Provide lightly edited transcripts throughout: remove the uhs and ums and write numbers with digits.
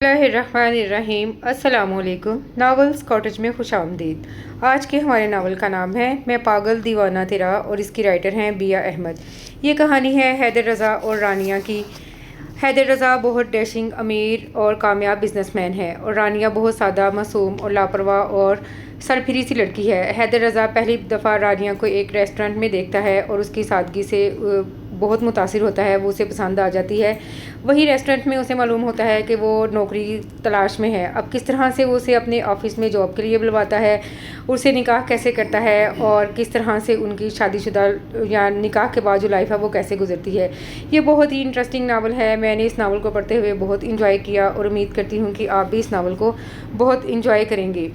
اللہ الرحمن الرحیم۔ السلام علیکم۔ ناولز کاٹیج میں خوش آمدید۔ آج کے ہمارے ناول کا نام ہے میں پاگل دیوانہ تیرا اور اس کی رائٹر ہیں بیا احمد۔ یہ کہانی ہے حیدر رضا اور رانیہ کی۔ حیدر رضا بہت ڈیشنگ، امیر اور کامیاب بزنس مین ہے اور رانیہ بہت سادہ، معصوم اور لاپرواہ اور سرپھری سی لڑکی ہے۔ حیدر رضا پہلی دفعہ رانیہ کو ایک ریسٹورنٹ میں دیکھتا ہے اور اس کی سادگی سے بہت متاثر ہوتا ہے، وہ اسے پسند آ جاتی ہے۔ وہی ریسٹورنٹ میں اسے معلوم ہوتا ہے کہ وہ نوکری تلاش میں ہے۔ اب کس طرح سے وہ اسے اپنے آفس میں جاب کے لیے بلواتا ہے، اسے نکاح کیسے کرتا ہے اور کس طرح سے ان کی شادی شدہ یا نکاح کے بعد جو لائف ہے وہ کیسے گزرتی ہے۔ یہ بہت ہی انٹرسٹنگ ناول ہے۔ میں نے اس ناول کو پڑھتے ہوئے بہت انجوائے کیا اور امید کرتی ہوں کہ آپ بھی اس ناول کو بہت انجوائے کریں گے۔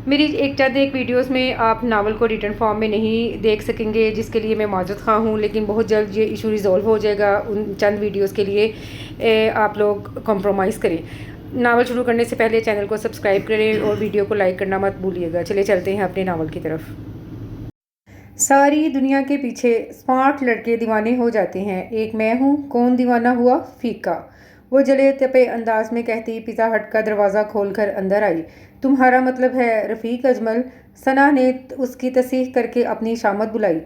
میری ایک ویڈیوز میں آپ ناول کو ریٹن فارم میں نہیں دیکھ سکیں گے، جس کے لیے میں معذرت خواہ ہوں، لیکن بہت جلد یہ ایشو ریزولو ہو جائے گا۔ ان چند ویڈیوز کے لیے آپ لوگ کمپرومائز کریں۔ ناول شروع کرنے سے پہلے چینل کو سبسکرائب کریں اور ویڈیو کو لائک کرنا مت بھولیے گا۔ چلے چلتے ہیں اپنے ناول کی طرف۔ ساری دنیا کے پیچھے اسمارٹ لڑکے دیوانے ہو جاتے ہیں، ایک میں ہوں۔ کون دیوانہ ہوا؟ فیکا، وہ جلے تپے انداز میں کہتی پیزا ہٹ کا دروازہ کھول کر اندر آئی۔ تمہارا مطلب ہے رفیق اجمل؟ ثنا نے اس کی تصحیح کر کے اپنی شامت بلائی۔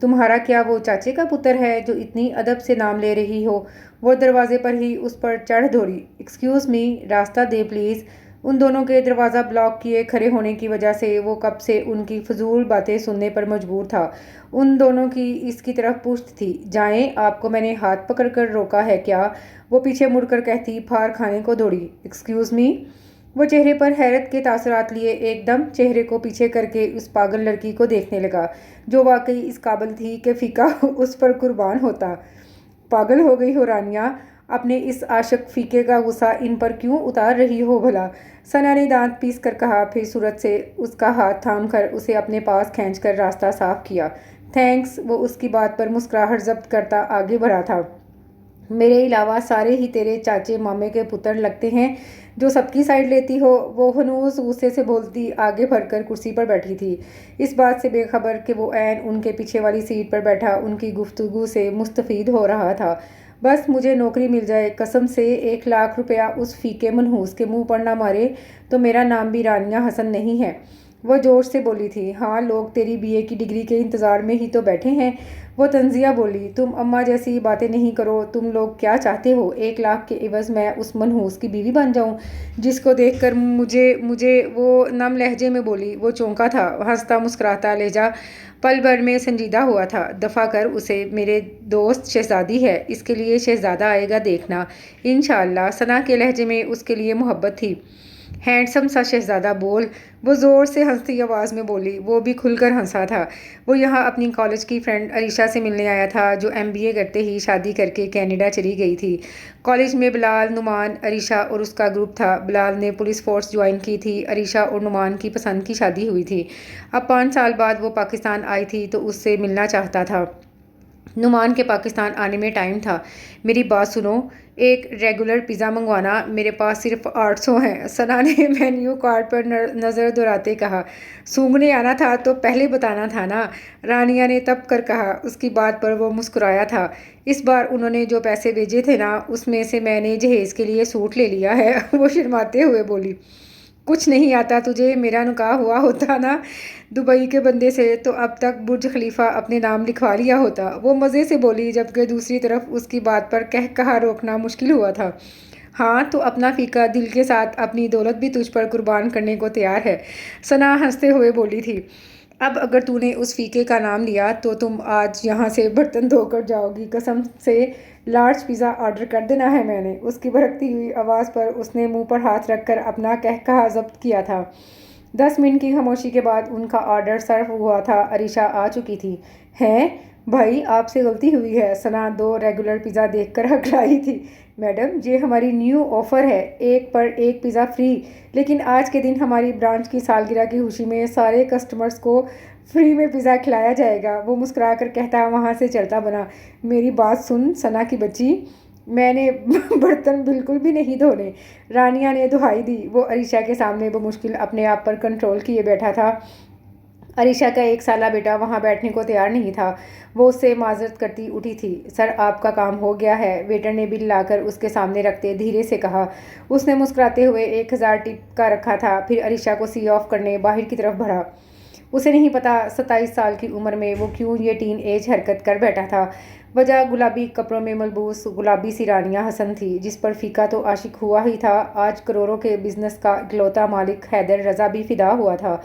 تمہارا کیا وہ چاچے کا پتر ہے جو اتنی ادب سے نام لے رہی ہو؟ وہ دروازے پر ہی اس پر چڑھ دوڑی۔ ایکسکیوز می، راستہ دے پلیز۔ ان دونوں کے دروازہ بلاک کیے کھڑے ہونے کی وجہ سے وہ کب سے ان کی فضول باتیں سننے پر مجبور تھا۔ ان دونوں کی اس کی طرف پشت تھی۔ جائیں، آپ کو میں نے ہاتھ پکڑ کر روکا ہے کیا؟ وہ پیچھے مڑ کر کہتی پھار کھانے کو دوڑی۔ Excuse me. وہ چہرے پر حیرت کے تاثرات لیے ایک دم چہرے کو پیچھے کر کے اس پاگل لڑکی کو دیکھنے لگا، جو واقعی اس قابل تھی کہ فیکا اس پر قربان ہوتا۔ پاگل ہو گئی ہو رانیہ؟ اپنے اس عاشق فیکے کا غصہ ان پر کیوں اتار رہی ہو بھلا؟ ثنا نے دانت پیس کر کہا، پھر صورت سے اس کا ہاتھ تھام کر اسے اپنے پاس کھینچ کر راستہ صاف کیا۔ تھینکس۔ وہ اس کی بات پر مسکراہٹ ضبط کرتا آگے بڑھا تھا۔ میرے علاوہ سارے ہی تیرے چاچے مامے کے پتر لگتے ہیں جو سب کی سائڈ لیتی ہو۔ وہ ہنوز غصے سے بولتی آگے بڑھ کر کرسی پر بیٹھی تھی، اس بات سے بے خبر کہ وہ عین ان کے پیچھے والی سیٹ پر بیٹھا ان کی گفتگو سے مستفید ہو رہا تھا۔ بس مجھے نوکری مل جائے، قسم سے 1,00,000 روپیہ اس فیکے منحوس کے منہ پر نہ مارے تو میرا نام بھی رانیہ حسن نہیں ہے۔ وہ جوش سے بولی تھی۔ ہاں، لوگ تیری BA کی ڈگری کے انتظار میں ہی تو بیٹھے ہیں۔ وہ طنزیہ بولی۔ تم اماں جیسی باتیں نہیں کرو۔ تم لوگ کیا چاہتے ہو؟ 1,00,000 کے عوض میں اس منحوس کی بیوی بن جاؤں؟ جس کو دیکھ کر مجھے وہ نم لہجے میں بولی۔ وہ چونکا تھا، ہنستا مسکراتا لہجہ پل بھر میں سنجیدہ ہوا تھا۔ دفع کر اسے، میرے دوست شہزادی ہے، اس کے لیے شہزادہ آئے گا دیکھنا انشاءاللہ۔ ثنا کے لہجے میں اس کے لیے محبت تھی۔ ہینڈسم سا شہزادہ بول، وہ زور سے ہنستی آواز میں بولی۔ وہ بھی کھل کر ہنسا تھا۔ وہ یہاں اپنی کالج کی فرینڈ عریشہ سے ملنے آیا تھا، جو MBA کرتے ہی شادی کر کے کینیڈا چلی گئی تھی۔ کالج میں بلال، نعمان، عریشہ اور اس کا گروپ تھا۔ بلال نے پولیس فورس جوائن کی تھی۔ عریشہ اور نعمان کی پسند کی شادی ہوئی تھی۔ اب 5 سال بعد وہ پاکستان آئی تھی تو اس سے ملنا چاہتا تھا۔ نعمان کے پاکستان آنے میں ٹائم تھا۔ میری بات سنو، ایک ریگولر پیزا منگوانا، میرے پاس صرف 800 ہیں۔ ثنا نے مینیو کارڈ پر نظر دوڑاتے کہا۔ سونگھنے آنا تھا تو پہلے بتانا تھا نا، رانیہ نے تپ کر کہا۔ اس کی بات پر وہ مسکرایا تھا۔ اس بار انہوں نے جو پیسے بھیجے تھے نا، اس میں سے میں نے جہیز کے لیے سوٹ لے لیا ہے۔ وہ شرماتے ہوئے بولی۔ کچھ نہیں آتا تجھے؟ میرا نکاح ہوا ہوتا نا دبئی کے بندے سے تو اب تک برج خلیفہ اپنے نام لکھوا لیا ہوتا۔ وہ مزے سے بولی، جبکہ دوسری طرف اس کی بات پر کہا روکنا مشکل ہوا تھا۔ ہاں تو اپنا فیکا دل کے ساتھ اپنی دولت بھی تجھ پر قربان کرنے کو تیار ہے، ثنا ہنستے ہوئے بولی تھی۔ اب اگر تو نے اس فیکے کا نام لیا تو تم آج یہاں سے برتن دھو کر جاؤ گی۔ قسم سے لارج پیزا آرڈر کر دینا ہے میں نے۔ اس کی بھڑکتی ہوئی آواز پر اس نے منہ پر ہاتھ رکھ کر اپنا کہا ضبط کیا تھا۔ 10 منٹ کی خاموشی کے بعد ان کا آرڈر سرو ہوا تھا۔ عریشہ آ چکی تھی۔ ہیں بھائی، آپ سے غلطی ہوئی ہے۔ ثنا 2 ریگولر پیزا دیکھ کر ہکلائی تھی۔ میڈم، یہ ہماری نیو آفر ہے، 1 پر 1 پیزا فری، لیکن آج کے دن ہماری برانچ کی سالگرہ کی خوشی میں سارے کسٹمرز کو فری میں پیزا کھلایا جائے گا۔ وہ مسکرا کر کہتا وہاں سے چلتا بنا۔ میری بات سن ثنا کی بچی، میں نے برتن بالکل بھی نہیں دھونے، رانیہ نے دہائی دی۔ وہ عریشہ کے سامنے بمشکل اپنے آپ پر کنٹرول کیے بیٹھا تھا۔ عریشہ کا 1 سالہ بیٹا وہاں بیٹھنے کو تیار نہیں تھا۔ وہ اس سے معذرت کرتی اٹھی تھی۔ سر آپ کا کام ہو گیا ہے، ویٹر نے بل لا کر اس کے سامنے رکھتے دھیرے سے کہا۔ اس نے مسکراتے ہوئے 1000 ٹپ کا رکھا تھا، پھر عریشہ کو سی آف کرنے باہر کی طرف بڑھا۔ اسے نہیں پتا 27 سال کی عمر میں وہ کیوں یہ ٹین ایج حرکت کر بیٹھا تھا۔ وجہ گلابی کپڑوں میں ملبوس گلابی سی رانیہ حسن تھی، جس پر فیکا تو عاشق ہوا ہی تھا، آج کروڑوں کے بزنس کا اکلوتا مالک حیدر رضا بھی فدا ہوا تھا۔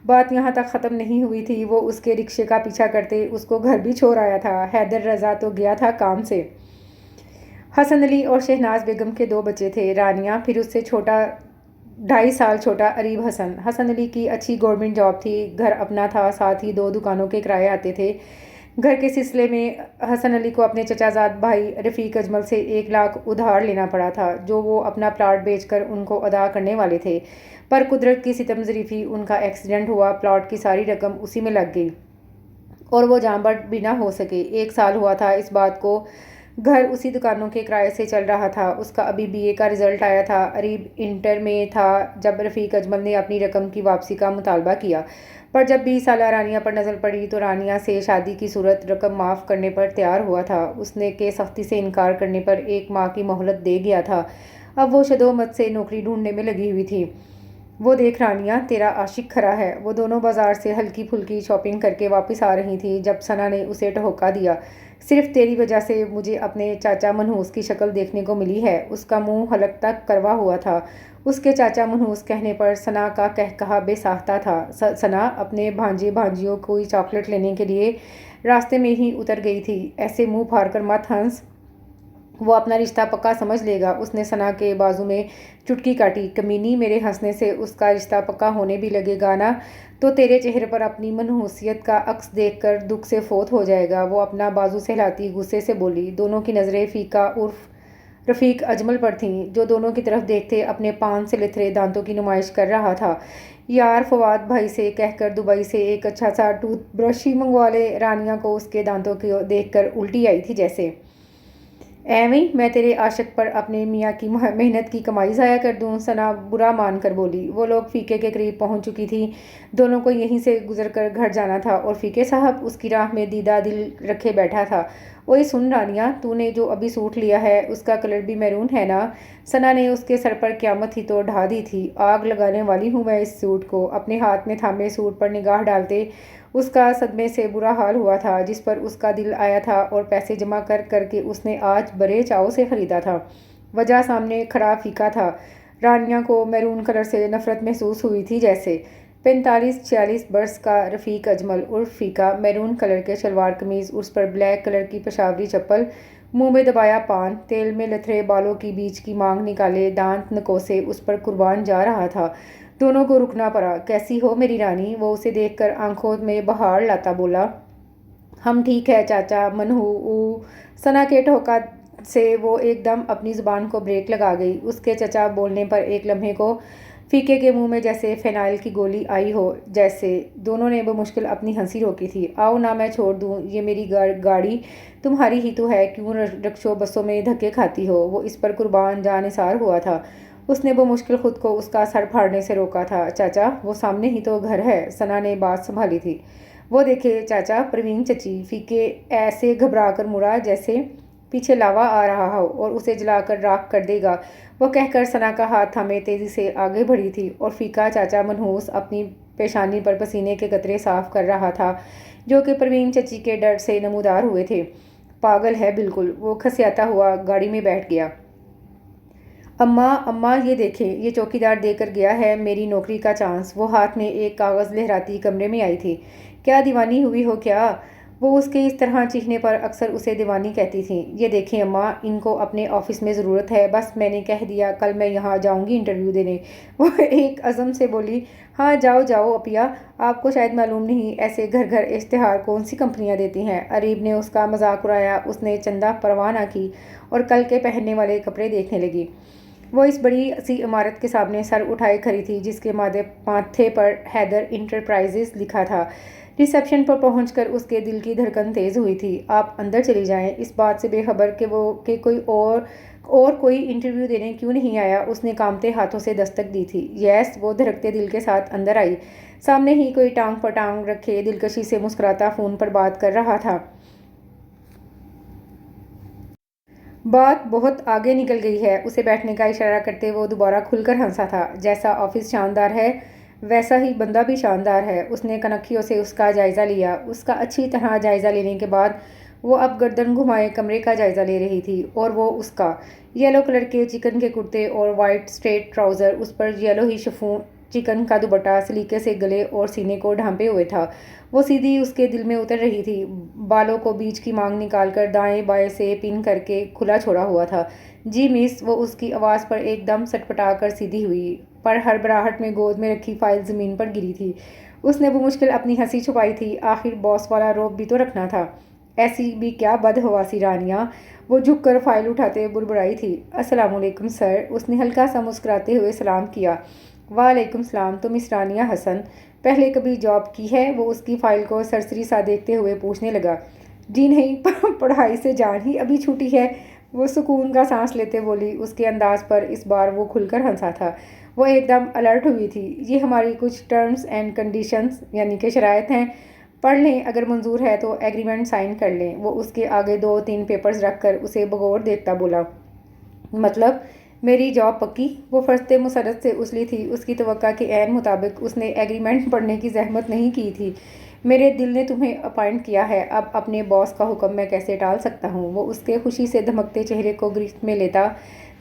بات یہاں تک ختم نہیں ہوئی تھی، وہ اس کے رکشے کا پیچھا کرتے اس کو گھر بھی چھوڑ آیا تھا۔ حیدر رضا تو گیا تھا کام سے۔ حسن علی اور شہناز بیگم کے 2 بچے تھے، رانیہ، پھر اس سے چھوٹا 2.5 سال چھوٹا اریب حسن۔ حسن علی کی اچھی گورنمنٹ جاب تھی، گھر اپنا تھا، ساتھ ہی 2 دکانوں کے کرائے آتے تھے۔ گھر کے سلسلے میں حسن علی کو اپنے چچا زاد بھائی رفیق اجمل سے 1 لاکھ ادھار لینا پڑا تھا، جو وہ اپنا پلاٹ بیچ کر ان کو ادا کرنے والے تھے، پر قدرت کی ستم ظریفی ان کا ایکسیڈنٹ ہوا، پلاٹ کی ساری رقم اسی میں لگ گئی اور وہ جاں بحق بھی نہ ہو سکے۔ 1 سال ہوا تھا اس بات کو، گھر اسی دکانوں کے کرائے سے چل رہا تھا۔ اس کا ابھی BA کا رزلٹ آیا تھا، اریب انٹر میں تھا جب رفیق اجمل نے اپنی رقم کی واپسی کا مطالبہ کیا، پر جب 20 سالہ رانیہ پر نظر پڑی تو رانیہ سے شادی کی صورت رقم معاف کرنے پر تیار ہوا تھا۔ اس نے کے سختی سے انکار کرنے پر 1 ماہ کی مہلت دے گیا تھا۔ اب وہ شدو مت سے نوکری ڈھونڈنے میں لگی ہوئی تھی۔ وہ دیکھ رانیہ، تیرا عاشق کھڑا ہے۔ وہ دونوں بازار سے ہلکی پھلکی شاپنگ کر کے واپس آ رہی تھی جب ثنا نے اسے ٹھوکا دیا۔ صرف تیری وجہ سے مجھے اپنے چاچا منحوس کی شکل دیکھنے کو ملی ہے۔ اس کا منہ حلق تک کروا ہوا تھا۔ اس کے چاچا منحوس کہنے پر ثنا کا قہقہہ بے ساختہ تھا۔ ثنا اپنے بھانجے بھانجیوں کوئی چاکلیٹ لینے کے لیے راستے میں ہی اتر گئی تھی۔ ایسے منہ پھاڑ کر مت ہنس، وہ اپنا رشتہ پکا سمجھ لے گا۔ اس نے ثنا کے بازو میں چٹکی کاٹی۔ کمینی، میرے ہنسنے سے اس کا رشتہ پکا ہونے بھی لگے گا نا تو تیرے چہرے پر اپنی منحوسیت کا عکس دیکھ کر دکھ سے فوت ہو جائے گا۔ وہ اپنا بازو سہلاتی غصے سے بولی۔ دونوں کی نظریں فیکا عرف رفیق اجمل پر تھیں، جو دونوں کی طرف دیکھتے اپنے پان سے لتھڑے دانتوں کی نمائش کر رہا تھا۔ یار فواد بھائی سے کہہ کر دبئی سے ایک اچھا سا ٹوتھ برش ہی منگوا لے۔ رانیہ کو اس کے دانتوں کو دیکھ کر الٹی آئی تھی، جیسے ایویں میں تیرے عاشق پر اپنے میاں کی محنت کی کمائی ضائع کر دوں۔ ثنا برا مان کر بولی۔ وہ لوگ فیکے کے قریب پہنچ چکی تھی، دونوں کو یہیں سے گزر کر گھر جانا تھا اور فیکے صاحب اس کی راہ میں دیدہ دل رکھے بیٹھا تھا۔ اوئے سن رانیہ، تو نے جو ابھی سوٹ لیا ہے اس کا کلر بھی میرون ہے نا؟ ثنا نے اس کے سر پر قیامت ہی تو ڈھا دی تھی۔ آگ لگانے والی ہوں میں اس سوٹ کو۔ اپنے ہاتھ میں تھامے سوٹ پر نگاہ ڈالتے اس کا صدمے سے برا حال ہوا تھا، جس پر اس کا دل آیا تھا اور پیسے جمع کر کر کے اس نے آج بڑے چاؤ سے خریدا تھا۔ وجہ سامنے کھڑا فیکا تھا۔ رانیہ کو میرون کلر سے نفرت محسوس ہوئی تھی، جیسے 45-46 برس کا رفیق اجمل عرف فیکا، میرون کلر کے شلوار قمیض، اس پر بلیک کلر کی پشاوری چپل، منہ میں دبایا پان، تیل میں لتھڑے بالوں کی بیچ کی مانگ نکالے دانت نکوسے اس پر قربان جا رہا تھا۔ دونوں کو رکنا پڑا۔ کیسی ہو میری رانی؟ وہ اسے دیکھ کر آنکھوں میں بہار لاتا بولا۔ ہم ٹھیک ہے چاچا منحو۔ ثنا کے ٹھوکا سے وہ ایک دم اپنی زبان کو بریک لگا گئی۔ اس کے چچا بولنے پر ایک لمحے کو فیکے کے منہ میں جیسے فینائل کی گولی آئی ہو، جیسے دونوں نے بمشکل اپنی ہنسی روکی تھی۔ آؤ نا میں چھوڑ دوں، یہ میری گاڑی تمہاری ہی تو ہے، کیوں رکشوں بسوں میں دھکے کھاتی ہو؟ وہ اس پر قربان جاں نثار ہوا تھا۔ اس نے بمشکل خود کو اس کا سر پھاڑنے سے روکا تھا۔ چاچا وہ سامنے ہی تو گھر ہے، ثنا نے بات سنبھالی تھی۔ وہ دیکھے چاچا، پروین چچی۔ فیکے ایسے گھبرا کر مڑا جیسے پیچھے لاوا آ رہا ہو اور اسے جلا کر راکھ کر دے گا۔ وہ کہہ کر ثنا کا ہاتھ تھامے تیزی سے آگے بڑھی تھی اور فیکا چاچا منحوس اپنی پیشانی پر پسینے کے قطرے صاف کر رہا تھا، جو کہ پروین چچی کے ڈر سے نمودار ہوئے تھے۔ پاگل ہے بالکل، وہ کھسیاتا ہوا گاڑی میں بیٹھ گیا۔ اماں یہ دیکھیں، یہ چوکیدار دے کر گیا ہے میری نوکری کا چانس۔ وہ ہاتھ میں ایک کاغذ لہراتی کمرے میں آئی تھی۔ کیا دیوانی ہوئی ہو کیا؟ وہ اس کے اس طرح چیخنے پر اکثر اسے دیوانی کہتی تھیں۔ یہ دیکھیں اماں، ان کو اپنے آفس میں ضرورت ہے، بس میں نے کہہ دیا کل میں یہاں جاؤں گی انٹرویو دینے۔ وہ ایک عزم سے بولی۔ ہاں جاؤ جاؤ اپیا، آپ کو شاید معلوم نہیں ایسے گھر گھر اشتہار کون سی کمپنیاں دیتی ہیں۔ اریب نے اس کا مذاق اڑایا۔ اس نے چندہ پرواہ نہ کی اور کل کے پہننے والے کپڑے دیکھنے لگی۔ وہ اس بڑی سی عمارت کے سامنے سر اٹھائے کھڑی تھی، جس کے ماتھے پر حیدر انٹرپرائزز لکھا تھا۔ ریسیپشن پر پہنچ کر اس کے دل کی دھڑکن تیز ہوئی تھی۔ آپ اندر چلی جائیں، اس بات سے بے خبر کہ کوئی اور اور کوئی انٹرویو دینے کیوں نہیں آیا؟ اس نے کانپتے ہاتھوں سے دستک دی تھی۔ یس، وہ دھڑکتے دل کے ساتھ اندر آئی۔ سامنے ہی کوئی ٹانگ پر ٹانگ رکھے دلکشی سے مسکراتا فون پر بات کر رہا تھا۔ بات بہت آگے نکل گئی ہے۔ اسے بیٹھنے کا اشارہ کرتے وہ دوبارہ کھل کر ہنسا تھا۔ جیسا آفس شاندار ہے ویسا ہی بندہ بھی شاندار ہے۔ اس نے کنکھیوں سے اس کا جائزہ لیا۔ اس کا اچھی طرح جائزہ لینے کے بعد وہ اب گردن گھمائے کمرے کا جائزہ لے رہی تھی، اور وہ اس کا یلو کلر کے چکن کے کرتے اور وائٹ اسٹریٹ ٹراؤزر، اس پر یلو ہی شفون چکن کا دوپٹہ سلیقے سے گلے اور سینے کو ڈھانپے ہوئے تھا۔ وہ سیدھی اس کے دل میں اتر رہی تھی۔ بالوں کو بیچ کی مانگ نکال کر دائیں بائیں سے پن کر کے کھلا چھوڑا ہوا تھا۔ جی مس، وہ اس کی آواز پر ایک دم سٹپٹا کر سیدھی ہوئی، پر ہڑبڑاہٹ میں گود میں رکھی فائل زمین پر گری تھی۔ اس نے بمشکل اپنی ہنسی چھپائی تھی۔ آخر باس والا روب بھی تو رکھنا تھا۔ ایسی بھی کیا بدحواسی رانیاں! وہ جھک کر فائل اٹھاتے بڑبڑائی تھی۔ السلام علیکم سر، اس نے ہلکا سا مسکراتے ہوئے سلام کیا۔ وعلیکم السلام، تو مس رانیہ حسن پہلے کبھی جاب کی ہے؟ وہ اس کی فائل کو سرسری سا دیکھتے ہوئے پوچھنے لگا۔ جی نہیں، پڑھائی سے جان ہی ابھی چھوٹی ہے، وہ سکون کا سانس لیتے بولی۔ اس کے انداز پر اس بار وہ کھل کر ہنسا تھا۔ وہ ایک دم الرٹ ہوئی تھی۔ یہ ہماری کچھ ٹرمز اینڈ کنڈیشنز یعنی کہ شرائط ہیں، پڑھ لیں، اگر منظور ہے تو ایگریمنٹ سائن کر لیں۔ وہ اس کے آگے 2-3 پیپرز رکھ کر اسے بغور دیکھتا بولا۔ مطلب میری جاب پکی؟ وہ فرشت مسرت سے اچھلی تھی۔ اس کی توقع کے عین مطابق اس نے ایگریمنٹ پڑھنے کی زحمت نہیں کی تھی۔ میرے دل نے تمہیں اپائنٹ کیا ہے، اب اپنے باس کا حکم میں کیسے ٹال سکتا ہوں؟ وہ اس کے خوشی سے دھمکتے چہرے کو گرفت میں لیتا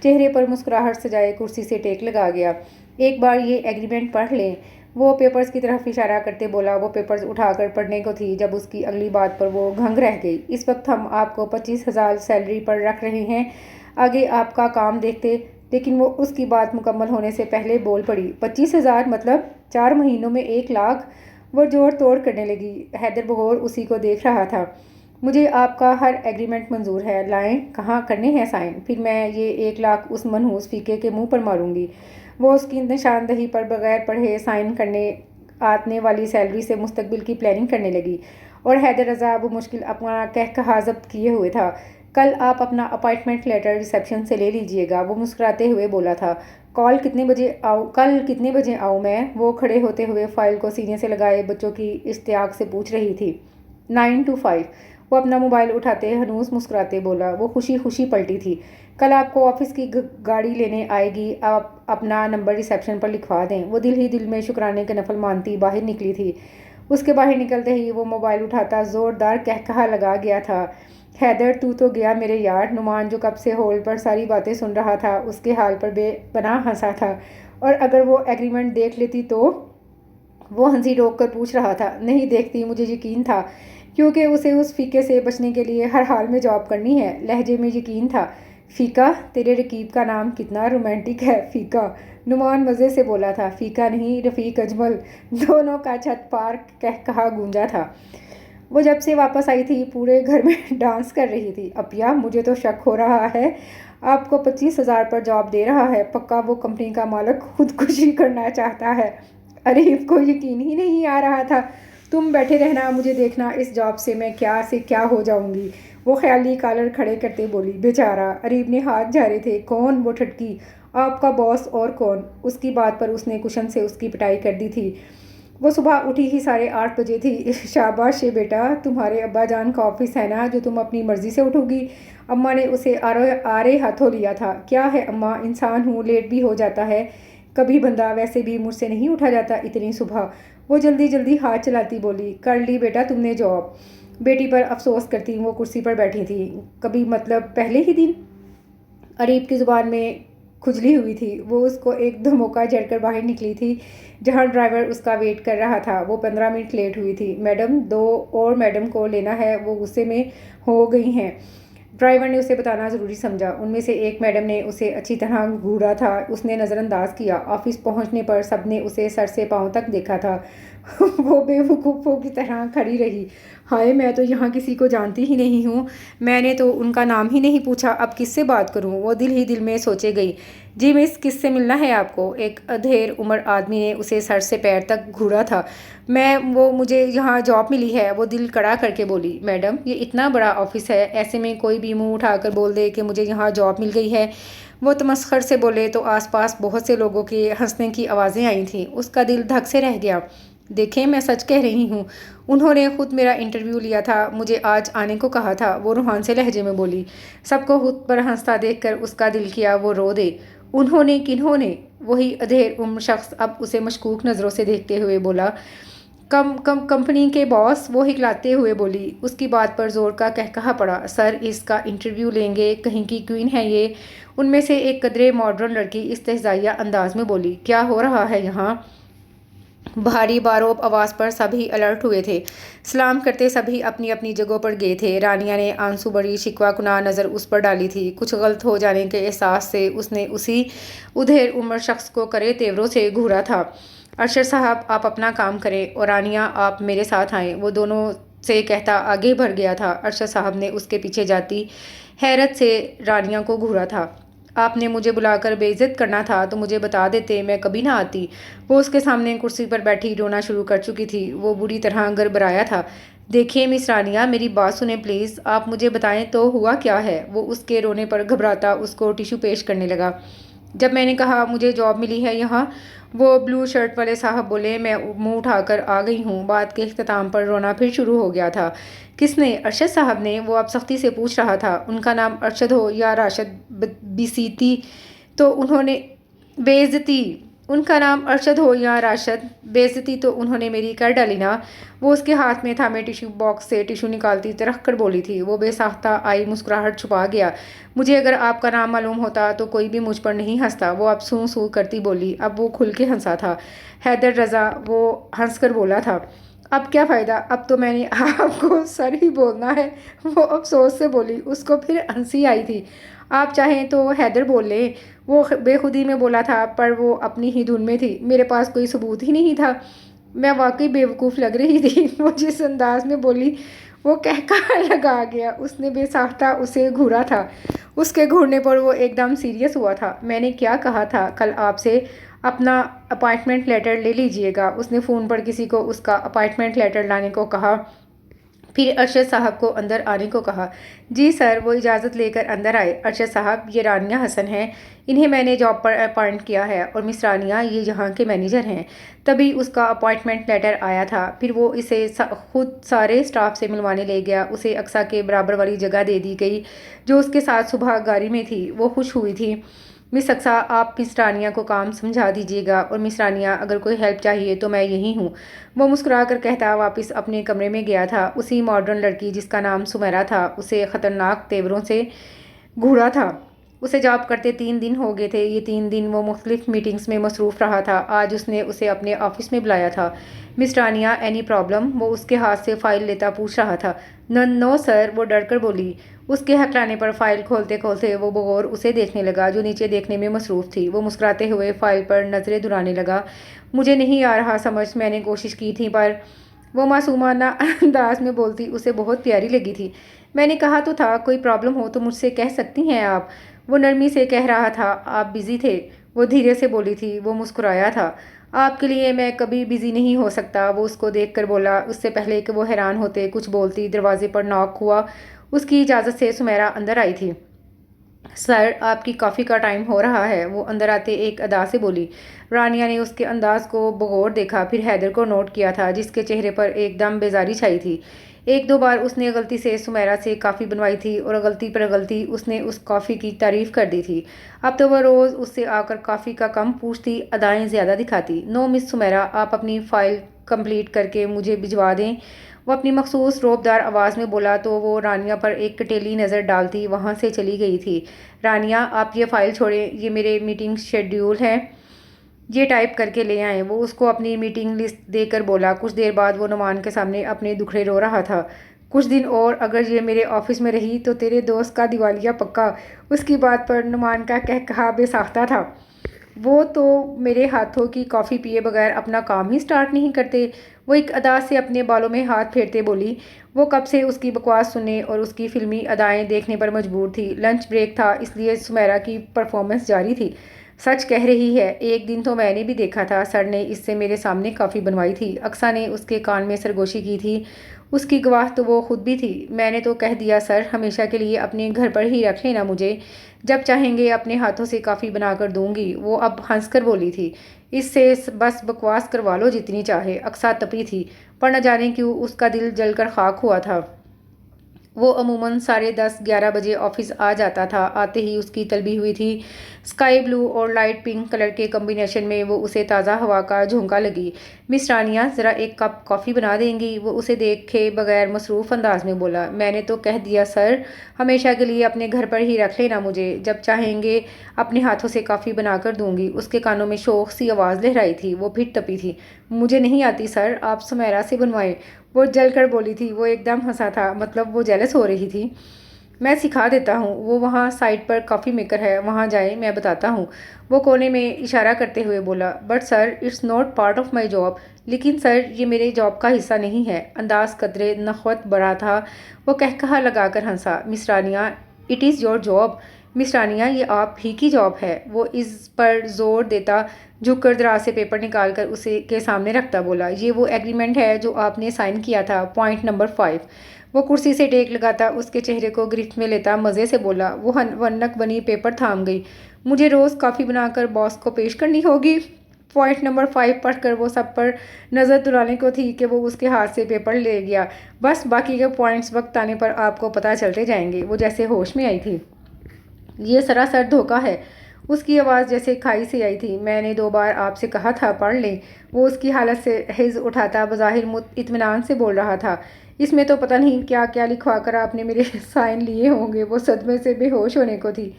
چہرے پر مسکراہٹ سجائے کرسی سے ٹیک لگا گیا۔ ایک بار یہ ایگریمنٹ پڑھ لیں، وہ پیپرز کی طرف اشارہ کرتے بولا۔ وہ پیپرز اٹھا کر پڑھنے کو تھی جب اس کی اگلی بات پر وہ گھنگ رہ گئی۔ اس وقت ہم آپ کو 25,000 سیلری پر رکھ رہے ہیں، آگے آپ کا کام دیکھتے۔ لیکن وہ اس کی بات مکمل ہونے سے پہلے بول پڑی۔ 25,000 مطلب 4 مہینوں میں 1 لاکھ؟ وہ جوڑ توڑ کرنے لگی۔ حیدر بغور اسی کو دیکھ رہا تھا۔ مجھے آپ کا ہر ایگریمنٹ منظور ہے، لائیں کہاں کرنے ہیں سائن؟ پھر میں یہ 1 لاکھ اس منحوس فیقے کے منہ پر ماروں گی۔ وہ اس کی نشاندہی پر بغیر پڑھے سائن کرنے آنے والی سیلری سے مستقبل کی پلاننگ کرنے لگی، اور حیدر رضا بمشکل اپنا کہکہا ضبط کیے ہوئے تھا۔ کل آپ اپنا اپائنٹمنٹ لیٹر ریسیپشن سے لے لیجئے گا، وہ مسکراتے ہوئے بولا تھا۔ کل کتنے بجے آؤں میں؟ وہ کھڑے ہوتے ہوئے فائل کو سینے سے لگائے بچوں کی اشتیاق سے پوچھ رہی تھی۔ 9 to 5، وہ اپنا موبائل اٹھاتے ہنوز مسکراتے بولا۔ وہ خوشی خوشی پلٹی تھی۔ کل آپ کو آفس کی گاڑی لینے آئے گی، آپ اپنا نمبر ریسیپشن پر لکھوا دیں۔ وہ دل ہی دل میں شکرانے کے نفل مانتی باہر نکلی تھی۔ اس کے باہر نکلتے ہی وہ موبائل اٹھاتا زوردار کہکہا لگا گیا تھا۔ حیدر تو گیا میرے یار۔ نعمان جو کب سے ہولڈ پر ساری باتیں سن رہا تھا اس کے حال پر بے پناہ ہنسا تھا، اور اگر وہ ایگریمنٹ دیکھ لیتی تو؟ وہ ہنسی روک کر پوچھ رہا تھا۔ نہیں دیکھتی، مجھے یقین تھا، کیونکہ اسے اس فیقے سے بچنے کے لیے ہر حال میں جاب کرنی ہے۔ لہجے میں یقین تھا۔ فیقہ؟ تیرے رقیب کا نام کتنا رومانٹک ہے، فیقہ! نعمان مزے سے بولا تھا۔ فیقہ نہیں، رفیق اجمل! دونوں کا چھت پار کہکہا گونجا تھا۔ وہ جب سے واپس آئی تھی پورے گھر میں ڈانس کر رہی تھی۔ اپیا، مجھے تو شک ہو رہا ہے آپ کو 25,000 پر جاب دے رہا ہے، پکا وہ کمپنی کا مالک خودکشی کرنا چاہتا ہے۔ عریف کو یقین ہی نہیں آ رہا تھا۔ تم بیٹھے رہنا، مجھے دیکھنا اس جاب سے میں کیا سے کیا ہو جاؤں گی، وہ خیالی کالر کھڑے کرتے بولی۔ بیچارہ عریف نے ہاتھ جھاڑے تھے۔ کون؟ وہ ٹھٹکی۔ آپ کا باس اور کون؟ اس کی بات پر اس نے کشن سے اس کی پٹائی کر دی تھی۔ وہ صبح اٹھی ہی 8:30 بجے تھی۔ شاباش بیٹا، تمہارے ابا جان کا آفس ہے نا جو تم اپنی مرضی سے اٹھو گی؟ اماں نے اسے آرے ہاتھوں لیا تھا۔ کیا ہے اماں، انسان ہوں، لیٹ بھی ہو جاتا ہے کبھی بندہ، ویسے بھی مجھ سے نہیں اٹھا جاتا اتنی صبح۔ وہ جلدی جلدی ہاتھ چلاتی بولی۔ کر لی بیٹا تم نے جاب؟ بیٹی پر افسوس کرتی وہ کرسی پر بیٹھی تھی۔ کبھی مطلب پہلے ہی دن؟ عریب کی زبان میں کھجلی ہوئی تھی۔ وہ اس کو ایک دھموکا جھڑ کر باہر نکلی تھی جہاں ڈرائیور اس کا ویٹ کر رہا تھا۔ وہ 15 منٹ لیٹ ہوئی تھی۔ میڈم، 2 اور میڈم کو لینا ہے، وہ غصے میں ہو گئی ہیں۔ ڈرائیور نے اسے بتانا ضروری سمجھا۔ ان میں سے ایک میڈم نے اسے اچھی طرح گھورا تھا، اس نے نظر انداز کیا۔ آفس پہنچنے پر سب نے اسے سر سے پاؤں تک دیکھا تھا۔ وہ بے وقوفوں کی طرح کھڑی رہی۔ ہائے، میں تو یہاں کسی کو جانتی ہی نہیں ہوں، میں نے تو ان کا نام ہی نہیں پوچھا، اب کس سے بات کروں؟ وہ دل ہی دل میں سوچے گئی۔ جی مس، کس سے ملنا ہے آپ کو؟ ایک ادھیر عمر آدمی نے اسے سر سے پیر تک گھورا تھا۔ مجھے یہاں جاب ملی ہے، وہ دل کڑا کر کے بولی۔ میڈم، یہ اتنا بڑا آفس ہے، ایسے میں کوئی بھی منہ اٹھا کر بول دے کہ مجھے یہاں جاب مل گئی ہے۔ وہ تمسخر سے بولے تو آس پاس بہت سے لوگوں کے ہنسنے کی آوازیں آئی تھیں۔ اس کا دل دھک سے رہ گیا۔ دیکھیں، میں سچ کہہ رہی ہوں، انہوں نے خود میرا انٹرویو لیا تھا، مجھے آج آنے کو کہا تھا، وہ روحان سے لہجے میں بولی۔ سب کو خود پر ہنستا دیکھ کر اس کا دل کیا وہ رو دے۔ انہوں نے؟ کنہوں نے؟ وہی ادھیر عمر شخص اب اسے مشکوک نظروں سے دیکھتے ہوئے بولا۔ کمپنی کے باس، وہ ہکلاتے ہوئے بولی۔ اس کی بات پر زور کا کہا پڑا۔ سر، اس کا انٹرویو لیں گے، کہیں کی کوئین ہے یہ؟ ان میں سے ایک قدرے ماڈرن لڑکی استہزائیہ انداز میں بولی۔ کیا ہو رہا ہے یہاں؟ بھاری باروب آواز پر سبھی الرٹ ہوئے تھے۔ سلام کرتے سبھی اپنی اپنی جگہوں پر گئے تھے۔ رانیہ نے آنسو بڑی شکوہ کناہ نظر اس پر ڈالی تھی۔ کچھ غلط ہو جانے کے احساس سے اس نے اسی ادھیر عمر شخص کو کرے تیوروں سے گھورا تھا۔ ارشد صاحب، آپ اپنا کام کریں اور رانیہ آپ میرے ساتھ آئیں، وہ دونوں سے کہتا آگے بڑھ گیا تھا۔ ارشد صاحب نے اس کے پیچھے جاتی حیرت سے رانیہ کو گھورا تھا۔ آپ نے مجھے بلا کر بے عزت کرنا تھا تو مجھے بتا دیتے، میں کبھی نہ آتی۔ وہ اس کے سامنے کرسی پر بیٹھی رونا شروع کر چکی تھی۔ وہ بری طرح گڑبڑایا تھا۔ دیکھیں مس رانیہ، میری بات سنیں پلیز، آپ مجھے بتائیں تو ہوا کیا ہے؟ وہ اس کے رونے پر گھبراتا اس کو ٹیشو پیش کرنے لگا۔ جب میں نے کہا مجھے جاب ملی ہے یہاں، وہ بلو شرٹ والے صاحب بولے، میں منہ اٹھا کر آ گئی ہوں۔ بات کے اختتام پر رونا پھر شروع ہو گیا تھا۔ کس نے؟ ارشد صاحب نے، وہ اب سختی سے پوچھ رہا تھا۔ ان کا نام ارشد ہو یا راشد، بیزتی تو انہوں نے میری کر ڈالی نا۔ وہ اس کے ہاتھ میں تھامے ٹیشو باکس سے ٹیشو نکالتی ترخ کر بولی تھی۔ وہ بے ساختہ آئی مسکراہٹ چھپا گیا۔ مجھے اگر آپ کا نام معلوم ہوتا تو کوئی بھی مجھ پر نہیں ہنستا۔ وہ اب سوں سوں کرتی بولی۔ اب وہ کھل کے ہنسا تھا۔ حیدر رضا، وہ ہنس کر بولا تھا۔ اب کیا فائدہ، اب تو میں نے آپ کو سر ہی بولنا ہے، وہ افسوس سے بولی۔ اس کو پھر ہنسی آئی تھی۔ آپ چاہیں تو حیدر بول لیں، وہ بے خودی میں بولا تھا، پر وہ اپنی ہی دھن میں تھی۔ میرے پاس کوئی ثبوت ہی نہیں تھا، میں واقعی بیوقوف لگ رہی تھی۔ وہ جس انداز میں بولی وہ کہا لگا گیا۔ اس نے بے ساختہ اسے گھورا تھا۔ اس کے گھورنے پر وہ ایک دم سیریس ہوا تھا۔ میں نے کیا کہا تھا کل آپ سے؟ اپنا اپائنٹمنٹ لیٹر لے لیجئے گا۔ اس نے فون پر کسی کو اس کا اپائنٹمنٹ لیٹر لانے کو کہا، پھر ارشد صاحب کو اندر آنے کو کہا۔ جی سر، وہ اجازت لے کر اندر آئے۔ ارشد صاحب، یہ رانیہ حسن ہیں، انہیں میں نے جاب پر اپائنٹ کیا ہے، اور مس رانیہ یہ یہاں کے مینیجر ہیں۔ تبھی اس کا اپائنٹمنٹ لیٹر آیا تھا۔ پھر وہ اسے خود سارے سٹاف سے ملوانے لے گیا۔ اسے اقصیٰ کے برابر والی جگہ دے دی گئی جو اس کے ساتھ صبح گاڑی میں تھی۔ وہ خوش ہوئی تھی۔ مس اقصیٰ، آپ مس رانیہ کو کام سمجھا دیجیے گا، اور مس رانیہ اگر کوئی ہیلپ چاہیے تو میں یہی ہوں۔ وہ مسکرا کر کہتا واپس اپنے کمرے میں گیا تھا۔ اسی ماڈرن لڑکی جس کا نام سمیرا تھا اسے خطرناک تیوروں سے گھورا تھا۔ اسے جاب کرتے 3 دن ہو گئے تھے۔ یہ 3 دن وہ مختلف میٹنگز میں مصروف رہا تھا۔ آج اس نے اسے اپنے آفس میں بلایا تھا۔ مس رانیہ، اینی پرابلم؟ وہ اس کے ہاتھ سے فائل لیتا پوچھ رہا تھا۔ نو سر، وہ ڈر کر بولی۔ اس کے ہکلانے پر فائل کھولتے کھولتے وہ بغور اسے دیکھنے لگا جو نیچے دیکھنے میں مصروف تھی۔ وہ مسکراتے ہوئے فائل پر نظریں دھرانے لگا۔ مجھے نہیں آ رہا سمجھ، میں نے کوشش کی تھی پر وہ معصومانہ انداز میں بولتی اسے بہت پیاری لگی تھی۔ میں نے کہا تو تھا کوئی پرابلم ہو تو مجھ سے کہہ سکتی ہیں آپ۔ وہ نرمی سے کہہ رہا تھا۔ آپ بزی تھے، وہ دھیرے سے بولی تھی۔ وہ مسکرایا تھا۔ آپ کے لیے میں کبھی بزی نہیں ہو سکتا، وہ اس کو دیکھ کر بولا۔ اس سے پہلے کہ وہ حیران ہوتے کچھ بولتی، دروازے پر ناک ہوا۔ اس کی اجازت سے سمیرا اندر آئی تھی۔ سر، آپ کی کافی کا ٹائم ہو رہا ہے، وہ اندر آتے ایک ادا سے بولی۔ رانیہ نے اس کے انداز کو بغور دیکھا، پھر حیدر کو نوٹ کیا تھا جس کے چہرے پر ایک دم بیزاری چھائی تھی۔ 1-2 بار اس نے غلطی سے سمیرا سے کافی بنوائی تھی، اور غلطی پر غلطی اس نے اس کافی کی تعریف کر دی تھی۔ اب تو وہ روز اس سے آ کر کافی کا کم پوچھتی، ادائیں زیادہ دکھاتی۔ نو مس سمیرا، آپ اپنی فائل کمپلیٹ کر کے مجھے بھجوا دیں، وہ اپنی مخصوص روبدار آواز میں بولا تو وہ رانیہ پر ایک کٹیلی نظر ڈالتی وہاں سے چلی گئی تھی۔ رانیہ، آپ یہ فائل چھوڑیں، یہ میرے میٹنگ شیڈیول ہے، یہ ٹائپ کر کے لے آئیں، وہ اس کو اپنی میٹنگ لسٹ دے کر بولا۔ کچھ دیر بعد وہ نعمان کے سامنے اپنے دکھڑے رو رہا تھا۔ کچھ دن اور اگر یہ میرے آفس میں رہی تو تیرے دوست کا دیوالیہ پکا۔ اس کی بات پر نعمان کا کہا بے ساختہ تھا۔ وہ تو میرے ہاتھوں کی کافی پیے بغیر اپنا کام ہی سٹارٹ نہیں کرتے، وہ ایک ادا سے اپنے بالوں میں ہاتھ پھیرتے بولی۔ وہ کب سے اس کی بکواس سننے اور اس کی فلمی ادائیں دیکھنے پر مجبور تھی۔ لنچ بریک تھا، اس لیے سمیرا کی پرفارمنس جاری تھی۔ سچ کہہ رہی ہے، ایک دن تو میں نے بھی دیکھا تھا، سر نے اس سے میرے سامنے کافی بنوائی تھی۔ اقصیٰ نے اس کے کان میں سرگوشی کی تھی۔ اس کی گواہ تو وہ خود بھی تھی۔ میں نے تو کہہ دیا سر، ہمیشہ کے لیے اپنے گھر پر ہی رکھ لینا مجھے، جب چاہیں گے اپنے ہاتھوں سے کافی بنا کر دوں گی۔ وہ اب ہنس کر بولی تھی، اس سے بس بکواس کروا لو جتنی چاہے۔ اقصیٰ تپی تھی، پر نہ جانے کیوں اس کا دل جل کر خاک ہوا تھا۔ وہ عموماً 10:30-11 بجے آفس آ جاتا تھا۔ آتے ہی اس کی طلبی ہوئی تھی۔ اسکائی بلو اور لائٹ پنک کلر کے کمبینیشن میں وہ اسے تازہ ہوا کا جھونکا لگی۔ مس رانیہ، ذرا ایک کپ کافی بنا دیں گی؟ وہ اسے دیکھے بغیر مصروف انداز میں بولا۔ میں نے تو کہہ دیا سر، ہمیشہ کے لیے اپنے گھر پر ہی رکھ لینا مجھے، جب چاہیں گے اپنے ہاتھوں سے کافی بنا کر دوں گی۔ اس کے کانوں میں شوق سی آواز لہرائی تھی۔ وہ پھر تپی تھی، مجھے نہیں آتی سر، آپ سمیرا سے بنوائیں۔ وہ جل کر بولی تھی۔ وہ ایک دم ہنسا تھا، مطلب وہ جیلس ہو رہی تھی۔ میں سکھا دیتا ہوں، وہ وہاں سائڈ پر کافی میکر ہے، وہاں جائیں، میں بتاتا ہوں۔ وہ کونے میں اشارہ کرتے ہوئے بولا۔ But sir, it's not part of my job. لیکن سر، یہ میرے جاب کا حصہ نہیں ہے۔ انداز قدرے نخوت بڑا تھا۔ وہ کہا لگا کر ہنسا۔ مس Rania, it is your job. مس رانیہ، یہ آپ ہی کی جاب ہے۔ وہ اس پر زور دیتا، جھک کر دراز سے پیپر نکال کر اسے کے سامنے رکھتا بولا، یہ وہ ایگریمنٹ ہے جو آپ نے سائن کیا تھا، پوائنٹ نمبر 5۔ وہ کرسی سے ٹیک لگاتا اس کے چہرے کو گرفت میں لیتا مزے سے بولا۔ وہ ونک بنی پیپر تھام گئی۔ مجھے روز کافی بنا کر باس کو پیش کرنی ہوگی؟ پوائنٹ نمبر 5 پڑھ کر وہ سب پر نظر دلانے کو تھی کہ وہ اس کے ہاتھ سے پیپر لے گیا۔ بس باقی کے پوائنٹس وقت آنے پر آپ کو پتہ چلتے جائیں گے۔ وہ جیسے ہوش میں آئی تھی۔ یہ سراسر دھوکہ ہے۔ اس کی آواز جیسے کھائی سے آئی تھی۔ میں نے 2 بار آپ سے کہا تھا پڑھ لیں۔ وہ اس کی حالت سے حز اٹھاتا بظاہر اطمینان سے بول رہا تھا۔ اس میں تو پتہ نہیں کیا کیا لکھوا کر آپ نے میرے سائن لیے ہوں گے۔ وہ صدمے سے بے ہوش ہونے کو تھی۔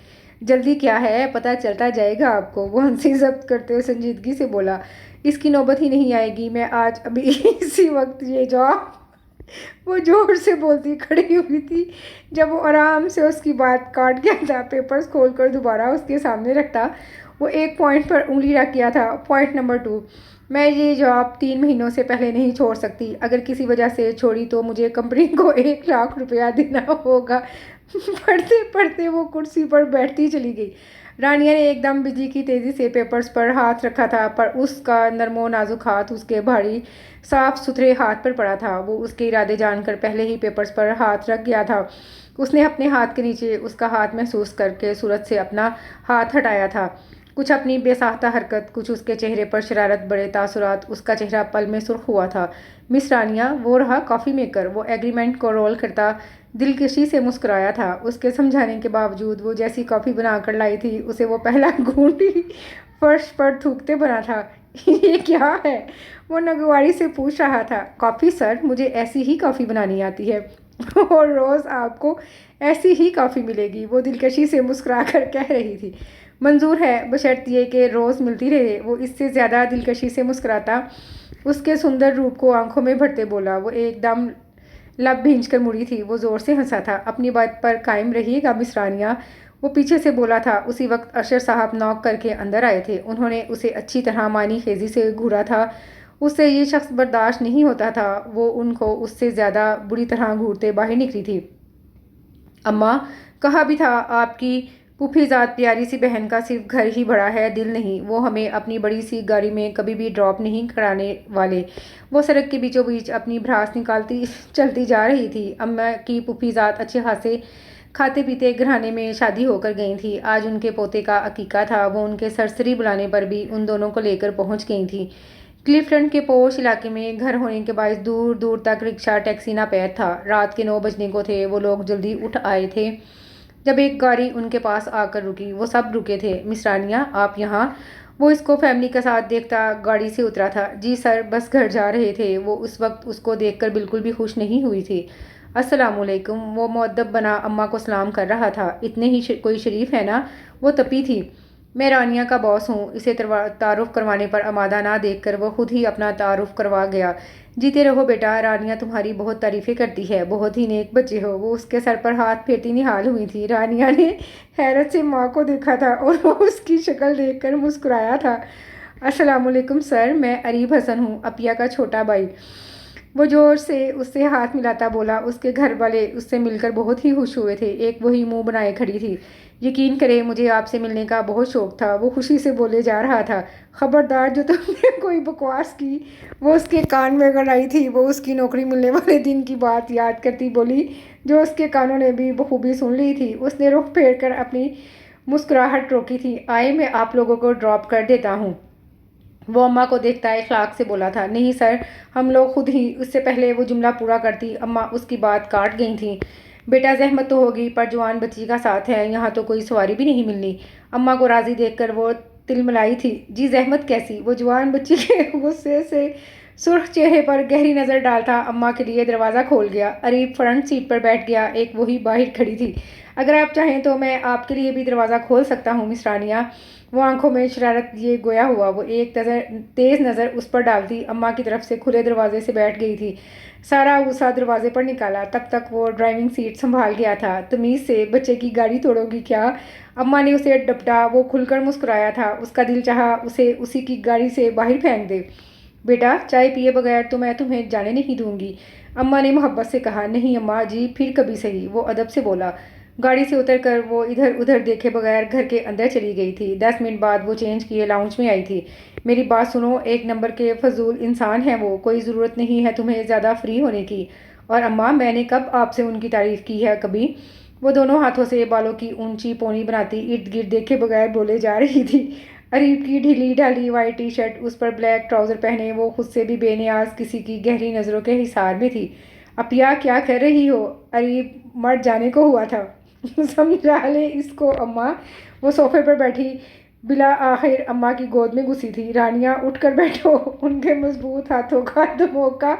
جلدی کیا ہے، پتہ چلتا جائے گا آپ کو۔ وہ ہنسی ضبط کرتے ہوئے سنجیدگی سے بولا۔ اس کی نوبت ہی نہیں آئے گی، میں آج ابھی اسی وقت یہ جاب۔ وہ زور سے بولتی کھڑی ہوئی تھی جب وہ آرام سے اس کی بات کاٹ گیا تھا۔ پیپرز کھول کر دوبارہ اس کے سامنے رکھتا۔ وہ ایک پوائنٹ پر انگلی رکھ گیا تھا۔ پوائنٹ نمبر 2، میں یہ جاب 3 مہینوں سے پہلے نہیں چھوڑ سکتی۔ اگر کسی وجہ سے چھوڑی تو مجھے کمپنی کو 1 لاکھ روپیہ دینا ہوگا۔ پڑھتے پڑھتے وہ کرسی پر بیٹھتی چلی گئی۔ رانیہ نے ایک دم بجلی کی تیزی سے پیپرز پر ہاتھ رکھا تھا، پر اس کا نرم و نازک ہاتھ اس کے بھاری صاف ستھرے ہاتھ پر پڑا تھا۔ وہ اس کے ارادے جان کر پہلے ہی پیپرز پر ہاتھ رکھ گیا تھا۔ اس نے اپنے ہاتھ کے نیچے اس کا ہاتھ محسوس کر کے صورت سے اپنا ہاتھ ہٹایا تھا۔ کچھ اپنی بے ساختہ حرکت، کچھ اس کے چہرے پر شرارت بڑے تاثرات۔ اس کا چہرہ پل میں سرخ ہوا تھا۔ مس رانیہ، وہ رہا کافی میکر۔ وہ ایگریمنٹ کو رول کرتا دلکشی سے مسکرایا تھا۔ اس کے سمجھانے کے باوجود وہ جیسی کافی بنا کر لائی تھی، اسے وہ پہلا گھونٹ ہی فرش پر تھوکتے بنا تھا۔ یہ کیا ہے؟ وہ ناگواری سے پوچھ رہا تھا۔ کافی سر، مجھے ایسی ہی کافی بنانی آتی ہے، اور روز آپ کو ایسی ہی کافی ملے گی، وہ دلکشی سے مسکرا کر کہہ رہی تھی۔ منظور ہے، بشرط یہ کہ روز ملتی رہے۔ وہ اس سے زیادہ دلکشی سے مسکراتا اس کے سندر روپ کو آنکھوں میں بھرتے بولا۔ وہ ایک دم لب بھینچ کر مڑی تھی۔ وہ زور سے ہنسا تھا۔ اپنی بات پر قائم رہیے گا مس رانیہ، وہ پیچھے سے بولا تھا۔ اسی وقت اشر صاحب نوک کر کے اندر آئے تھے۔ انہوں نے اسے اچھی طرح معنی خیزی سے گھورا تھا۔ اس سے یہ شخص برداشت نہیں ہوتا تھا۔ وہ ان کو اس سے زیادہ بری طرح گھورتے باہر نکلی تھی۔ اماں، کہا بھی تھا آپ کی پھوپھی ذات پیاری سی بہن کا صرف گھر ہی بڑا ہے، دل نہیں۔ وہ ہمیں اپنی بڑی سی گاڑی میں کبھی بھی ڈراپ نہیں کرانے والے۔ وہ سڑک کے بیچوں بیچ اپنی بھراس نکالتی چلتی جا رہی تھی۔ اماں کی پھوپھی ذات اچھے خاصے کھاتے پیتے گھرانے میں شادی ہو کر گئی تھی۔ آج ان کے پوتے کا عقیقہ تھا۔ وہ ان کے سرسری بلانے پر بھی ان دونوں کو لے کر پہنچ گئی تھیں۔ کلیفلینڈ کے پوش علاقے میں گھر ہونے کے باعث دور دور تک رکشہ ٹیکسی ناپید تھا۔ رات کے 9 بجنے کو تھے۔ وہ لوگ جلدی اٹھ آئے تھے جب ایک گاڑی ان کے پاس آ کر رکی۔ وہ سب رکے تھے۔ مس رانیہ، آپ یہاں؟ وہ اس کو فیملی کے ساتھ دیکھتا گاڑی سے اترا تھا۔ جی سر، بس گھر جا رہے تھے۔ وہ اس وقت اس کو دیکھ کر بالکل بھی خوش نہیں ہوئی تھی۔ السلام علیکم، وہ مؤدب بنا اماں کو سلام کر رہا تھا۔ اتنے ہی کوئی شریف ہے نا؟ وہ تپی تھی۔ میں رانیہ کا باس ہوں۔ اسے تعارف کروانے پر آمادہ نہ دیکھ کر وہ خود ہی اپنا تعارف کروا گیا۔ جیتے رہو بیٹا، رانیہ تمہاری بہت تعریفیں کرتی ہے، بہت ہی نیک بچے ہو۔ وہ اس کے سر پر ہاتھ پھیرتی نہال ہوئی تھی۔ رانیہ نے حیرت سے ماں کو دیکھا تھا اور وہ اس کی شکل دیکھ کر مسکرایا تھا۔ السلام علیکم سر، میں اریب حسن ہوں، عفیہ کا چھوٹا بھائی۔ وہ زور سے اس سے ہاتھ ملاتا بولا۔ اس کے گھر والے اس سے مل کر بہت ہی خوش ہوئے تھے۔ ایک وہی منہ بنائے کھڑی تھی۔ یقین کریں مجھے آپ سے ملنے کا بہت شوق تھا، وہ خوشی سے بولے جا رہا تھا۔ خبردار، جو تم نے کوئی بکواس کی وہ اس کے کان میں گڑائی تھی۔ وہ اس کی نوکری ملنے والے دن کی بات یاد کرتی بولی، جو اس کے کانوں نے بھی بخوبی سن لی تھی۔ اس نے رخ پھیر کر اپنی مسکراہٹ روکی تھی۔ آئے میں آپ لوگوں کو ڈراپ کر دیتا ہوں۔ وہ اماں کو دیکھتا اخلاق سے بولا تھا۔ نہیں سر، ہم لوگ خود ہی۔ اس سے پہلے وہ جملہ پورا کرتی اماں اس کی بات کاٹ گئی تھیں۔ بیٹا زحمت تو ہوگی پر جوان بچی کا ساتھ ہے، یہاں تو کوئی سواری بھی نہیں ملنی۔ اماں کو راضی دیکھ کر وہ تلملائی تھی۔ جی زحمت کیسی؟ وہ جوان بچی کے غصے سے سرخ چہرے پر گہری نظر ڈالتا اماں کے لیے دروازہ کھول گیا۔ اریب فرنٹ سیٹ پر بیٹھ گیا، ایک وہی باہر کھڑی تھی۔ اگر آپ چاہیں تو میں آپ کے لیے بھی دروازہ کھول سکتا ہوں مس رانیہ۔ وہ آنکھوں میں شرارت لیے گویا ہوا۔ وہ ایک تیز نظر اس پر ڈالتی اماں کی طرف سے کھلے دروازے سے بیٹھ گئی تھی۔ سارا غصہ دروازے پر نکالا۔ تب تک وہ ڈرائیونگ سیٹ سنبھال گیا تھا۔ تمیز سے بچے کی گاڑی توڑو گی کیا؟ اماں نے اسے ڈپٹا۔ وہ کھل کر مسکرایا تھا۔ اس کا دل چاہا اسے اسی کی گاڑی سے باہر پھینک دے۔ بیٹا چائے پیے بغیر تو میں تمہیں جانے نہیں دوں گی، اماں نے محبت سے کہا۔ نہیں اماں جی، پھر کبھی صحیح، وہ ادب سے بولا۔ گاڑی سے اتر کر وہ ادھر ادھر دیکھے بغیر گھر کے اندر چلی گئی تھی۔ 10 منٹ بعد وہ چینج کیے لاؤنج میں آئی تھی۔ میری بات سنو، ایک نمبر کے فضول انسان ہیں وہ، کوئی ضرورت نہیں ہے تمہیں زیادہ فری ہونے کی۔ اور اماں میں نے کب آپ سے ان کی تعریف کی ہے کبھی؟ وہ دونوں ہاتھوں سے بالوں کی اونچی پونی بناتی ارد گرد دیکھے بغیر بولے جا رہی تھی۔ اریب کی ڈھیلی ڈھالی وائٹ ٹی شرٹ، اس پر بلیک ٹراؤزر پہنے وہ خود سے بھی بے نیاز کسی کی گہری نظروں کے حصار میں تھی۔ اپیا کیا کر رہی ہو؟ اریب مر جانے کو ہوا تھا۔ سمجھا لے اس کو اماں۔ وہ صوفے پر بیٹھی بالآخر اماں کی گود میں گھسی تھی۔ رانیہ اٹھ کر بیٹھو۔ ان کے مضبوط ہاتھوں کا دھموکا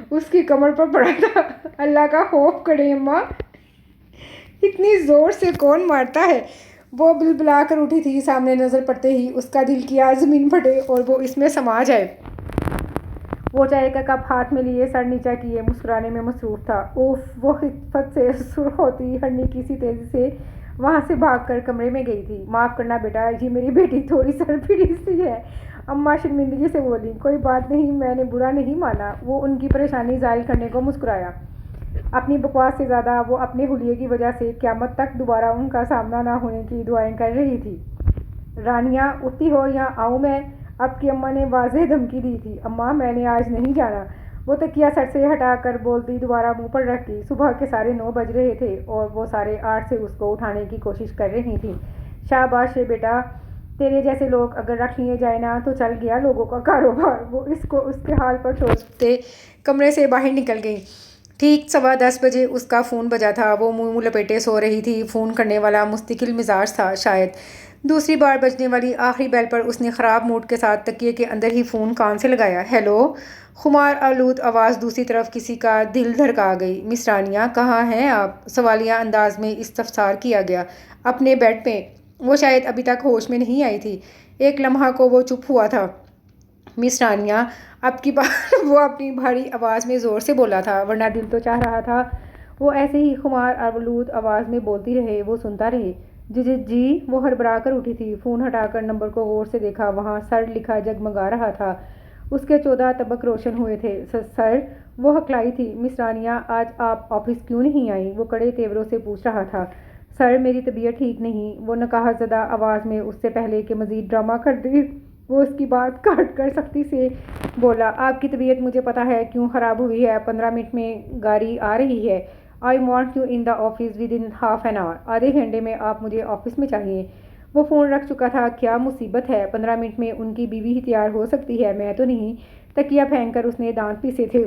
اس کی کمر پر پڑا تھا۔ اللہ کا خوف کرے اماں، اتنی زور سے کون مارتا ہے؟ وہ بلبلا کر اٹھی تھی۔ سامنے نظر پڑتے ہی اس کا دل کیا زمین پھٹے اور وہ اس میں سما جائے۔ وہ چائے کا کپ ہاتھ میں لیے سر نیچا کیے مسکرانے میں مصروف تھا۔ اوف! وہ خفت سے سرخ ہوتی ہرنی کسی تیزی سے وہاں سے بھاگ کر کمرے میں گئی تھی۔ معاف کرنا بیٹا، یہ میری بیٹی تھوڑی سرپھری سی ہے، اماں شرمندگی سے بولی۔ کوئی بات نہیں، میں نے برا نہیں مانا۔ وہ ان کی پریشانی ظاہر کرنے کو مسکرایا۔ اپنی بکواس سے زیادہ وہ اپنے حلیے کی وجہ سے قیامت تک دوبارہ ان کا سامنا نہ ہونے کی دعائیں کر رہی تھی۔ رانیہ اٹھتی ہو یا آؤں میں؟ اب کی اماں نے واضح دھمکی دی تھی۔ اماں میں نے آج نہیں جانا، وہ تکیہ سر سے ہٹا کر بولتی دوبارہ منہ پر رکھتی۔ صبح کے 9:30 بج رہے تھے اور وہ 8:30 سے اس کو اٹھانے کی کوشش کر رہی تھی۔ شاباش ہے بیٹا، تیرے جیسے لوگ اگر رکھ لیے جائے نا تو چل گیا لوگوں کا کاروبار۔ وہ اس کو اس کے حال پر چھوڑتے کمرے سے باہر نکل گئی۔ ٹھیک 10:15 بجے اس کا فون بجا تھا۔ وہ منہ لپیٹے سو رہی تھی۔ فون کرنے والا مستقل مزاج تھا شاید۔ دوسری بار بجنے والی آخری بیل پر اس نے خراب موڈ کے ساتھ تکیے کے اندر ہی فون کان سے لگایا۔ ہیلو! خمار آلود آواز دوسری طرف کسی کا دل دھڑکا گئی۔ مس رانیہ کہاں ہیں آپ؟ سوالیہ انداز میں استفسار کیا گیا۔ اپنے بیڈ پہ۔ وہ شاید ابھی تک ہوش میں نہیں آئی تھی۔ ایک لمحہ کو وہ چپ ہوا تھا۔ مس رانیہ اب کی بار وہ اپنی بھاری آواز میں زور سے بولا تھا، ورنہ دل تو چاہ رہا تھا وہ ایسے ہی خمار آلود آواز میں بولتی رہے، وہ سنتا رہے۔ جی وہ ہڑبڑا کر اٹھی تھی۔ فون ہٹا کر نمبر کو غور سے دیکھا، وہاں سر لکھا جگمگا رہا تھا۔ اس کے 14 طبق روشن ہوئے تھے۔ سر! وہ ہکلائی تھی۔ مس رانیہ آج آپ آفس کیوں نہیں آئیں؟ وہ کڑے تیوروں سے پوچھ رہا تھا۔ سر میری طبیعت ٹھیک نہیں، وہ نکاح زدہ آواز میں اس سے پہلے کہ مزید ڈرامہ کرتی وہ اس کی بات کاٹ کر سختی سے بولا۔ آپ کی طبیعت مجھے پتا ہے کیوں خراب ہوئی ہے۔ 15 منٹ میں گاڑی آ رہی ہے۔ I want you in the office within half an hour۔ آدھے گھنٹے میں آپ مجھے آفس میں چاہیے۔ وہ فون رکھ چکا تھا۔ کیا مصیبت ہے؟ 15 منٹ میں ان کی بیوی ہی تیار ہو سکتی ہے، میں تو نہیں۔ تکیہ پھینک کر اس نے دانت پیسے تھے۔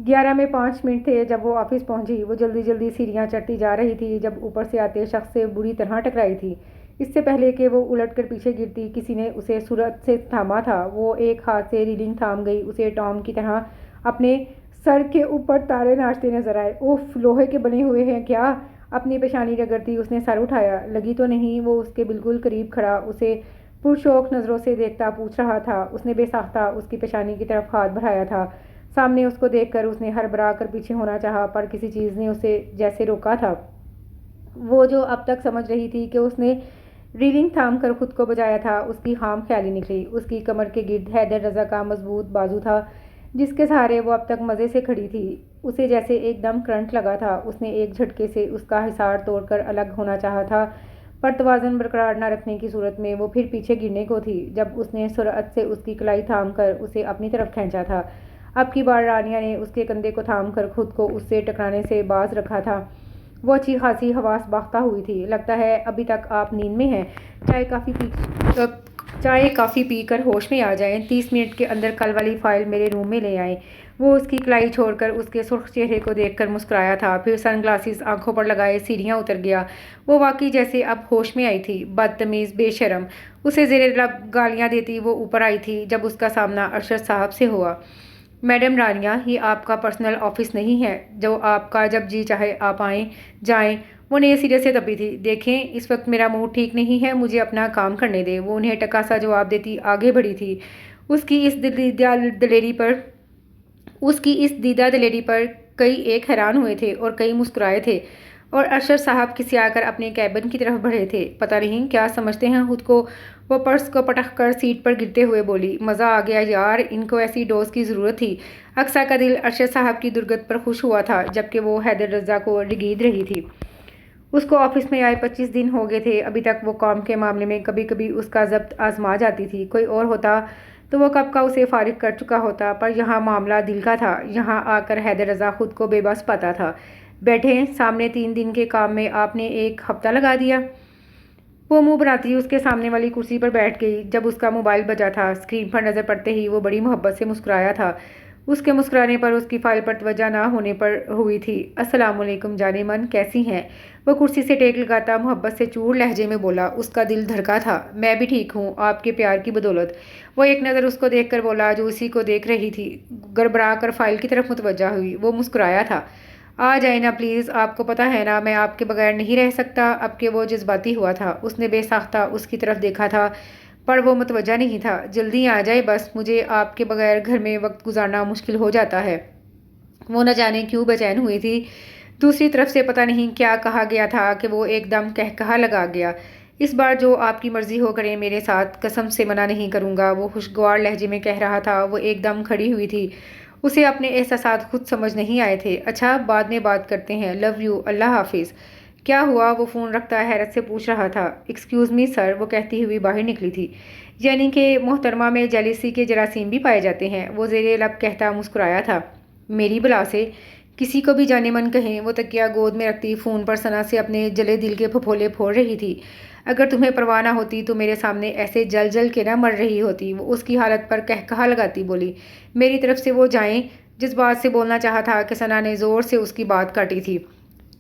11 میں 5 منٹ تھے جب وہ آفس پہنچی۔ وہ جلدی جلدی سیڑھیاں چڑھتی جا رہی تھی جب اوپر سے آتے شخص سے بری طرح ٹکرائی تھی۔ اس سے پہلے کہ وہ الٹ کر پیچھے گرتی کسی نے اسے سرعت سے تھاما تھا۔ وہ ایک ہاتھ سے ریلنگ تھام گئی۔ اسے ٹام کی طرح اپنے سر کے اوپر تارے ناچتے نظر آئے۔ اوف! لوہے کے بنے ہوئے ہیں کیا؟ اپنی پیشانی رگڑتی اس نے سر اٹھایا۔ لگی تو نہیں؟ وہ اس کے بالکل قریب کھڑا اسے پرشوق نظروں سے دیکھتا پوچھ رہا تھا۔ اس نے بے ساختہ اس کی پیشانی کی طرف ہاتھ بڑھایا تھا۔ سامنے اس کو دیکھ کر اس نے ہڑبڑا کر پیچھے ہونا چاہا پر کسی چیز نے اسے جیسے روکا تھا۔ وہ جو اب تک سمجھ رہی تھی کہ اس نے ریلنگ تھام کر خود کو بچایا تھا، اس کی خام خیالی نکلی۔ اس کی کمر کے گرد حیدر رضا کا مضبوط بازو تھا جس کے سہارے وہ اب تک مزے سے کھڑی تھی۔ اسے جیسے ایک دم کرنٹ لگا تھا۔ اس نے ایک جھٹکے سے اس کا حصار توڑ کر الگ ہونا چاہا تھا پر توازن برقرار نہ رکھنے کی صورت میں وہ پھر پیچھے گرنے کو تھی جب اس نے سرعت سے اس کی کلائی تھام کر اسے اپنی طرف کھینچا تھا۔ اب کی بار رانیہ نے اس کے کندھے کو تھام کر خود کو اس سے ٹکرانے سے باز رکھا تھا۔ وہ اچھی خاصی حواس باختہ ہوئی تھی۔ لگتا ہے ابھی تک آپ نیند میں ہیں، چائے کافی پی کر ہوش میں آ جائیں، 30 منٹ کے اندر کل والی فائل میرے روم میں لے آئیں۔ وہ اس کی کلائی چھوڑ کر اس کے سرخ چہرے کو دیکھ کر مسکرایا تھا، پھر سن گلاسز آنکھوں پر لگائے سیڑھیاں اتر گیا۔ وہ واقعی جیسے اب ہوش میں آئی تھی۔ بدتمیز، بے شرم، اسے زیر لب گالیاں دیتی وہ اوپر آئی تھی جب اس کا سامنا ارشد صاحب سے ہوا۔ میڈم رانیہ، یہ آپ کا پرسنل آفس نہیں ہے جو آپ کا جب جی چاہے آپ آئیں جائیں۔ وہ نئے سرے سے تپی تھی۔ دیکھیں، اس وقت میرا موڈ ٹھیک نہیں ہے، مجھے اپنا کام کرنے دیں۔ وہ انہیں ٹکا سا جواب دیتی آگے بڑھی تھی۔ اس کی اس دیدہ دلیری پر کئی ایک حیران ہوئے تھے اور کئی مسکرائے تھے، اور ارشد صاحب کھسیا کر اپنے کیبن کی طرف بڑھے تھے۔ پتہ نہیں کیا سمجھتے ہیں خود کو، وہ پرس کو پٹک کر سیٹ پر گرتے ہوئے بولی۔ مزہ آ گیا یار، ان کو ایسی ڈوز کی ضرورت تھی۔ اقصیٰ کا دل ارشد صاحب کی درگت پر خوش ہوا تھا جبکہ وہ حیدر رضا کو رگید رہی تھی۔ اس کو آفس میں آئے 25 دن ہو گئے تھے۔ ابھی تک وہ کام کے معاملے میں کبھی کبھی اس کا ضبط آزما جاتی تھی۔ کوئی اور ہوتا تو وہ کب کا اسے فارغ کر چکا ہوتا، پر یہاں معاملہ دل کا تھا۔ یہاں آ کر حیدر رضا خود کو بے بس پاتا تھا۔ بیٹھیں، سامنے 3 دن کے کام میں آپ نے 1 ہفتہ لگا دیا۔ وہ منہ بناتی اس کے سامنے والی کرسی پر بیٹھ گئی۔ جب اس کا موبائل بجا تھا، اسکرین پر نظر پڑتے ہی وہ بڑی محبت سے مسکرایا تھا۔ اس کے مسکرانے پر اس کی فائل پر توجہ نہ ہونے پر ہوئی تھی۔ السلام علیکم جانے من، کیسی ہیں؟ وہ کرسی سے ٹیک لگاتا محبت سے چور لہجے میں بولا۔ اس کا دل دھڑکا تھا۔ میں بھی ٹھیک ہوں، آپ کے پیار کی بدولت۔ وہ ایک نظر اس کو دیکھ کر بولا جو اسی کو دیکھ رہی تھی۔ گڑبڑا کر فائل کی طرف متوجہ ہوئی۔ وہ مسکرایا تھا۔ آ جائیں نا پلیز، آپ کو پتہ ہے نا میں آپ کے بغیر نہیں رہ سکتا۔ اب کہ وہ جذباتی ہوا تھا، اس نے بے ساختہ اس کی طرف دیکھا تھا، پر وہ متوجہ نہیں تھا۔ جلدی آ جائے بس، مجھے آپ کے بغیر گھر میں وقت گزارنا مشکل ہو جاتا ہے۔ وہ نہ جانے کیوں بے چین ہوئی تھی۔ دوسری طرف سے پتہ نہیں کیا کہا گیا تھا کہ وہ ایک دم کہا لگا گیا۔ اس بار جو آپ کی مرضی ہو کریں میرے ساتھ، قسم سے منع نہیں کروں گا، وہ خوشگوار لہجے میں کہہ رہا تھا۔ وہ ایک دم کھڑی ہوئی تھی۔ اسے اپنے احساسات خود سمجھ نہیں آئے تھے۔ اچھا، بعد میں بات کرتے ہیں، لو یو، اللہ حافظ۔ کیا ہوا؟ وہ فون رکھتا حیرت سے پوچھ رہا تھا۔ ایکسکیوز می سر، وہ کہتی ہوئی باہر نکلی تھی۔ یعنی کہ محترمہ میں جیلیسی کے جراثیم بھی پائے جاتے ہیں، وہ زیر لب کہتا مسکرایا تھا۔ میری بلا سے کسی کو بھی جانے من کہیں۔ وہ تکیہ گود میں رکھتی فون پر ثنا سے اپنے جلے دل کے پھپھولے پھوڑ رہی تھی۔ اگر تمہیں پرواہ نہ ہوتی تو میرے سامنے ایسے جل جل کے نہ مر رہی ہوتی۔ وہ اس کی حالت پر کہا لگاتی بولی۔ میری طرف سے وہ جائیں، جس بات سے بولنا چاہا تھا کہ ثنا نے زور سے اس کی بات کاٹی تھی۔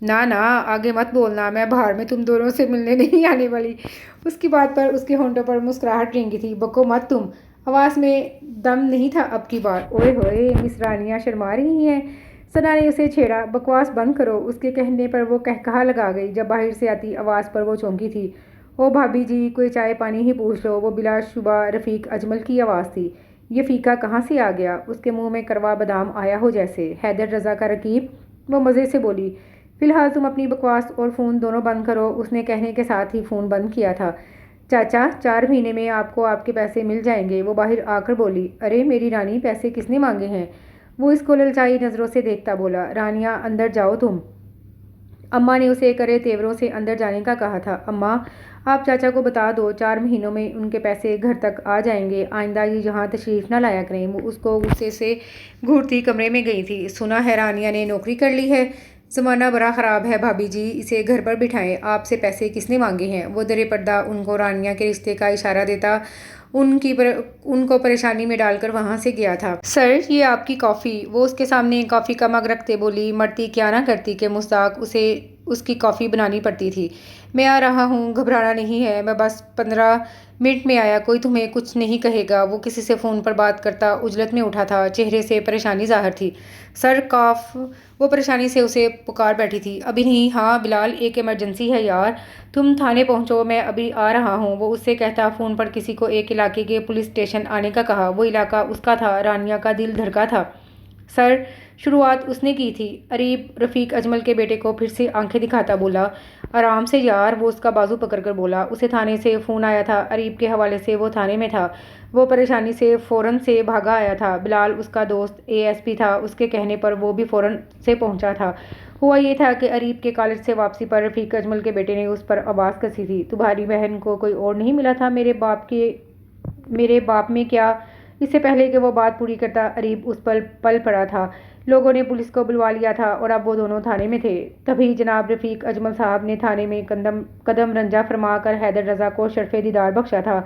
نہ نہ، آگے مت بولنا، میں باہر میں تم دونوں سے ملنے نہیں آنے والی۔ اس کی بات پر اس کے ہونٹوں پر مسکراہٹ رینگی تھی۔ بکو مت تم، آواز میں دم نہیں تھا اب کی بار۔ اوئے ہوئے، مس رانیہ شرما رہی ہیں؟ ثنا نے اسے چھیڑا۔ بکواس بند کرو، اس کے کہنے پر وہ کہا لگا گئی۔ جب باہر سے آتی آواز پر وہ چونکی تھی۔ او بھابی جی، کوئی چائے پانی ہی پوچھ لو۔ وہ بلا شبہ رفیق اجمل کی آواز تھی۔ یہ فیکا کہاں سے آ گیا؟ اس کے منہ میں کروا بادام آیا ہو جیسے۔ حیدر رضا کا رقیب، وہ مزے سے بولی۔ فی الحال تم اپنی بکواس اور فون دونوں بند کرو۔ اس نے کہنے کے ساتھ ہی فون بند کیا تھا۔ چاچا، 4 مہینے میں آپ کو آپ کے پیسے مل جائیں گے، وہ باہر آ کر بولی۔ ارے میری رانی، پیسے کس نے مانگے ہیں؟ وہ اس کو للچائی نظروں سے دیکھتا بولا۔ رانیہ، اندر جاؤ تم۔ اماں نے اسے کرے تیوروں سے اندر جانے کا کہا تھا۔ اماں، آپ چاچا کو بتا دو 4 مہینوں میں ان کے پیسے گھر تک آ جائیں گے، آئندہ یہ یہاں تشریف نہ لایا کریں۔ وہ اس کو غصے سے گھورتی کمرے میں گئی تھی۔ سنا ہے رانیہ نے نوکری کر لی ہے؟ زمانہ بڑا خراب ہے بھابی جی، اسے گھر پر بٹھائیں۔ آپ سے پیسے کس نے مانگے ہیں؟ وہ درِ پردہ ان کو رانیہ کے رشتے کا اشارہ دیتا ان کو پریشانی میں ڈال کر وہاں سے گیا تھا۔ سر، یہ آپ کی کافی۔ وہ اس کے سامنے کافی کا مگ رکھتے بولی۔ مرتی کیا نہ کرتی کہ مصداق اسے اس کی کافی بنانی پڑتی تھی۔ میں آ رہا ہوں، گھبرانا نہیں ہے، میں بس 15 منٹ میں آیا، کوئی تمہیں کچھ نہیں کہے گا۔ وہ کسی سے فون پر بات کرتا عجلت میں اٹھا تھا، چہرے سے پریشانی ظاہر تھی۔ سر، کاف۔ وہ پریشانی سے اسے پکار بیٹھی تھی۔ ابھی نہیں؟ ہاں بلال، ایک ایمرجنسی ہے یار، تم تھانے پہنچو، میں ابھی آ رہا ہوں۔ وہ اس سے کہتا فون پر کسی کو ایک علاقے کے پولیس اسٹیشن آنے کا کہا۔ وہ علاقہ اس کا تھا۔ رانیہ کا دل دھڑکا تھا۔ سر، شروعات اس نے کی تھی۔ اریب رفیق اجمل کے بیٹے کو پھر سے آنکھیں دکھاتا بولا۔ آرام سے یار، وہ اس کا بازو پکڑ کر بولا۔ اسے تھانے سے فون آیا تھا، اریب کے حوالے سے وہ تھانے میں تھا۔ وہ پریشانی سے فوراً سے بھاگا آیا تھا۔ بلال اس کا دوست ASP تھا، اس کے کہنے پر وہ بھی فوراً سے پہنچا تھا۔ ہوا یہ تھا کہ اریب کے کالج سے واپسی پر رفیق اجمل کے بیٹے نے اس پر آواز کسی تھی، تمہاری بہن کو کوئی اور نہیں ملا تھا میرے باپ میں کیا؟ اس سے پہلے کہ وہ بات پوری کرتا اریب اس پر پل پڑا تھا۔ لوگوں نے پولیس کو بلوا لیا تھا اور اب وہ دونوں تھانے میں تھے۔ تبھی جناب رفیق اجمل صاحب نے تھانے میں قدم رنجہ فرما کر حیدر رضا کو شرف دیدار بخشا تھا۔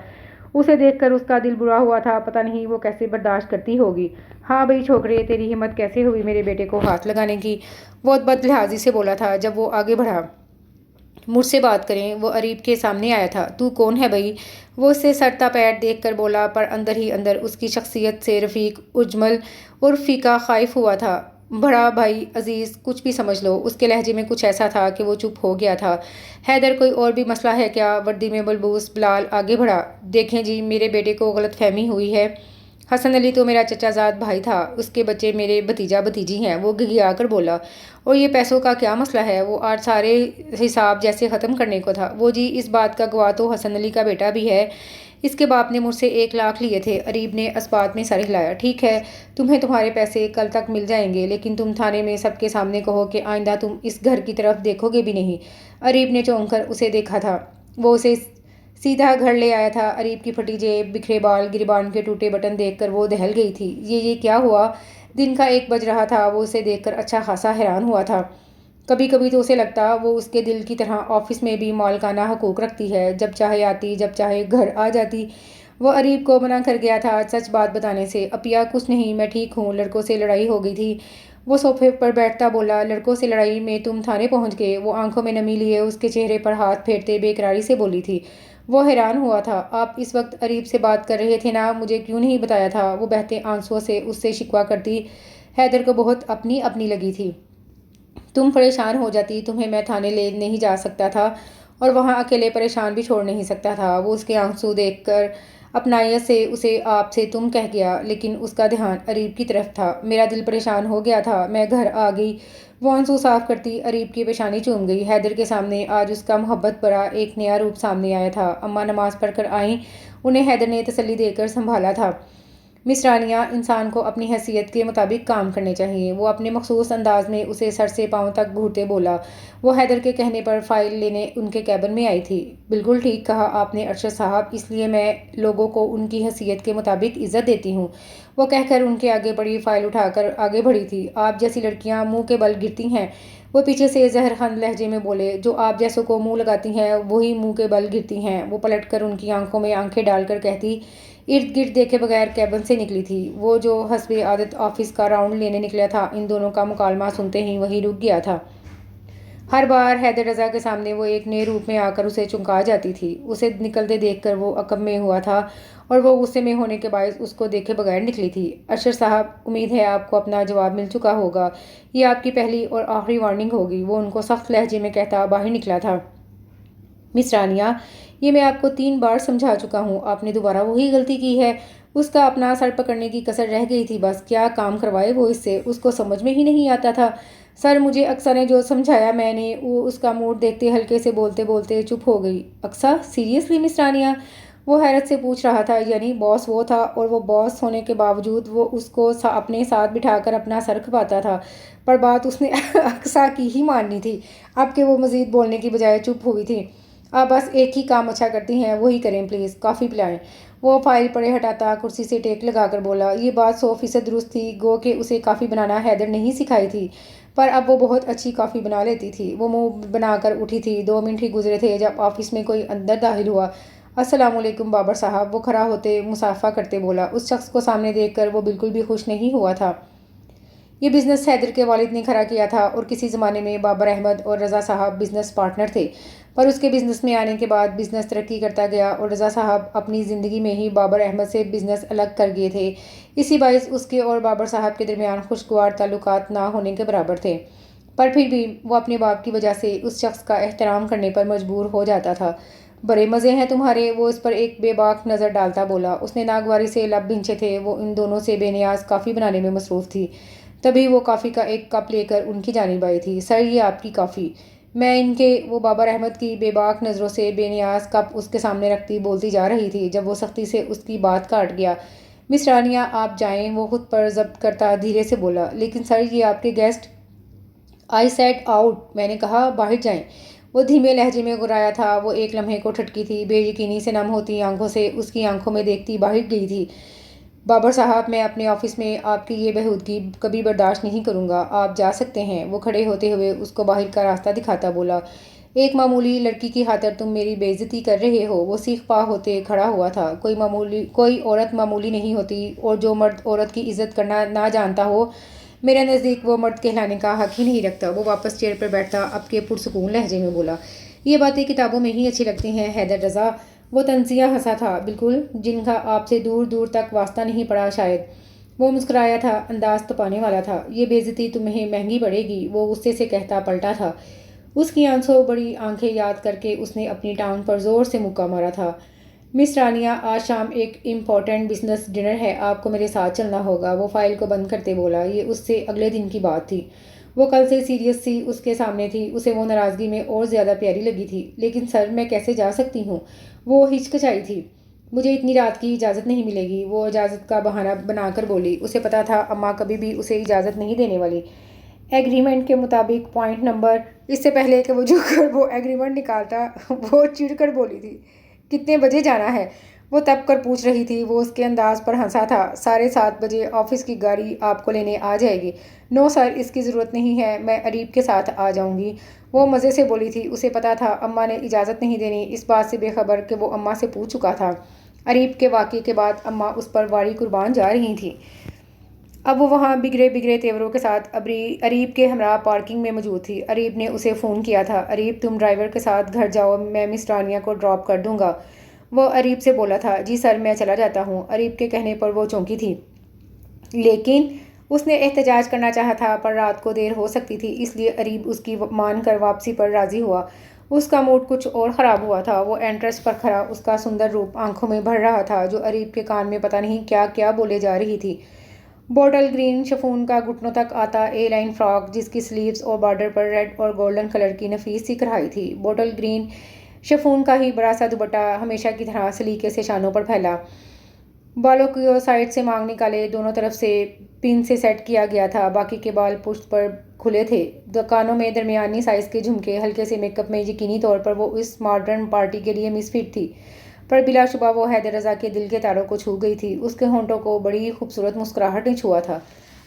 اسے دیکھ کر اس کا دل برا ہوا تھا، پتہ نہیں وہ کیسے برداشت کرتی ہوگی۔ ہاں بھئی چھوکرے، تیری ہمت کیسے ہوئی میرے بیٹے کو ہاتھ لگانے کی؟ وہ بد لحاظی سے بولا تھا۔ جب وہ آگے بڑھا، مجھ سے بات کریں، وہ اریب کے سامنے آیا تھا۔ تو کون ہے بھئی؟ وہ اسے سرتا پیر دیکھ کر بولا، پر اندر ہی اندر اس کی شخصیت سے رفیق اجمل اور فیقہ خائف ہوا تھا۔ بڑا بھائی عزیز، کچھ بھی سمجھ لو۔ اس کے لہجے میں کچھ ایسا تھا کہ وہ چپ ہو گیا تھا۔ حیدر، کوئی اور بھی مسئلہ ہے کیا؟ وردی میں ملبوس بلال آگے بڑھا۔ دیکھیں جی، میرے بیٹے کو غلط فہمی ہوئی ہے۔ حسن علی تو میرا چچا زاد بھائی تھا، اس کے بچے میرے بھتیجا بھتیجی ہیں، وہ گھگھیا کر بولا۔ اور یہ پیسوں کا کیا مسئلہ ہے؟ وہ آج سارے حساب جیسے ختم کرنے کو تھا۔ وہ جی، اس بات کا گواہ تو حسن علی کا بیٹا بھی ہے، اس کے باپ نے مجھ سے 1 لاکھ لیے تھے۔ اریب نے اسبات میں سر ہلایا۔ ٹھیک ہے، تمہیں تمہارے پیسے کل تک مل جائیں گے، لیکن تم تھانے میں سب کے سامنے کہو کہ آئندہ تم اس گھر کی طرف دیکھو گے بھی نہیں۔ اریب نے چونک کر اسے دیکھا تھا۔ وہ اسے سیدھا گھر لے آیا تھا۔ اریب کی پھٹی جیب، بکھرے بال، گریبان کے ٹوٹے بٹن دیکھ کر وہ دہل گئی تھی۔ یہ کیا ہوا؟ دن کا 1 بج رہا تھا۔ وہ اسے دیکھ کر اچھا خاصا حیران ہوا تھا۔ کبھی کبھی تو اسے لگتا وہ اس کے دل کی طرح آفس میں بھی مالکانہ حقوق رکھتی ہے، جب چاہے آتی، جب چاہے گھر آ جاتی۔ وہ اریب کو منع کر گیا تھا سچ بات بتانے سے۔ اپیا کچھ نہیں، میں ٹھیک ہوں، لڑکوں سے لڑائی ہو گئی تھی۔ وہ صوفے پر بیٹھتا بولا، لڑکوں سے لڑائی میں تم تھانے پہنچ گئے؟ وہ آنکھوں میں نمی لیے اس کے چہرے پر ہاتھ پھیرتے بے قراری سے بولی تھی۔ وہ حیران ہوا تھا۔ آپ اس وقت اریب سے بات کر رہے تھے نا، مجھے کیوں نہیں بتایا تھا؟ وہ بہتے آنسوؤں سے اس سے شکوہ کرتی۔ حیدر کو بہت اپنی لگی تھی۔ تم پریشان ہو جاتی، تمہیں میں تھانے لے نہیں جا سکتا تھا اور وہاں اکیلے پریشان بھی چھوڑ نہیں سکتا تھا۔ وہ اس کے آنسو دیکھ کر اپنائیت سے اسے آپ سے تم کہہ گیا، لیکن اس کا دھیان اریب کی طرف تھا۔ میرا دل پریشان ہو گیا تھا، میں گھر آ گئی۔ وہ آنسو صاف کرتی اریب کی پیشانی چوم گئی۔ حیدر کے سامنے آج اس کا محبت بھرا ایک نیا روپ سامنے آیا تھا۔ اماں نماز پڑھ کر آئیں، انہیں حیدر نے تسلی دے کر سنبھالا تھا۔ مصرانیہ، انسان کو اپنی حیثیت کے مطابق کام کرنے چاہیے، وہ اپنے مخصوص انداز میں اسے سر سے پاؤں تک گھورتے بولا۔ وہ حیدر کے کہنے پر فائل لینے ان کے کیبن میں آئی تھی۔ بالکل ٹھیک کہا آپ نے ارشد صاحب، اس لیے میں لوگوں کو ان کی حیثیت کے مطابق عزت دیتی ہوں۔ وہ کہہ کر ان کے آگے پڑی فائل اٹھا کر آگے بڑھی تھی۔ آپ جیسی لڑکیاں منہ کے بل گرتی ہیں، وہ پیچھے سے زہر خند لہجے میں بولے، جو آپ جیسوں کو منہ لگاتی ہیں وہی منہ کے بل گرتی ہیں۔ وہ پلٹ کر ان کی آنکھوں میں آنکھیں ڈال کر کہتی، ارد گرد دیکھے بغیر کیبن سے نکلی تھی۔ وہ جو حسب عادت آفس کا راؤنڈ لینے نکلا تھا، ان دونوں کا مکالمہ سنتے ہی وہیں رک گیا تھا۔ ہر بار حیدر رضا کے سامنے وہ ایک نئے روپ میں آ کر اسے چونکا جاتی تھی۔ اسے نکلتے دیکھ کر وہ عقب میں ہوا تھا اور وہ غصے میں ہونے کے باعث اس کو دیکھے بغیر نکلی تھی۔ ارشد صاحب، امید ہے آپ کو اپنا جواب مل چکا ہوگا، یہ آپ کی پہلی اور آخری وارننگ ہوگی، وہ ان کو سخت لہجے میں کہتا باہر نکلا تھا۔ مصرانیہ، یہ میں آپ کو 3 بار سمجھا چکا ہوں، آپ نے دوبارہ وہی غلطی کی ہے۔ اس کا اپنا سر پکڑنے کی کسر رہ گئی تھی، بس کیا کام کروائے وہ اس سے، اس کو سمجھ میں ہی نہیں آتا تھا۔ سر، مجھے اقصیٰ نے جو سمجھایا میں نے، وہ اس کا موڈ دیکھتے ہلکے سے بولتے بولتے چپ ہو گئی۔ اقصیٰ؟ سیریسلی مصرانیہ؟ وہ حیرت سے پوچھ رہا تھا۔ یعنی باس وہ تھا اور وہ باس ہونے کے باوجود وہ اس کو اپنے ساتھ بٹھا کر اپنا سر کھپاتا تھا، پر بات اس نے اقصیٰ کی ہی ماننی تھی۔ اب کہ وہ مزید بولنے کی بجائے چپ ہوئی تھی۔ آپ بس ایک ہی کام اچھا کرتی ہیں، وہی کریں پلیز، کافی پلائیں۔ وہ فائل پڑے ہٹاتا کرسی سے ٹیک لگا کر بولا۔ یہ بات 100% درست تھی، گو کہ اسے کافی بنانا حیدر نہیں سکھائی تھی، پر اب وہ بہت اچھی کافی بنا لیتی تھی۔ وہ منہ بنا کر اٹھی تھی۔ 2 منٹ ہی گزرے تھے جب آفس میں کوئی اندر داخل ہوا۔ السلام علیکم بابر صاحب، وہ کھڑا ہوتے مصافحہ کرتے بولا۔ اس شخص کو سامنے دیکھ کر وہ بالکل بھی خوش نہیں ہوا تھا۔ یہ بزنس حیدر کے والد نے کھڑا کیا تھا اور کسی زمانے میں بابر احمد اور رضا صاحب بزنس پارٹنر تھے، پر اس کے بزنس میں آنے کے بعد بزنس ترقی کرتا گیا اور رضا صاحب اپنی زندگی میں ہی بابر احمد سے بزنس الگ کر گئے تھے۔ اسی باعث اس کے اور بابر صاحب کے درمیان خوشگوار تعلقات نہ ہونے کے برابر تھے، پر پھر بھی وہ اپنے باپ کی وجہ سے اس شخص کا احترام کرنے پر مجبور ہو جاتا تھا۔ بڑے مزے ہیں تمہارے، وہ اس پر ایک بے باک نظر ڈالتا بولا۔ اس نے ناگواری سے لب بھنچے تھے، وہ ان دونوں سے بے نیاز کافی بنانے میں مصروف تھی۔ تبھی وہ کافی کا ایک کپ لے کر ان کی جانب آئی تھی۔ سر، یہ آپ کی کافی۔ میں ان کے، وہ بابر احمد کی بے باک نظروں سے بے نیاز کپ اس کے سامنے رکھتی بولتی جا رہی تھی، جب وہ سختی سے اس کی بات کاٹ گیا۔ مصرانیہ، آپ جائیں، وہ خود پر ضبط کرتا دھیرے سے بولا۔ لیکن سر، یہ آپ کے گیسٹ۔ آئی سیٹ آؤٹ، میں نے کہا باہر جائیں۔ وہ دھیمے لہجے میں گرایا تھا۔ وہ ایک لمحے کو ٹھٹکی تھی، بے یقینی سے نم ہوتی آنکھوں سے اس کی آنکھوں میں دیکھتی باہر گئی تھی۔ بابر صاحب، میں اپنے آفس میں آپ کی یہ بےہودگی کبھی برداشت نہیں کروں گا، آپ جا سکتے ہیں۔ وہ کھڑے ہوتے ہوئے اس کو باہر کا راستہ دکھاتا بولا، ایک معمولی لڑکی کی خاطر تم میری بے عزتی کر رہے ہو۔ وہ سیخ پا ہوتے کھڑا ہوا تھا۔ کوئی عورت معمولی نہیں ہوتی، اور جو مرد عورت کی عزت کرنا نہ جانتا ہو، میرے نزدیک وہ مرد کہلانے کا حق ہی نہیں رکھتا۔ وہ واپس چیئر پر بیٹھتا اب کے پرسکون لہجے میں بولا، یہ باتیں کتابوں میں ہی اچھی لگتی ہیں حیدر رضا۔ وہ طنزیہ ہنسا تھا، بالکل، جن کا آپ سے دور دور تک واسطہ نہیں پڑا شاید۔ وہ مسکرایا تھا، انداز تپانے والا تھا۔ یہ بے عزتی تمہیں مہنگی پڑے گی، وہ غصے سے کہتا پلٹا تھا۔ اس کی آنسو بڑی آنکھیں یاد کر کے اس نے اپنی ٹانگ پر زور سے مکہ مارا تھا۔ مس رانیہ، آج شام ایک امپورٹنٹ بزنس ڈنر ہے، آپ کو میرے ساتھ چلنا ہوگا۔ وہ فائل کو بند کرتے بولا، یہ اس سے اگلے دن کی بات تھی۔ وہ کل سے سیریس سی اس کے سامنے تھی، اسے وہ ناراضگی میں اور زیادہ پیاری لگی تھی۔ لیکن سر، میں کیسے جا سکتی ہوں؟ وہ ہچکچائی تھی۔ مجھے اتنی رات کی اجازت نہیں ملے گی، وہ اجازت کا بہانہ بنا کر بولی۔ اسے پتا تھا اماں کبھی بھی اسے اجازت نہیں دینے والی۔ ایگریمنٹ کے مطابق پوائنٹ نمبر، اس سے پہلے کہ وہ جھک کر وہ ایگریمنٹ نکالتا، وہ چڑ کر بولی تھی، کتنے بجے جانا ہے؟ وہ تب کر پوچھ رہی تھی۔ وہ اس کے انداز پر ہنسا تھا، 7:30 بجے آفس کی گاڑی آپ کو لینے آ جائے گی۔ نو سر، اس کی ضرورت نہیں ہے، میں اریب کے ساتھ آ جاؤں گی، وہ مزے سے بولی تھی۔ اسے پتا تھا اماں نے اجازت نہیں دینی، اس بات سے بے خبر کہ وہ اماں سے پوچھ چکا تھا۔ اریب کے واقعے کے بعد اماں اس پر واری قربان جا رہی تھیں۔ اب وہ وہاں بگڑے بگڑے تیوروں کے ساتھ اریب کے ہمراہ پارکنگ میں موجود تھی۔ اریب نے اسے فون کیا تھا، اریب تم ڈرائیور کے ساتھ گھر جاؤ، میں مس رانیہ کو ڈراپ کر دوں گا۔ وہ اریب سے بولا تھا، جی سر، میں چلا جاتا ہوں۔ اریب کے کہنے پر وہ چونکی تھی، لیکن اس نے احتجاج کرنا چاہا تھا، پر رات کو دیر ہو سکتی تھی، اس لیے اریب اس کی مان کر واپسی پر راضی ہوا۔ اس کا موڈ کچھ اور خراب ہوا تھا۔ وہ انٹرس پر کھڑا، اس کا سندر روپ آنکھوں میں بھر رہا تھا، جو اریب کے کان میں پتہ نہیں کیا کیا بولے جا رہی تھی۔ بوٹل گرین شفون کا گھٹنوں تک آتا اے لائن فراک، جس کی سلیوز اور بارڈر پر ریڈ اور گولڈن کلر کی نفیس سی کڑھائی تھی۔ بوٹل گرین شفون کا ہی بڑا سا دوپٹہ ہمیشہ کی طرح سلیقے سے شانوں پر پھیلا، بالوں کو سائڈ سے مانگ نکالے دونوں طرف سے پن سے سیٹ کیا گیا تھا، باقی کے بال پشت پر کھلے تھے۔ کانوں میں درمیانی سائز کے جھمکے، ہلکے سے میک اپ میں یقینی طور پر وہ اس ماڈرن پارٹی کے لیے مس فٹ تھی، پر بلا شبہ وہ حیدر رضا کے دل کے تاروں کو چھو گئی تھی۔ اس کے ہونٹوں کو بڑی خوبصورت مسکراہٹ نے چھوا تھا۔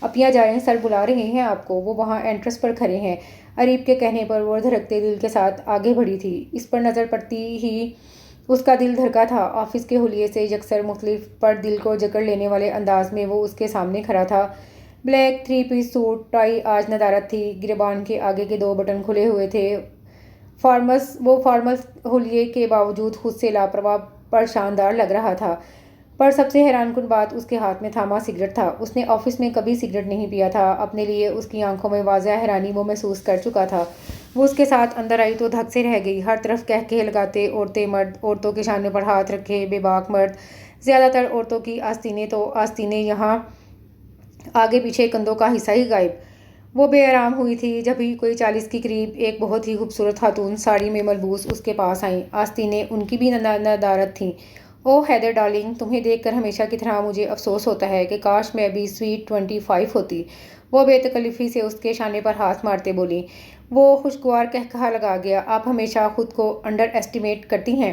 اپیا جائیں، سر بلا رہے ہیں آپ کو، وہ وہاں انٹرس پر کھڑے ہیں۔ اریب کے کہنے پر وہ دھڑکتے دل کے ساتھ آگے بڑھی تھی۔ اس پر نظر پڑتی ہی اس کا دل دھڑکا تھا۔ آفس کے حلیے سے یکسر مختلف، پر دل کو جکڑ لینے والے انداز میں وہ اس کے سامنے کھڑا تھا۔ بلیک 3 پیس سوٹ، ٹائی آج ندارت تھی، گریبان کے آگے کے 2 بٹن کھلے ہوئے تھے۔ وہ فارمل حلیے کے باوجود خود سے لاپرواہ پر شاندار لگ رہا تھا۔ پر سب سے حیران کن بات، اس کے ہاتھ میں تھاما سگریٹ تھا۔ اس نے آفس میں کبھی سگریٹ نہیں پیا تھا۔ اپنے لیے اس کی آنکھوں میں واضح حیرانی وہ محسوس کر چکا تھا۔ وہ اس کے ساتھ اندر آئی تو دھک سے رہ گئی۔ ہر طرف کہکہے لگاتے عورتیں، مرد، عورتوں کے شانوں پر ہاتھ رکھے بے باک مرد، زیادہ تر عورتوں کی آستینیں تو آستینیں یہاں آگے پیچھے کندھوں کا حصہ ہی غائب۔ وہ بے آرام ہوئی تھی جبھی کوئی 40 کے قریب ایک بہت ہی خوبصورت خاتون ساڑی میں ملبوس اس کے پاس آئیں۔ آستینیں ان کی بھی ندارت تھیں۔ اوہ حیدر ڈارلنگ، تمہیں دیکھ کر ہمیشہ کی طرح مجھے افسوس ہوتا ہے کہ کاش میں ابھی سویٹ 25 ہوتی۔ وہ بے تکلفی سے اس کے شانے پر ہاتھ مارتے بولی۔ وہ خوشگوار کہکہا لگا گیا، آپ ہمیشہ خود کو انڈر ایسٹیمیٹ کرتی ہیں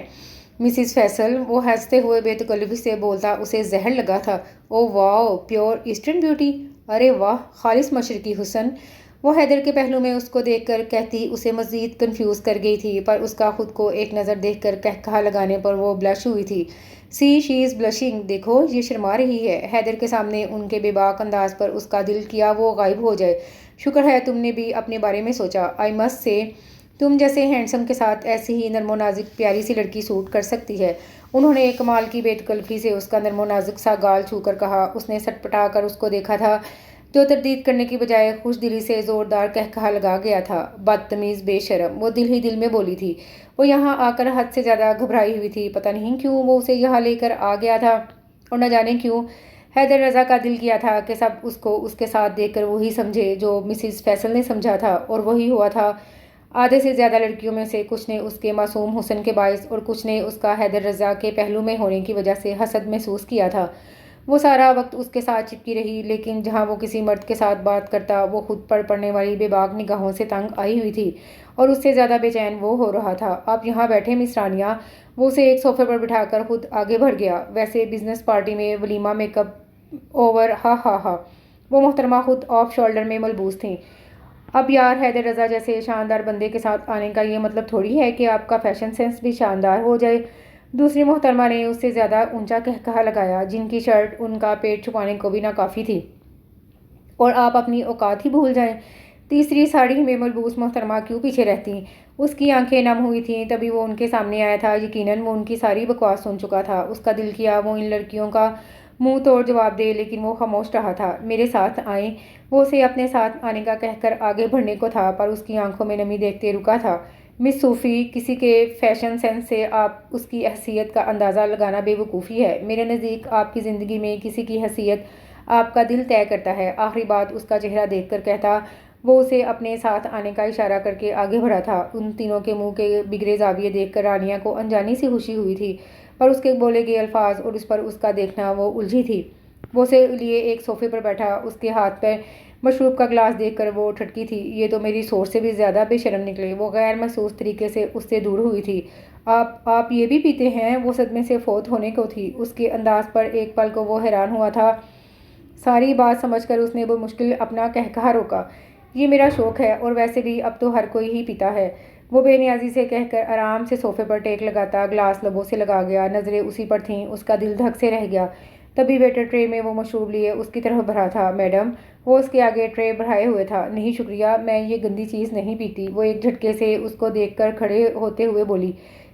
مسز فیصل۔ وہ ہنستے ہوئے بے تکلفی سے بولتا اسے زہر لگا تھا۔ اوہ واو، پیور ایسٹرن بیوٹی، ارے واہ، خالص مشرقی حسن۔ وہ حیدر کے پہلو میں اس کو دیکھ کر کہتی اسے مزید کنفیوز کر گئی تھی، پر اس کا خود کو ایک نظر دیکھ کر کہکہا لگانے پر وہ بلش ہوئی تھی۔ سی شی از بلشنگ، دیکھو یہ شرما رہی ہے۔ حیدر کے سامنے ان کے بے باک انداز پر اس کا دل کیا وہ غائب ہو جائے۔ شکر ہے تم نے بھی اپنے بارے میں سوچا، آئی مسٹ سے تم جیسے ہینڈسم کے ساتھ ایسی ہی نرم و نازک پیاری سی لڑکی سوٹ کر سکتی ہے۔ انہوں نے کمال کی بے تکلفی سے اس کا نرم و نازک سا گال چھو کر کہا۔ اس نے سٹ پٹا کر اس کو دیکھا تھا، جو تردید کرنے کی بجائے خوش دلی سے زوردار کہکہا لگا گیا تھا۔ بدتمیز، بے شرم، وہ دل ہی دل میں بولی تھی۔ وہ یہاں آ کر حد سے زیادہ گھبرائی ہوئی تھی، پتہ نہیں کیوں وہ اسے یہاں لے کر آ گیا تھا، اور نہ جانے کیوں حیدر رضا کا دل کیا تھا کہ سب اس کو اس کے ساتھ دیکھ کر وہی سمجھے جو مسز فیصل نے سمجھا تھا، اور وہی ہوا تھا۔ آدھے سے زیادہ لڑکیوں میں سے کچھ نے اس کے معصوم حسن کے باعث اور کچھ نے اس کا حیدر رضا کے پہلو میں ہونے کی وجہ سے حسد محسوس کیا تھا۔ وہ سارا وقت اس کے ساتھ چپکی رہی، لیکن جہاں وہ کسی مرد کے ساتھ بات کرتا وہ خود پر پڑنے والی بے باک نگاہوں سے تنگ آئی ہوئی تھی، اور اس سے زیادہ بے چین وہ ہو رہا تھا۔ آپ یہاں بیٹھے مس رانیہ، وہ اسے ایک صوفے پر بٹھا کر خود آگے بڑھ گیا۔ ویسے بزنس پارٹی میں ولیمہ میک اپ اوور، ہا ہا ہا۔ وہ محترمہ خود آف شولڈر میں ملبوس تھیں۔ اب یار، حیدر رضا جیسے شاندار بندے کے ساتھ آنے کا یہ مطلب تھوڑی ہے کہ آپ کا فیشن سینس بھی شاندار ہو جائے۔ دوسری محترمہ نے اس سے زیادہ اونچا کہا لگایا، جن کی شرٹ ان کا پیٹ چھپانے کو بھی ناکافی تھی، اور آپ اپنی اوقات ہی بھول جائیں۔ تیسری ساڑی میں ملبوس محترمہ کیوں پیچھے رہتی؟ اس کی آنکھیں نم ہوئی تھیں تبھی وہ ان کے سامنے آیا تھا۔ یقیناً وہ ان کی ساری بکواس سن چکا تھا۔ اس کا دل کیا وہ ان لڑکیوں کا منہ توڑ جواب دے، لیکن وہ خاموش رہا تھا۔ میرے ساتھ آئیں، وہ اسے اپنے ساتھ آنے کا کہہ کر آگے بڑھنے کو تھا، پر اس کی آنکھوں میں نمی دیکھتے رکا تھا۔ مس صوفی، کسی کے فیشن سینس سے آپ اس کی حیثیت کا اندازہ لگانا بے وقوفی ہے۔ میرے نزدیک آپ کی زندگی میں کسی کی حیثیت آپ کا دل طے کرتا ہے۔ آخری بات اس کا چہرہ دیکھ کر کہتا، وہ اسے اپنے ساتھ آنے کا اشارہ کر کے آگے بڑھا تھا۔ ان تینوں کے منہ کے بگڑے زاویے دیکھ کر رانیہ کو انجانی سی خوشی ہوئی تھی، پر اس کے بولے گئے الفاظ اور اس پر اس کا دیکھنا وہ الجھی تھی۔ وہ اسے لیے ایک صوفے پر بیٹھا، اس کے ہاتھ پر مشروب کا گلاس دیکھ کر وہ ٹھٹکی تھی۔ یہ تو میری سوچ سے بھی زیادہ بے شرم نکلے۔ وہ غیر محسوس طریقے سے اس سے دور ہوئی تھی۔ آپ یہ بھی پیتے ہیں؟ وہ صدمے سے فوت ہونے کو تھی۔ اس کے انداز پر ایک پل کو وہ حیران ہوا تھا۔ ساری بات سمجھ کر اس نے بمشکل اپنا کہا روکا، یہ میرا شوق ہے، اور ویسے بھی اب تو ہر کوئی ہی پیتا ہے۔ وہ بے نیازی سے کہہ کر آرام سے صوفے پر ٹیک لگاتا گلاس لبوں سے لگا گیا۔ نظریں اسی پر تھیں، اس کا دل دھک سے رہ گیا۔ تبھی ویٹر ٹرے میں وہ مشروب لیے اس کی طرف بڑھا تھا۔ میڈم، وہ اس کے آگے ٹرے بڑھائے ہوئے تھا۔ نہیں شکریہ، میں یہ گندی چیز نہیں پیتی۔ وہ ایک جھٹکے سے اس کو دیکھ کر کھڑے ہوتے ہوئے بولی۔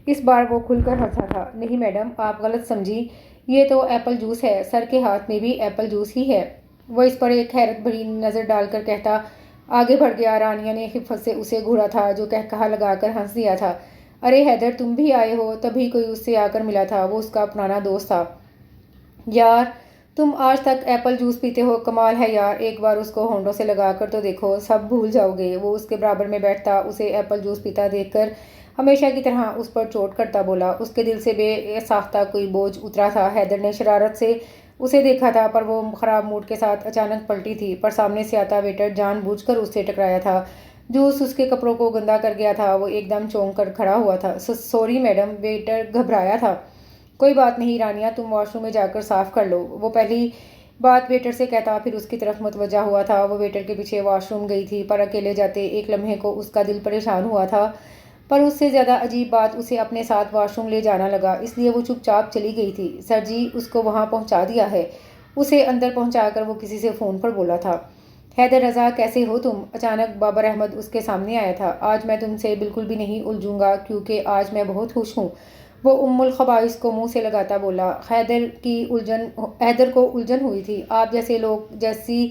اس بار وہ کھل کر ہنسا تھا۔ نہیں میڈم، آپ غلط سمجھی، یہ تو ایپل جوس ہے۔ سر کے ہاتھ میں بھی ایپل جوس ہی ہے۔ وہ اس پر ایک حیرت بھری نظر ڈال کر کہتا آگے بڑھ گیا۔ رانیہ نے خفت سے اسے گھورا تھا، جو کہا لگا کر ہنس دیا تھا۔ ارے حیدر، تم بھی آئے ہو؟ تبھی کوئی اس سے آ کر ملا تھا۔ وہ اس کا پرانا دوست تھا۔ یار، تم آج تک ایپل جوس پیتے ہو، کمال ہے یار، ایک بار اس کو ہونٹوں سے لگا کر تو دیکھو، سب بھول جاؤ گے۔ وہ اس کے برابر میں بیٹھتا اسے ایپل جوس پیتا دیکھ کر ہمیشہ کی طرح اس پر چوٹ کرتا بولا۔ اس کے دل سے بے ساختہ کوئی بوجھ اترا تھا۔ حیدر نے شرارت سے اسے دیکھا تھا، پر وہ خراب موڈ کے ساتھ اچانک پلٹی تھی، پر سامنے سے آتا ویٹر جان بوجھ کر اس سے ٹکرایا تھا۔ جوس اس کے کپڑوں کو گندا کر گیا تھا۔ وہ ایک دم چونک کر کھڑا ہوا تھا۔ سوری میڈم، ویٹر گھبرایا تھا۔ کوئی بات نہیں رانیہ، تم واش روم میں جا کر صاف کر لو، وہ پہلی بات ویٹر سے کہتا، پھر اس کی طرف متوجہ ہوا تھا۔ وہ ویٹر کے پیچھے واش روم گئی تھی، پر اکیلے جاتے ایک لمحے کو اس کا دل پریشان ہوا تھا، پر اس سے زیادہ عجیب بات اسے اپنے ساتھ واش روم لے جانا لگا، اس لیے وہ چپ چاپ چلی گئی تھی۔ سر جی، اس کو وہاں پہنچا دیا ہے، اسے اندر پہنچا کر وہ کسی سے فون پر بولا تھا۔ حیدر رضا، کیسے ہو تم؟ اچانک بابر احمد اس کے سامنے آیا تھا۔ آج میں تم سے بالکل بھی نہیں الجھوں گا، کیونکہ آج میں بہت خوش ہوں، وہ ام الخبائث کو منہ سے لگاتا بولا۔ حیدر کو الجھن ہوئی تھی۔ آپ جیسے لوگ جیسی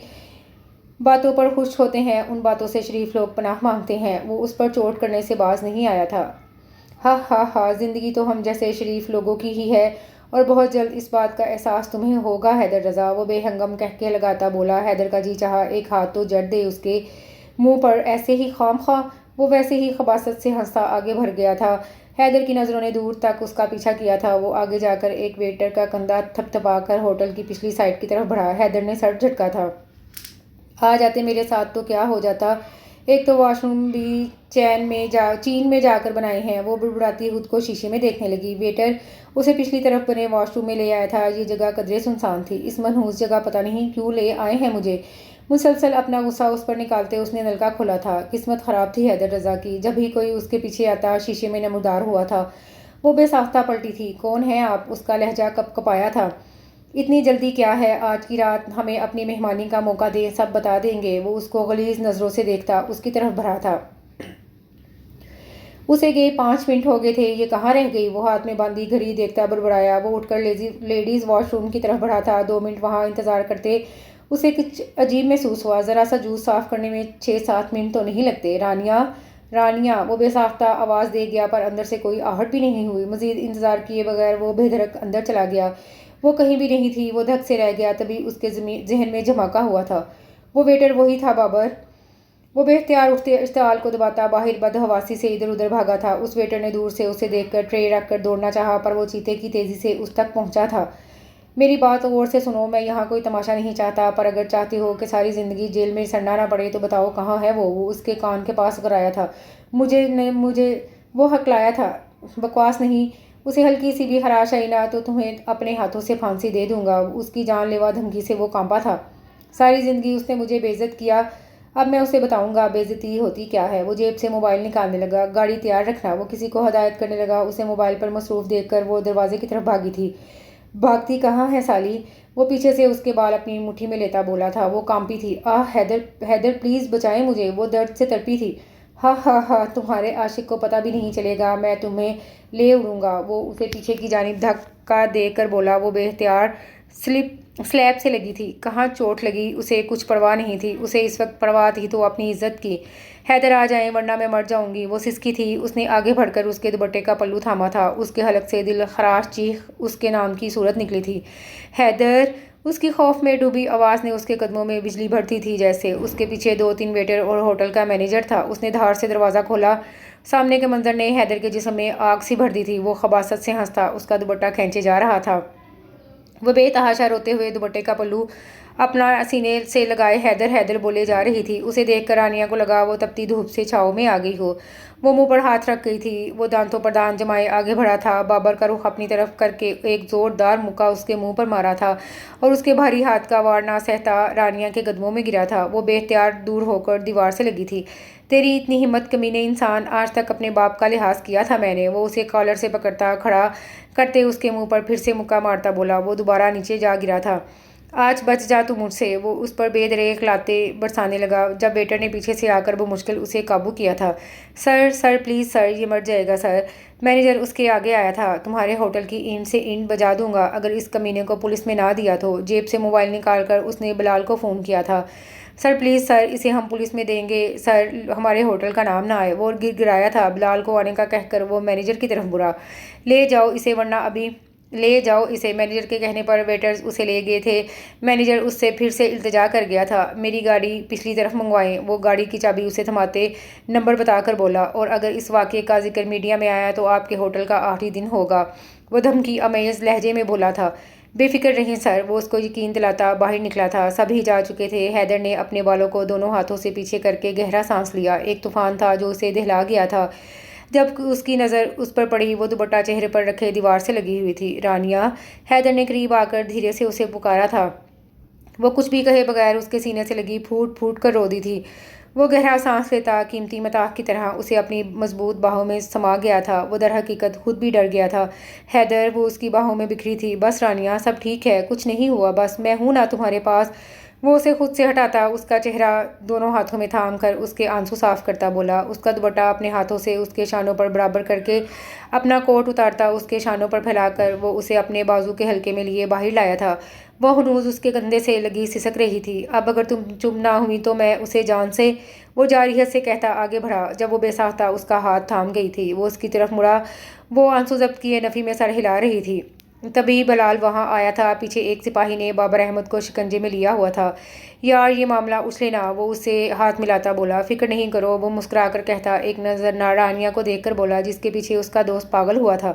باتوں پر خوش ہوتے ہیں، ان باتوں سے شریف لوگ پناہ مانگتے ہیں۔ وہ اس پر چوٹ کرنے سے باز نہیں آیا تھا۔ ہا ہا ہا، زندگی تو ہم جیسے شریف لوگوں کی ہی ہے، اور بہت جلد اس بات کا احساس تمہیں ہوگا حیدر رضا، وہ بے ہنگم کہکے لگاتا بولا۔ حیدر کا جی چاہا ایک ہاتھ تو جڑ دے اس کے منہ پر، ایسے ہی خام خواہ۔ وہ ویسے ہی خباثت سے ہنستا آگے بڑھ گیا تھا۔ حیدر کی نظروں نے دور تک اس کا پیچھا کیا تھا۔ وہ آگے جا کر ایک ویٹر کا کندھا تھپ تھپا کر ہوٹل کی پچھلی سائڈ کی طرف بڑھا۔ حیدر نے سر جھٹکا تھا۔ آ جاتے میرے ساتھ تو کیا ہو جاتا، ایک تو واش روم بھی چین میں جا کر بنائے ہیں۔ وہ بڑبڑاتی خود کو شیشے میں دیکھنے لگی۔ ویٹر اسے پچھلی طرف بنے واش روم میں لے آیا تھا۔ یہ جگہ قدرے سنسان تھی۔ اس منحوس جگہ پتہ نہیں کیوں لے آئے ہیں مجھے۔ مسلسل اپنا غصہ اس پر نکالتے اس نے نلکا کھولا تھا۔ قسمت خراب تھی حیدر رضا کی، جب ہی کوئی اس کے پیچھے آتا شیشے میں نمودار ہوا تھا۔ وہ بے ساختہ پلٹی تھی۔ کون ہیں آپ؟ اس کا لہجہ کپ کپایا تھا۔ اتنی جلدی کیا ہے؟ آج کی رات ہمیں اپنی مہمانی کا موقع دیں، سب بتا دیں گے۔ وہ اس کو غلیظ نظروں سے دیکھتا اس کی طرف بڑھا تھا۔ اسے گئے 5 منٹ ہو گئے تھے، یہ کہاں رہ گئی؟ وہ ہاتھ میں باندھی گھڑی دیکھتا بڑبڑایا۔ وہ اٹھ کر لیڈیز واش روم کی طرف بڑھا تھا۔ 2 منٹ وہاں انتظار کرتے اسے کچھ عجیب محسوس ہوا۔ ذرا سا جوس صاف کرنے میں 6-7 منٹ تو نہیں لگتے؟ رانیہ، وہ بے ساختہ آواز دے گیا، پر اندر سے کوئی آہٹ بھی نہیں ہوئی۔ مزید انتظار کیے بغیر وہ بے دھڑک اندر چلا گیا۔ وہ کہیں بھی نہیں تھی۔ وہ دھک سے رہ گیا۔ تبھی اس کے ذہن میں جھماکا ہوا تھا۔ وہ ویٹر وہی تھا، بابر۔ وہ بے اختیار اٹھتے اشتعال کو دباتا باہر بدحواسی سے ادھر ادھر بھاگا تھا۔ اس ویٹر نے دور سے اسے دیکھ کر ٹرے رکھ کر دوڑنا چاہا، پر وہ چیتے کی تیزی سے اس تک پہنچا تھا۔ میری بات غور سے سنو، میں یہاں کوئی تماشا نہیں چاہتا، پر اگر چاہتی ہو کہ ساری زندگی جیل میں سڑنا نہ پڑے تو بتاؤ کہاں ہے وہ اس کے کان کے پاس کرایا تھا، مجھے وہ حق لایا تھا۔ بکواس نہیں، اسے ہلکی سی بھی خراش آئی نہ تو تمہیں اپنے ہاتھوں سے پھانسی دے دوں گا۔ اس کی جان لیوا دھمکی سے وہ کانپا تھا۔ ساری زندگی اس نے مجھے بے عزت کیا، اب میں اسے بتاؤں گا بے عزتی ہوتی کیا ہے۔ وہ جیب سے موبائل نکالنے لگا۔ گاڑی تیار رکھنا، وہ کسی کو ہدایت کرنے لگا۔ اسے موبائل پر مصروف دیکھ کر وہ دروازے کی طرف بھاگی تھی۔ بھاگتی کہاں ہے سالی؟ وہ پیچھے سے اس کے بال اپنی مٹھی میں لیتا بولا تھا۔ وہ کانپی تھی۔ حیدر پلیز بچائیں مجھے، وہ درد سے تڑپی تھی۔ ہا ہا ہا، تمہارے عاشق کو پتہ بھی نہیں چلے گا، میں تمہیں لے اڑوں گا، وہ اسے پیچھے کی جانب دھکا دے کر بولا۔ وہ بے اختیار سلیب سے لگی تھی۔ کہاں چوٹ لگی اسے کچھ پرواہ نہیں تھی۔ اسے اس وقت پرواہ تھی تو اپنی عزت کی۔ حیدر آ جائیں ورنہ میں مر جاؤں گی، وہ سسکی تھی۔ اس نے آگے بڑھ کر اس کے دوپٹے کا پلو تھاما تھا۔ اس کے حلق سے دل خراش چیخ اس کے نام کی صورت نکلی تھی۔ حیدر! اس کی خوف میں ڈوبی آواز نے اس کے قدموں میں بجلی بھرتی تھی جیسے۔ اس کے پیچھے 2-3 ویٹر اور ہوٹل کا مینیجر تھا۔ اس نے دھار سے دروازہ کھولا۔ سامنے کے منظر نے حیدر کے جسم میں آگ سی بھر دی تھی۔ وہ خباثت سے ہنستا اس کا دوپٹہ کھینچے جا رہا تھا۔ وہ بے تحاشا روتے ہوئے دوپٹے کا پلو اپنا سینے سے لگائے حیدر حیدر بولے جا رہی تھی۔ اسے دیکھ کر رانیہ کو لگا وہ تپتی دھوپ سے چھاؤں میں آ گئی ہو۔ وہ منہ پر ہاتھ رکھ گئی تھی۔ وہ دانتوں پر دانت جمائے آگے بڑھا تھا۔ بابر کا رخ اپنی طرف کر کے ایک زوردار مکہ اس کے منہ پر مارا تھا اور اس کے بھاری ہاتھ کا وار نہ سہتا رانیہ کے قدموں میں گرا تھا۔ وہ بے اختیار دور ہو کر دیوار سے لگی تھی۔ تیری اتنی ہمت کمینے انسان، آج تک اپنے باپ کا لحاظ کیا تھا میں نے؟ وہ اسے کالر سے پکڑتا کھڑا کرتے اس کے منہ پر پھر سے مکہ مارتا بولا۔ وہ دوبارہ نیچے جا گرا تھا۔ آج بچ جا تو مجھ سے، وہ اس پر بے دریغ لاتیں برسانے لگا جب ویٹر نے پیچھے سے آ کر بمشکل اسے قابو کیا تھا۔ سر پلیز سر، یہ مر جائے گا سر۔ مینیجر اس کے آگے آیا تھا۔ تمہارے ہوٹل کی اینٹ سے اینٹ بجا دوں گا اگر اس کمینے کو پولیس میں نہ دیا تو۔ جیب سے موبائل نکال کر اس نے بلال کو فون کیا تھا۔ سر پلیز سر، اسے ہم پولیس میں دیں گے سر، ہمارے ہوٹل کا نام نہ آئے۔ وہ گڑگڑایا تھا۔ بلال کو آنے کا کہہ کر وہ مینیجر کی طرف بڑھا۔ لے جاؤ اسے ورنہ ابھی لے جاؤ اسے۔ مینیجر کے کہنے پر ویٹرز اسے لے گئے تھے۔ مینیجر اس سے پھر سے التجا کر گیا تھا۔ میری گاڑی پچھلی طرف منگوائیں۔ وہ گاڑی کی چابی اسے تھماتے نمبر بتا کر بولا۔ اور اگر اس واقعے کا ذکر میڈیا میں آیا تو آپ کے ہوٹل کا آخری دن ہوگا، وہ دھمکی آمیز لہجے میں بولا تھا۔ بے فکر رہیں سر، وہ اس کو یقین دلاتا باہر نکلا تھا۔ سب ہی جا چکے تھے۔ حیدر نے اپنے بالوں کو دونوں ہاتھوں سے پیچھے کر کے گہرا سانس لیا۔ ایک طوفان تھا جو اسے دہلا گیا تھا۔ جب اس کی نظر اس پر پڑی، وہ دوپٹہ چہرے پر رکھے دیوار سے لگی ہوئی تھی۔ رانیہ! حیدر نے قریب آ کر دھیرے سے اسے پکارا تھا۔ وہ کچھ بھی کہے بغیر اس کے سینے سے لگی پھوٹ پھوٹ کر رو دی تھی۔ وہ گہرا سانس لیتا قیمتی متاع کی طرح اسے اپنی مضبوط باہوں میں سما گیا تھا۔ وہ در حقیقت خود بھی ڈر گیا تھا۔ حیدر! وہ اس کی باہوں میں بکھری تھی۔ بس رانیہ، سب ٹھیک ہے، کچھ نہیں ہوا، بس میں ہوں نا تمہارے پاس؟ وہ اسے خود سے ہٹاتا اس کا چہرہ دونوں ہاتھوں میں تھام کر اس کے آنسو صاف کرتا بولا۔ اس کا دوپٹہ اپنے ہاتھوں سے اس کے شانوں پر برابر کر کے اپنا کوٹ اتارتا اس کے شانوں پر پھیلا کر وہ اسے اپنے بازو کے حلقے میں لیے باہر لایا تھا۔ وہ ہنوز اس کے کندھے سے لگی سسک رہی تھی۔ اب اگر تم چپ نہ ہوئی تو میں اسے جان سے، وہ جارحیت سے کہتا آگے بڑھا جب وہ بے ساختہ اس کا ہاتھ تھام گئی تھی۔ وہ اس کی طرف مڑا۔ وہ آنسو ضبط کیے نفی میں سر ہلا رہی تھی۔ تبھی بلال وہاں آیا تھا۔ پیچھے ایک سپاہی نے بابر احمد کو شکنجے میں لیا ہوا تھا۔ یار یہ معاملہ اچھلے نہ، وہ اس سے ہاتھ ملاتا بولا۔ فکر نہیں کرو، وہ مسکرا کر کہتا ایک نظر رانیہ کو دیکھ کر بولا جس کے پیچھے اس کا دوست پاگل ہوا تھا۔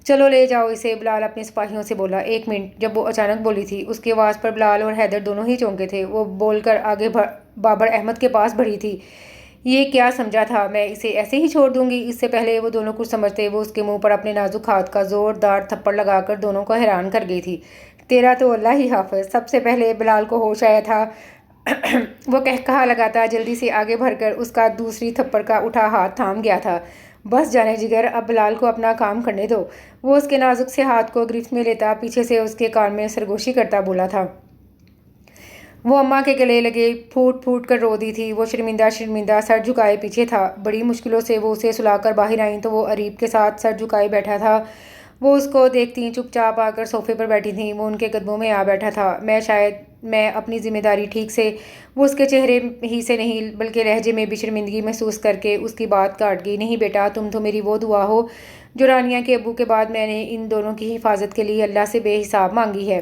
چلو لے جاؤ اسے، بلال اپنے سپاہیوں سے بولا۔ ایک منٹ، جب وہ اچانک بولی تھی اس کی آواز پر بلال اور حیدر دونوں ہی چونکے تھے۔ وہ بول کر آگے بابر احمد کے پاس بڑھی تھی۔ یہ کیا سمجھا تھا میں اسے ایسے ہی چھوڑ دوں گی؟ اس سے پہلے وہ دونوں کچھ سمجھتے وہ اس کے منہ پر اپنے نازک ہاتھ کا زوردار تھپڑ لگا کر دونوں کو حیران کر گئی تھی۔ تیرا تو اللہ ہی حافظ۔ سب سے پہلے بلال کو ہوش آیا تھا۔ وہ کہا لگاتا جلدی سے آگے بڑھ کر اس کا دوسری تھپڑ کا اٹھا ہاتھ تھام گیا تھا۔ بس جانے جگر، اب بلال کو اپنا کام کرنے دو۔ وہ اس کے نازک سے ہاتھ کو گرفت میں لیتا پیچھے سے اس کے کان میں سرگوشی کرتا بولا تھا۔ وہ اماں کے گلے لگے پھوٹ پھوٹ کر رو دی تھی۔ وہ شرمندہ سر جھکائے پیچھے تھا۔ بڑی مشکلوں سے وہ اسے سلا کر باہر آئیں تو وہ اریب کے ساتھ سر جھکائے بیٹھا تھا۔ وہ اس کو دیکھتی چپ چاپ آ کر صوفے پر بیٹھی تھیں۔ وہ ان کے قدموں میں آ بیٹھا تھا۔ میں اپنی ذمہ داری ٹھیک سے، وہ اس کے چہرے ہی سے نہیں بلکہ لہجے میں بھی شرمندگی محسوس کر کے اس کی بات کاٹ گئی۔ نہیں بیٹا، تم تو میری وہ دعا ہو جو رانیہ کے ابو کے بعد میں نے ان دونوں کی حفاظت کے لیے اللہ سے بے حساب مانگی ہے۔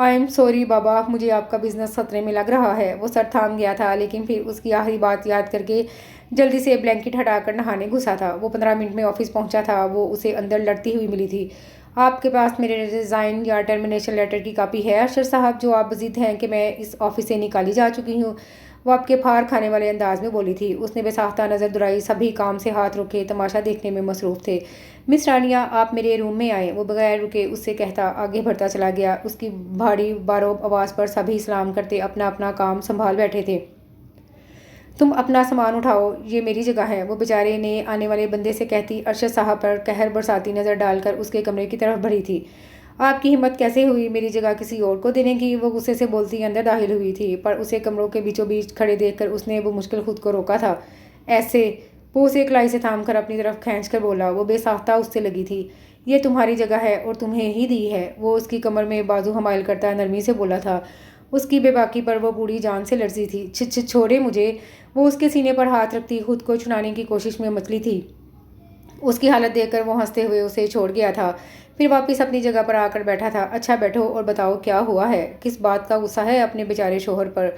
آئی ایم سوری بابا، مجھے آپ کا بزنس خطرے میں لگ رہا ہے۔ وہ سر تھام گیا تھا، لیکن پھر اس کی آخری بات یاد کر کے جلدی سے بلینکٹ ہٹا کر نہانے گھسا تھا۔ وہ 15 منٹ میں آفس پہنچا تھا۔ وہ اسے اندر لڑتی ہوئی ملی تھی۔ آپ کے پاس میرے ریزائن یا ٹرمینیشن لیٹر کی کاپی ہے ارشد صاحب؟ جو آپ بزد ہیں کہ میں اس آفس سے نکالی جا چکی ہوں، وہ آپ کے پھار کھانے والے انداز میں بولی تھی۔ اس نے بے ساختہ نظر درائی۔ سبھی کام سے ہاتھ روکے تماشا دیکھنے میں مصروف تھے۔ مس رانیہ، آپ میرے روم میں آئیں، وہ بغیر رکے اس سے کہتا آگے بڑھتا چلا گیا۔ اس کی بھاری باروب آواز پر سبھی سلام کرتے اپنا اپنا کام سنبھال بیٹھے تھے۔ تم اپنا سامان اٹھاؤ، یہ میری جگہ ہے، وہ بیچارے نے آنے والے بندے سے کہتی ارشد صاحب پر قہر برساتی نظر ڈال کر اس کے کمرے کی طرف بڑھی تھی۔ آپ کی ہمت کیسے ہوئی میری جگہ کسی اور کو دینے کی؟ وہ غصے سے بولتی اندر داخل ہوئی تھی، پر اسے کمروں کے بیچوں بیچ کھڑے دیکھ کر اس نے وہ مشکل خود کو روکا تھا۔ ایسے وہ اسے کلائی سے تھام کر اپنی طرف کھینچ کر بولا۔ وہ بے ساختہ اس سے لگی تھی۔ یہ تمہاری جگہ ہے اور تمہیں ہی دی ہے، وہ اس کی کمر میں بازو حمائل کرتا نرمی سے بولا تھا۔ اس کی بے باکی پر وہ پوری جان سے لرزی تھی۔ چھوڑے مجھے، وہ اس کے سینے پر ہاتھ رکھتی خود کو چھڑانے کی کوشش میں مچلی تھی۔ اس کی حالت دیکھ کر وہ ہنستے ہوئے اسے چھوڑ گیا تھا، پھر واپس اپنی جگہ پر آ کر بیٹھا تھا۔ اچھا بیٹھو اور بتاؤ کیا ہوا ہے؟ کس بات کا غصہ ہے اپنے بیچارے شوہر پر؟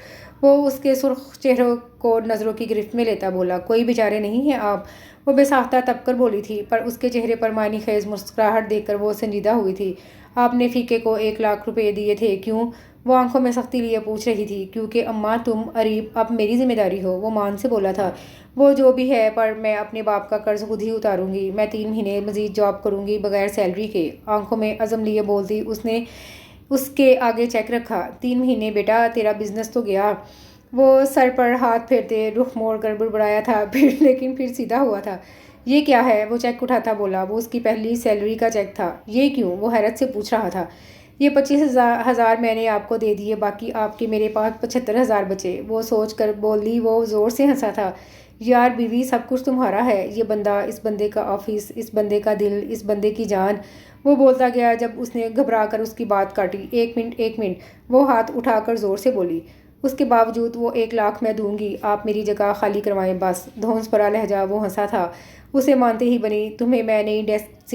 وہ اس کے سرخ چہروں کو نظروں کی گرفت میں لیتا بولا۔ کوئی بیچارے نہیں ہیں آپ، وہ بے ساختہ تپ کر بولی تھی، پر اس کے چہرے پر معنی خیز مسکراہٹ دیکھ کر وہ سنجیدہ ہوئی تھی۔ آپ نے فیقے کو 1 لاکھ روپے دیے تھے، کیوں؟ وہ آنکھوں میں سختی لیے پوچھ رہی تھی۔ کیونکہ اماں تم اریب اب میری ذمہ داری ہو، وہ مان سے بولا تھا۔ وہ جو بھی ہے، پر میں اپنے باپ کا قرض خود ہی اتاروں گی۔ میں 3 مہینے مزید جاب کروں گی بغیر سیلری کے، آنکھوں میں عزم لیے بولتی اس نے اس کے آگے چیک رکھا۔ 3 مہینے بیٹا، تیرا بزنس تو گیا۔ وہ سر پر ہاتھ پھیرتے رخ موڑ کر بڑبڑایا تھا، لیکن پھر سیدھا ہوا تھا۔ یہ کیا ہے؟ وہ چیک اٹھاتا بولا۔ وہ اس کی پہلی سیلری کا چیک تھا۔ یہ کیوں؟ وہ حیرت سے پوچھ رہا تھا۔ یہ 25,000 میں نے آپ کو دے دیے، باقی آپ کے میرے پاس 75,000 بچے، وہ سوچ کر بولی۔ وہ زور سے ہنسا تھا۔ یار بیوی، سب کچھ تمہارا ہے، یہ بندہ، اس بندے کا آفس، اس بندے کا دل، اس بندے کی جان، وہ بولتا گیا جب اس نے گھبرا کر اس کی بات کاٹی۔ 1 منٹ، وہ ہاتھ اٹھا کر زور سے بولی۔ اس کے باوجود وہ 1 لاکھ میں دوں گی، آپ میری جگہ خالی کروائیں بس۔ دھونس بھرا لہجہ وہ ہنسا تھا۔ اسے مانتے ہی بنی۔ تمہیں میں نئی ڈیسک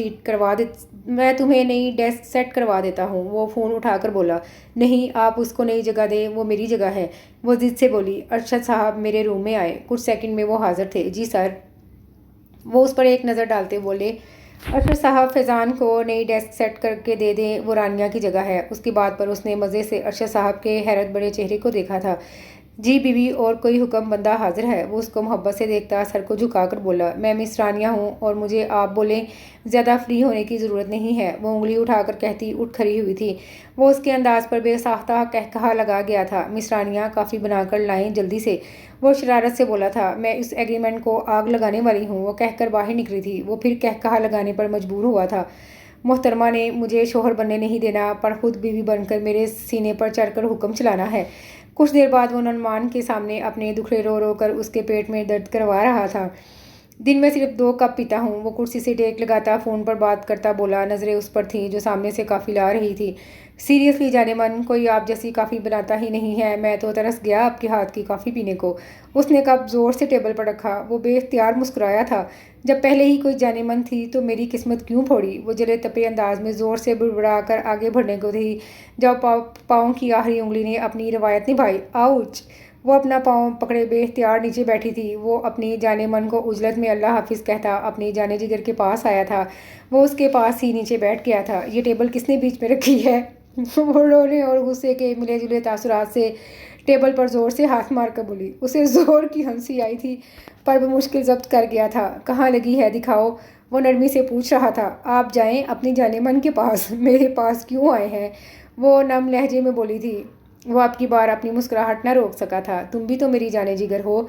سیٹ کروا دیتا ہوں، وہ فون اٹھا کر بولا۔ نہیں، آپ اس کو نئی جگہ دیں، وہ میری جگہ ہے، وہ ضد سے بولی۔ ارشد صاحب میرے روم میں آئے۔ کچھ سیکنڈ میں وہ حاضر تھے۔ جی سر۔ وہ اس پر ایک نظر ڈالتے بولے، ارشد صاحب فیضان کو نئی ڈیسک سیٹ کر کے دے دیں، وہ رانیہ کی جگہ ہے۔ اس کی بات پر اس نے مزے سے ارشد صاحب کے حیرت بڑے چہرے کو دیکھا تھا۔ جی بیوی، اور کوئی حکم؟ بندہ حاضر ہے، وہ اس کو محبت سے دیکھتا سر کو جھکا کر بولا۔ میں مس رانیہ ہوں اور مجھے آپ بولیں، زیادہ فری ہونے کی ضرورت نہیں ہے، وہ انگلی اٹھا کر کہتی اٹھ کھڑی ہوئی تھی۔ وہ اس کے انداز پر بے ساختہ قہقہا لگا گیا تھا۔ مس رانیہ، کافی بنا کر لائیں جلدی سے، وہ شرارت سے بولا تھا۔ میں اس ایگریمنٹ کو آگ لگانے والی ہوں، وہ کہہ کر باہر نکلی تھی۔ وہ پھر قہقہا لگانے پر مجبور ہوا تھا۔ محترمہ نے مجھے شوہر بننے نہیں دینا، پر خود بیوی بن کر میرے سینے پر چڑھ کر حکم چلانا ہے۔ کچھ دیر بعد وہ نعمان کے سامنے اپنے دکھڑے رو رو کر اس کے پیٹ میں درد کروا رہا تھا۔ دن میں صرف 2 کپ پیتا ہوں، وہ کرسی سے ٹیک لگاتا فون پر بات کرتا بولا۔ نظریں اس پر تھیں جو سامنے سے کافی لا رہی تھی۔ سیریسلی جانے من، کوئی آپ جیسی کافی بناتا ہی نہیں ہے، میں تو ترس گیا آپ کے ہاتھ کی کافی پینے کو۔ اس نے کپ زور سے ٹیبل پر رکھا۔ وہ بے اختیار مسکرایا تھا۔ جب پہلے ہی کوئی جانے من تھی تو میری قسمت کیوں پھوڑی؟ وہ جلے تپے انداز میں زور سے بڑبڑا کر آگے بڑھنے کو تھی جب پاؤں کی آخری انگلی نے اپنی روایت نبھائی۔ آؤچ! وہ اپنا پاؤں پکڑے بے اختیار نیچے بیٹھی تھی۔ وہ اپنی جانے من کو عجلت میں اللہ حافظ کہتا اپنی جانے جگر کے پاس آیا تھا۔ وہ اس کے پاس ہی نیچے بیٹھ گیا تھا۔ یہ ٹیبل کس نے بیچ میں رکھی ہے؟ وہ رونے اور غصے کے ملے جلے تاثرات سے ٹیبل پر زور سے ہاتھ مار کر بولی۔ اسے زور کی ہنسی آئی تھی، پر وہ مشکل ضبط کر گیا تھا۔ کہاں لگی ہے دکھاؤ، وہ نرمی سے پوچھ رہا تھا۔ آپ جائیں اپنی جانے من کے پاس، میرے پاس کیوں آئے ہیں؟ وہ نم لہجے میں بولی تھی۔ وہ اب کی بار اپنی مسکراہٹ نہ روک سکا تھا۔ تم بھی تو میری جانے جگر ہو،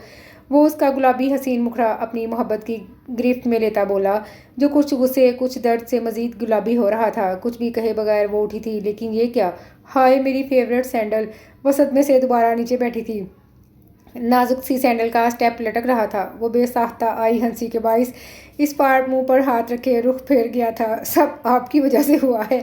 وہ اس کا گلابی حسین مکھڑا اپنی محبت کی گرفت میں لیتا بولا، جو کچھ غصے کچھ درد سے مزید گلابی ہو رہا تھا۔ کچھ بھی کہے بغیر وہ اٹھی تھی۔ لیکن یہ کیا؟ ہائے میری فیورٹ سینڈل! وہ صدمے سے دوبارہ نیچے بیٹھی تھی۔ نازک سی سینڈل کا اسٹیپ لٹک رہا تھا۔ وہ بے ساختہ آئی ہنسی کے باعث اس پار منہ پر ہاتھ رکھے رخ پھیر گیا تھا۔ سب آپ کی وجہ سے ہوا ہے،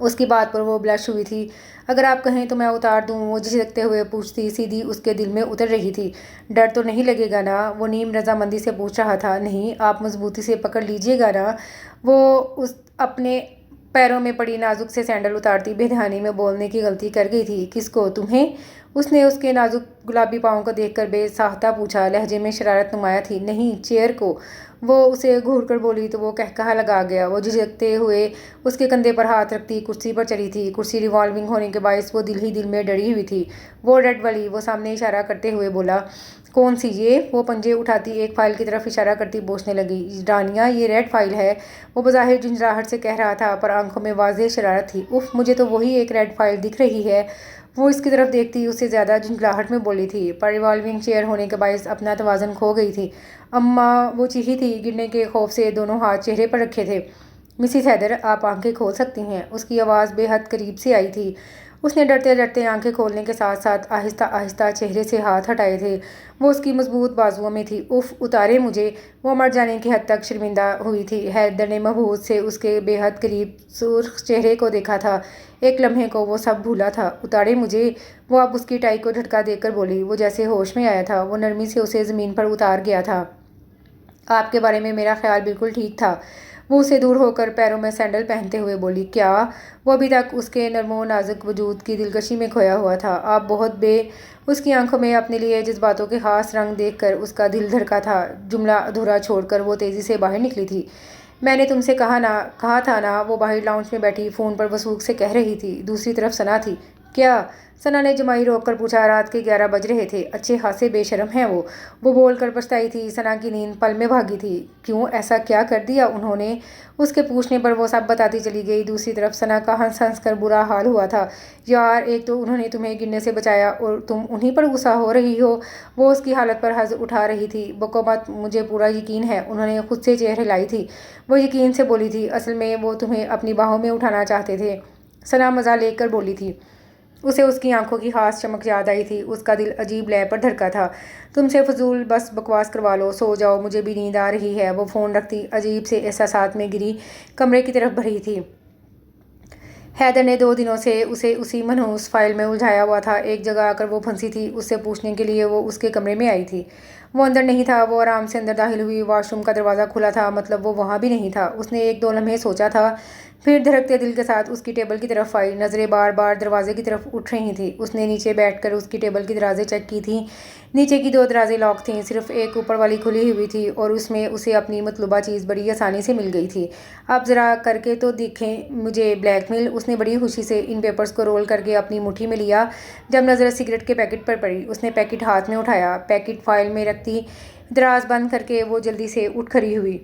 اس کی بات پر وہ بلش ہوئی تھی۔ اگر آپ کہیں تو میں اتار دوں، وہ جھجکتے ہوئے پوچھتی سیدھی اس کے دل میں اتر رہی تھی۔ ڈر تو نہیں لگے گا نا؟ وہ نیم رضامندی سے پوچھ رہا تھا۔ نہیں، آپ مضبوطی سے پکڑ لیجیے گا نا؟ وہ اپنے پیروں میں پڑی نازک سے سینڈل اتارتی بے دھیانی میں بولنے کی غلطی کر گئی تھی۔ کس کو؟ تمہیں؟ اس نے اس کے نازک گلابی پاؤں کو دیکھ کر بے ساختہ پوچھا، لہجے میں شرارت نمایاں تھی۔ نہیں، چیئر کو۔ وہ اسے گھور کر بولی تو وہ قہقہہ لگا گیا۔ وہ جھجکتے ہوئے اس کے کندھے پر ہاتھ رکھتی کرسی پر چلی تھی۔ کرسی ریوالونگ ہونے کے باعث وہ دل ہی دل میں ڈری ہوئی تھی۔ وہ ریڈ والی، وہ سامنے اشارہ کرتے ہوئے بولا۔ کون سی؟ یہ؟ وہ پنجے اٹھاتی ایک فائل کی طرف اشارہ کرتی پوچھنے لگی۔ رانیہ، یہ ریڈ فائل ہے۔ وہ بظاہر جھنجھلاہٹ سے کہہ رہا تھا پر آنکھوں میں واضح شرارت تھی۔ اف، مجھے تو وہی ایک ریڈ فائل دکھ رہی ہے۔ وہ اس کی طرف دیکھتی اس سے زیادہ جھنجھلاہٹ میں بولی تھی، پر ریوالونگ چیئر ہونے کے باعث اپنا توازن کھو گئی تھی۔ اماں، وہ چیخی تھی، گرنے کے خوف سے دونوں ہاتھ چہرے پر رکھے تھے۔ مسز ہیدر، آپ آنکھیں کھول سکتی ہیں۔ اس کی آواز بے حد قریب سے آئی تھی۔ اس نے ڈرتے ڈرتے آنکھیں کھولنے کے ساتھ ساتھ آہستہ آہستہ چہرے سے ہاتھ ہٹائے تھے۔ وہ اس کی مضبوط بازوؤں میں تھی۔ اف، اتارے مجھے۔ وہ مر جانے کی حد تک شرمندہ ہوئی تھی۔ ہیدر نے مبہوت سے اس کے بے حد قریب سرخ چہرے کو دیکھا تھا۔ ایک لمحے کو وہ سب بھولا تھا۔ اتارے مجھے؟ وہ اب اس کی ٹائی کو جھٹکا دے کر بولی۔ وہ جیسے ہوش میں آیا تھا، وہ نرمی سے اسے زمین پر اتار گیا تھا۔ آپ کے بارے میں میرا خیال بالکل ٹھیک تھا۔ وہ اسے دور ہو کر پیروں میں سینڈل پہنتے ہوئے بولی۔ کیا؟ وہ ابھی تک اس کے نرم و نازک وجود کی دلکشی میں کھویا ہوا تھا۔ آپ بہت بے اس کی آنکھوں میں اپنے لیے جذباتوں کے خاص رنگ دیکھ کر اس کا دل دھڑکا تھا۔ جملہ ادھورا چھوڑ کر وہ تیزی سے باہر نکلی تھی۔ میں نے تم سے کہا تھا نا؟ وہ باہر لاؤنج میں بیٹھی فون پر وثوق سے کہہ رہی تھی۔ دوسری طرف ثنا تھی۔ کیا؟ ثنا نے جمائی روک کر پوچھا۔ رات کے 11 بج رہے تھے۔ اچھے خاصے بے شرم ہیں وہ بول کر پچھتائی تھی۔ ثنا کی نیند پل میں بھاگی تھی۔ کیوں؟ ایسا کیا کر دیا انہوں نے؟ اس کے پوچھنے پر وہ سب بتاتی چلی گئی۔ دوسری طرف ثنا کا ہنس ہنس کر برا حال ہوا تھا۔ یار، ایک تو انہوں نے تمہیں گرنے سے بچایا اور تم انہی پر غصہ ہو رہی ہو۔ وہ اس کی حالت پر حز اٹھا رہی تھی۔ بکو مت، مجھے پورا یقین ہے انہوں نے خود سے چیئر ہلائی تھی۔ وہ یقین سے بولی تھی۔ اصل میں وہ تمہیں اپنی باہوں میں اٹھانا چاہتے تھے، ثنا مزہ لے کر بولی تھی۔ اسے اس کی آنکھوں کی خاص چمک یاد آئی تھی۔ اس کا دل عجیب لے پر دھڑکا تھا۔ تم سے فضول بس بکواس کروا لو، سو جاؤ، مجھے بھی نیند آ رہی ہے۔ وہ فون رکھتی عجیب سے احساسات میں گری کمرے کی طرف بڑھی تھی۔ ہیدر نے 2 دنوں سے اسے اسی منحوس فائل میں الجھایا ہوا تھا۔ ایک جگہ آ کر وہ پھنسی تھی۔ اس سے پوچھنے کے لیے وہ اس کے کمرے میں آئی تھی۔ وہ اندر نہیں تھا۔ وہ آرام سے اندر داخل ہوئی۔ واش روم کا دروازہ کھلا تھا، مطلب وہ وہاں بھی نہیں تھا۔ اس نے 1-2 لمحے سوچا تھا، پھر دھڑکتے دل کے ساتھ اس کی ٹیبل کی طرف آئی۔ نظریں بار بار دروازے کی طرف اٹھ رہی تھیں۔ اس نے نیچے بیٹھ کر اس کی ٹیبل کی درازیں چیک کی تھیں۔ نیچے کی 2 درازیں لاک تھیں، صرف ایک اوپر والی کھلی ہوئی تھی اور اس میں اسے اپنی مطلوبہ چیز بڑی آسانی سے مل گئی تھی۔ اب ذرا کر کے تو دیکھیں مجھے بلیک میل۔ اس نے بڑی خوشی سے ان پیپرز کو رول کر کے اپنی مٹھی میں لیا۔ جب نظر سگریٹ کے پیکٹ پر پڑی، اس نے پیکٹ ہاتھ میں اٹھایا۔ پیکٹ فائل میں رکھتی دراز بند کر کے وہ جلدی سے اٹھ کھڑی ہوئی۔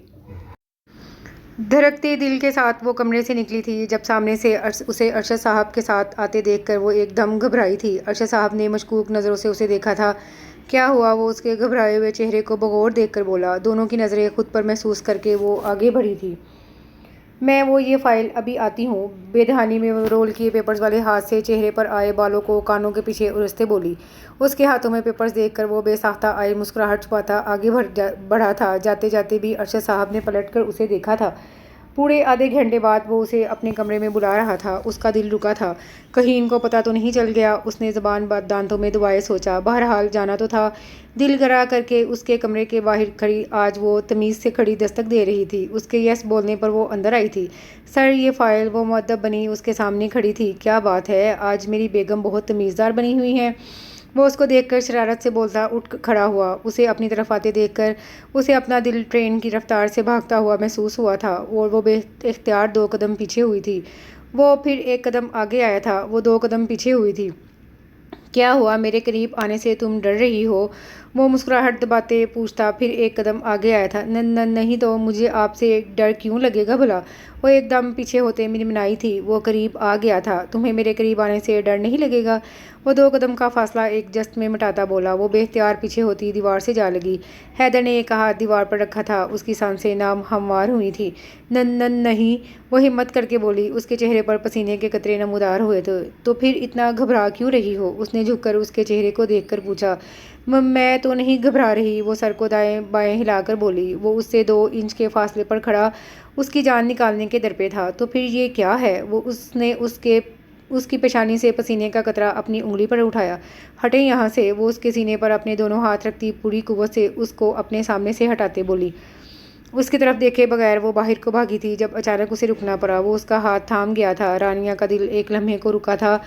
دھڑکتے دل کے ساتھ وہ کمرے سے نکلی تھی جب سامنے سے اسے ارشد صاحب کے ساتھ آتے دیکھ کر وہ ایک دم گھبرائی تھی۔ ارشد صاحب نے مشکوک نظروں سے اسے دیکھا تھا۔ کیا ہوا؟ وہ اس کے گھبرائے ہوئے چہرے کو بغور دیکھ کر بولا۔ دونوں کی نظریں خود پر محسوس کر کے وہ آگے بڑھی تھی۔ میں وہ یہ فائل ابھی آتی ہوں۔ بے دھیانی میں وہ رول کیے پیپرز والے ہاتھ سے چہرے پر آئے بالوں کو کانوں کے پیچھے الجھتے بولی۔ اس کے ہاتھوں میں پیپرز دیکھ کر وہ بے ساختہ آئی مسکراہٹ چھپاتا آگے بڑھا تھا۔ جاتے جاتے بھی ارشد صاحب نے پلٹ کر اسے دیکھا تھا۔ پورے آدھے گھنٹے بعد وہ اسے اپنے کمرے میں بلا رہا تھا۔ اس کا دل رکا تھا۔ کہیں ان کو پتہ تو نہیں چل گیا؟ اس نے زبان دانتوں میں دبائے سوچا۔ بہرحال جانا تو تھا۔ دل گرا کر کے اس کے کمرے کے باہر کھڑی آج وہ تمیز سے کھڑی دستک دے رہی تھی۔ اس کے یس بولنے پر وہ اندر آئی تھی۔ سر، یہ فائل۔ وہ مؤدب بنی اس کے سامنے کھڑی تھی۔ کیا بات ہے، آج میری بیگم بہت تمیزدار بنی ہوئی ہے۔ وہ اس کو دیکھ کر شرارت سے بولتا اٹھ کھڑا ہوا۔ اسے اپنی طرف آتے دیکھ کر اسے اپنا دل ٹرین کی رفتار سے بھاگتا ہوا محسوس ہوا تھا اور وہ بے اختیار 2 قدم پیچھے ہوئی تھی۔ وہ پھر 1 قدم آگے آیا تھا۔ وہ 2 قدم پیچھے ہوئی تھی۔ کیا ہوا؟ میرے قریب آنے سے تم ڈر رہی ہو؟ وہ مسکراہٹ دباتے پوچھتا، پھر 1 قدم آگے آیا تھا۔ نہیں تو مجھے آپ سے ڈر کیوں لگے گا بھلا؟ وہ ایک دم پیچھے ہوتے منمنائی تھی۔ وہ قریب آ گیا تھا۔ تمہیں میرے قریب آنے سے ڈر نہیں لگے گا؟ وہ 2 قدم کا فاصلہ ایک جست میں مٹاتا بولا۔ وہ بے اختیار پیچھے ہوتی دیوار سے جا لگی۔ ہیدر نے ایک ہاتھ دیوار پر رکھا تھا۔ اس کی سانسیں ہموار ہوئی تھیں۔ نہیں، وہ ہمت کر کے بولی۔ اس کے چہرے پر پسینے کے قطرے نمودار ہوئے تھے۔ تو پھر اتنا گھبرا کیوں رہی ہو؟ اس نے جھک کر اس کے چہرے کو دیکھ کر پوچھا۔ میں تو نہیں گھبرا رہی، وہ سر کو دائیں بائیں ہلا کر بولی۔ وہ اس سے 2 انچ کے فاصلے پر کھڑا اس کی جان نکالنے کے در پہ تھا۔ تو پھر یہ کیا ہے؟ وہ اس نے اس کی پیشانی سے پسینے کا قطرہ اپنی انگلی پر اٹھایا۔ ہٹیں یہاں سے، وہ اس کے سینے پر اپنے دونوں ہاتھ رکھتی پوری قوت سے اس کو اپنے سامنے سے ہٹاتے بولی۔ اس کی طرف دیکھے بغیر وہ باہر کو بھاگی تھی جب اچانک اسے رکنا پڑا۔ وہ اس کا ہاتھ تھام گیا تھا۔ رانیہ کا دل ایک لمحے کو رکا تھا۔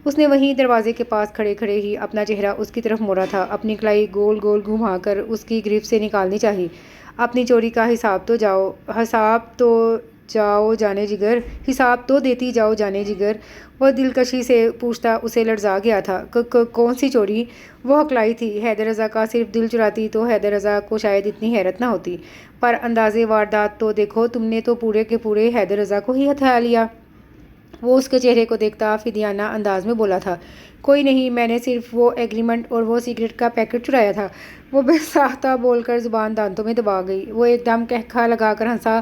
اس نے وہیں دروازے کے پاس کھڑے کھڑے ہی اپنا چہرہ اس کی طرف موڑا تھا، اپنی کلائی گول گول گھما کر اس کی گرفت سے نکالنی چاہی۔ اپنی چوری کا حساب تو دیتی جاؤ جانے جگر، وہ دلکشی سے پوچھتا اسے لرزا گیا تھا۔ کون سی چوری؟ وہ ہکلائی تھی۔ حیدر رضا کا صرف دل چراتی تو حیدر رضا کو شاید اتنی حیرت نہ ہوتی، پر اندازے واردات تو دیکھو، تم نے تو پورے کے پورے حیدر رضا کو ہی ہتھیا لیا۔ وہ اس کے چہرے کو دیکھتا فدیانہ انداز میں بولا تھا، کوئی نہیں، میں نے صرف وہ ایگریمنٹ اور وہ سگریٹ کا پیکٹ چرایا تھا۔ وہ بے ساختہ بول کر زبان دانتوں میں دبا گئی۔ وہ ایک دم قہقہا لگا کر ہنسا۔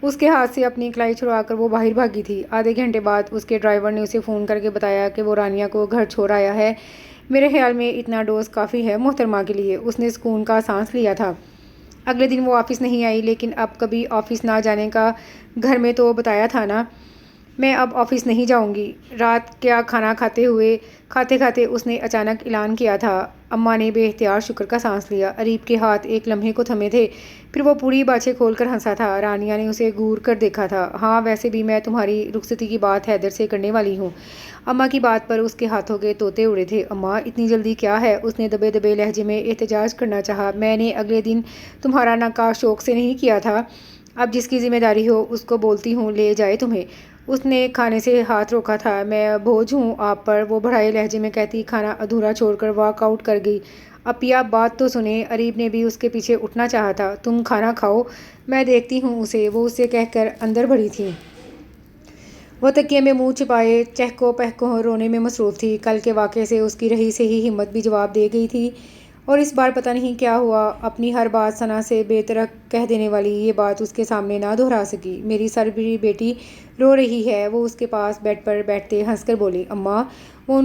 اس کے ہاتھ سے اپنی کلائی چھڑوا کر وہ باہر بھاگی تھی۔ آدھے گھنٹے بعد اس کے ڈرائیور نے اسے فون کر کے بتایا کہ وہ رانیہ کو گھر چھوڑ آیا ہے۔ میرے خیال میں اتنا ڈوز کافی ہے محترمہ کے لیے۔ اس نے سکون کا سانس لیا تھا۔ اگلے دن وہ آفس نہیں آئی، لیکن اب کبھی آفس نہ جانے کا گھر میں تو بتایا تھا نا۔ میں اب آفس نہیں جاؤں گی۔ رات کیا کھانا کھاتے اس نے اچانک اعلان کیا تھا۔ اماں نے بے اختیار شکر کا سانس لیا۔ اریب کے ہاتھ ایک لمحے کو تھمے تھے، پھر وہ پوری باچھیں کھول کر ہنسا تھا۔ رانیہ نے اسے گور کر دیکھا تھا۔ ہاں ویسے بھی میں تمہاری رخصتی کی بات حیدر سے کرنے والی ہوں۔ اماں کی بات پر اس کے ہاتھوں کے طوطے اڑے تھے۔ اماں اتنی جلدی کیا ہے؟ اس نے دبے دبے لہجے میں احتجاج کرنا چاہا۔ میں نے اگلے دن تمہارا نکاح شوق سے نہیں کیا تھا؟ اب جس کی ذمہ داری ہو اس کو بولتی ہوں لے جائے تمہیں۔ اس نے کھانے سے ہاتھ روکا تھا۔ میں بوجھ ہوں آپ پر، وہ بڑھائے لہجے میں کہتی کھانا ادھورا چھوڑ کر واک آؤٹ کر گئی۔ اپیا بات تو سنیں۔ اریب نے بھی اس کے پیچھے اٹھنا چاہا تھا۔ تم کھانا کھاؤ، میں دیکھتی ہوں اسے، وہ اسے کہہ کر اندر بڑھی تھی۔ وہ تکیے میں منہ چھپائے چہکو پہکو رونے میں مصروف تھی۔ کل کے واقعے سے اس کی رہی سہی ہمت بھی جواب دے گئی تھی، اور اس بار پتہ نہیں کیا ہوا، اپنی ہر بات ثنا سے بے ترک کہہ دینے والی یہ بات اس کے سامنے نہ دہرا سکی۔ میری سربری بیٹی رو رہی ہے، وہ اس کے پاس بیڈ پر بیٹھتے ہنس کر بولی۔ اماں، وہ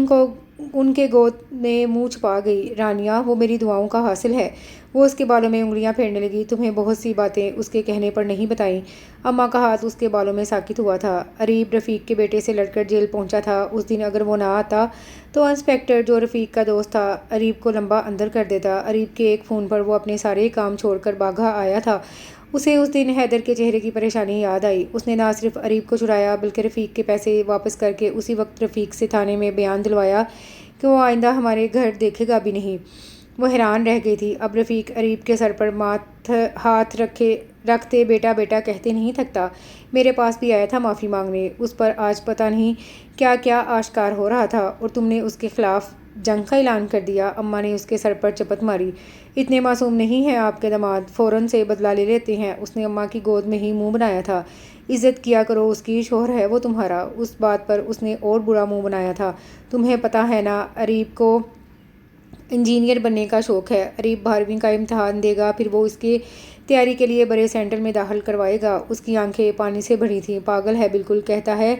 ان کے گود میں منہ چھپا گئی۔ رانیہ، وہ میری دعاؤں کا حاصل ہے۔ وہ اس کے بالوں میں انگلیاں پھیرنے لگی۔ تمہیں بہت سی باتیں اس کے کہنے پر نہیں بتائیں؟ اماں کا ہاتھ اس کے بالوں میں ساکت ہوا تھا۔ اریب رفیق کے بیٹے سے لڑ کر جیل پہنچا تھا۔ اس دن اگر وہ نہ آتا تو انسپکٹر جو رفیق کا دوست تھا اریب کو لمبا اندر کر دیتا۔ اریب کے ایک فون پر وہ اپنے سارے کام چھوڑ کر باغا آیا تھا۔ اسے اس دن حیدر کے چہرے کی پریشانی یاد آئی۔ اس نے نہ صرف اریب کو چھڑایا بلکہ رفیق کے پیسے واپس کر کے اسی وقت رفیق سے تھانے میں بیان دلوایا کہ وہ آئندہ ہمارے گھر دیکھے گا بھی نہیں۔ وہ حیران رہ گئی تھی۔ اب رفیق اریب کے سر پر ہاتھ رکھتے بیٹا بیٹا کہتے نہیں تھکتا۔ میرے پاس بھی آیا تھا معافی مانگنے۔ اس پر آج پتہ نہیں کیا کیا آشکار ہو رہا تھا، اور تم نے اس کے خلاف جنگ کا اعلان کر دیا۔ اماں نے اس کے سر پر چپت ماری۔ اتنے معصوم نہیں ہیں آپ کے داماد، فوراً سے بدلہ لے لیتے ہیں۔ اس نے اماں کی گود میں ہی منہ بنایا تھا۔ عزت کیا کرو اس کی، شوہر ہے وہ تمہارا۔ اس بات پر اس نے اور برا منہ بنایا تھا۔ تمہیں پتہ ہے نا اریب کو انجینئر بننے کا شوق ہے۔ اریب 12ویں کا امتحان دے گا، پھر وہ اس کی تیاری کے لیے بڑے سینٹر میں داخل کروائے گا۔ اس کی آنکھیں پانی سے بھری تھیں۔ پاگل ہے بالکل، کہتا ہے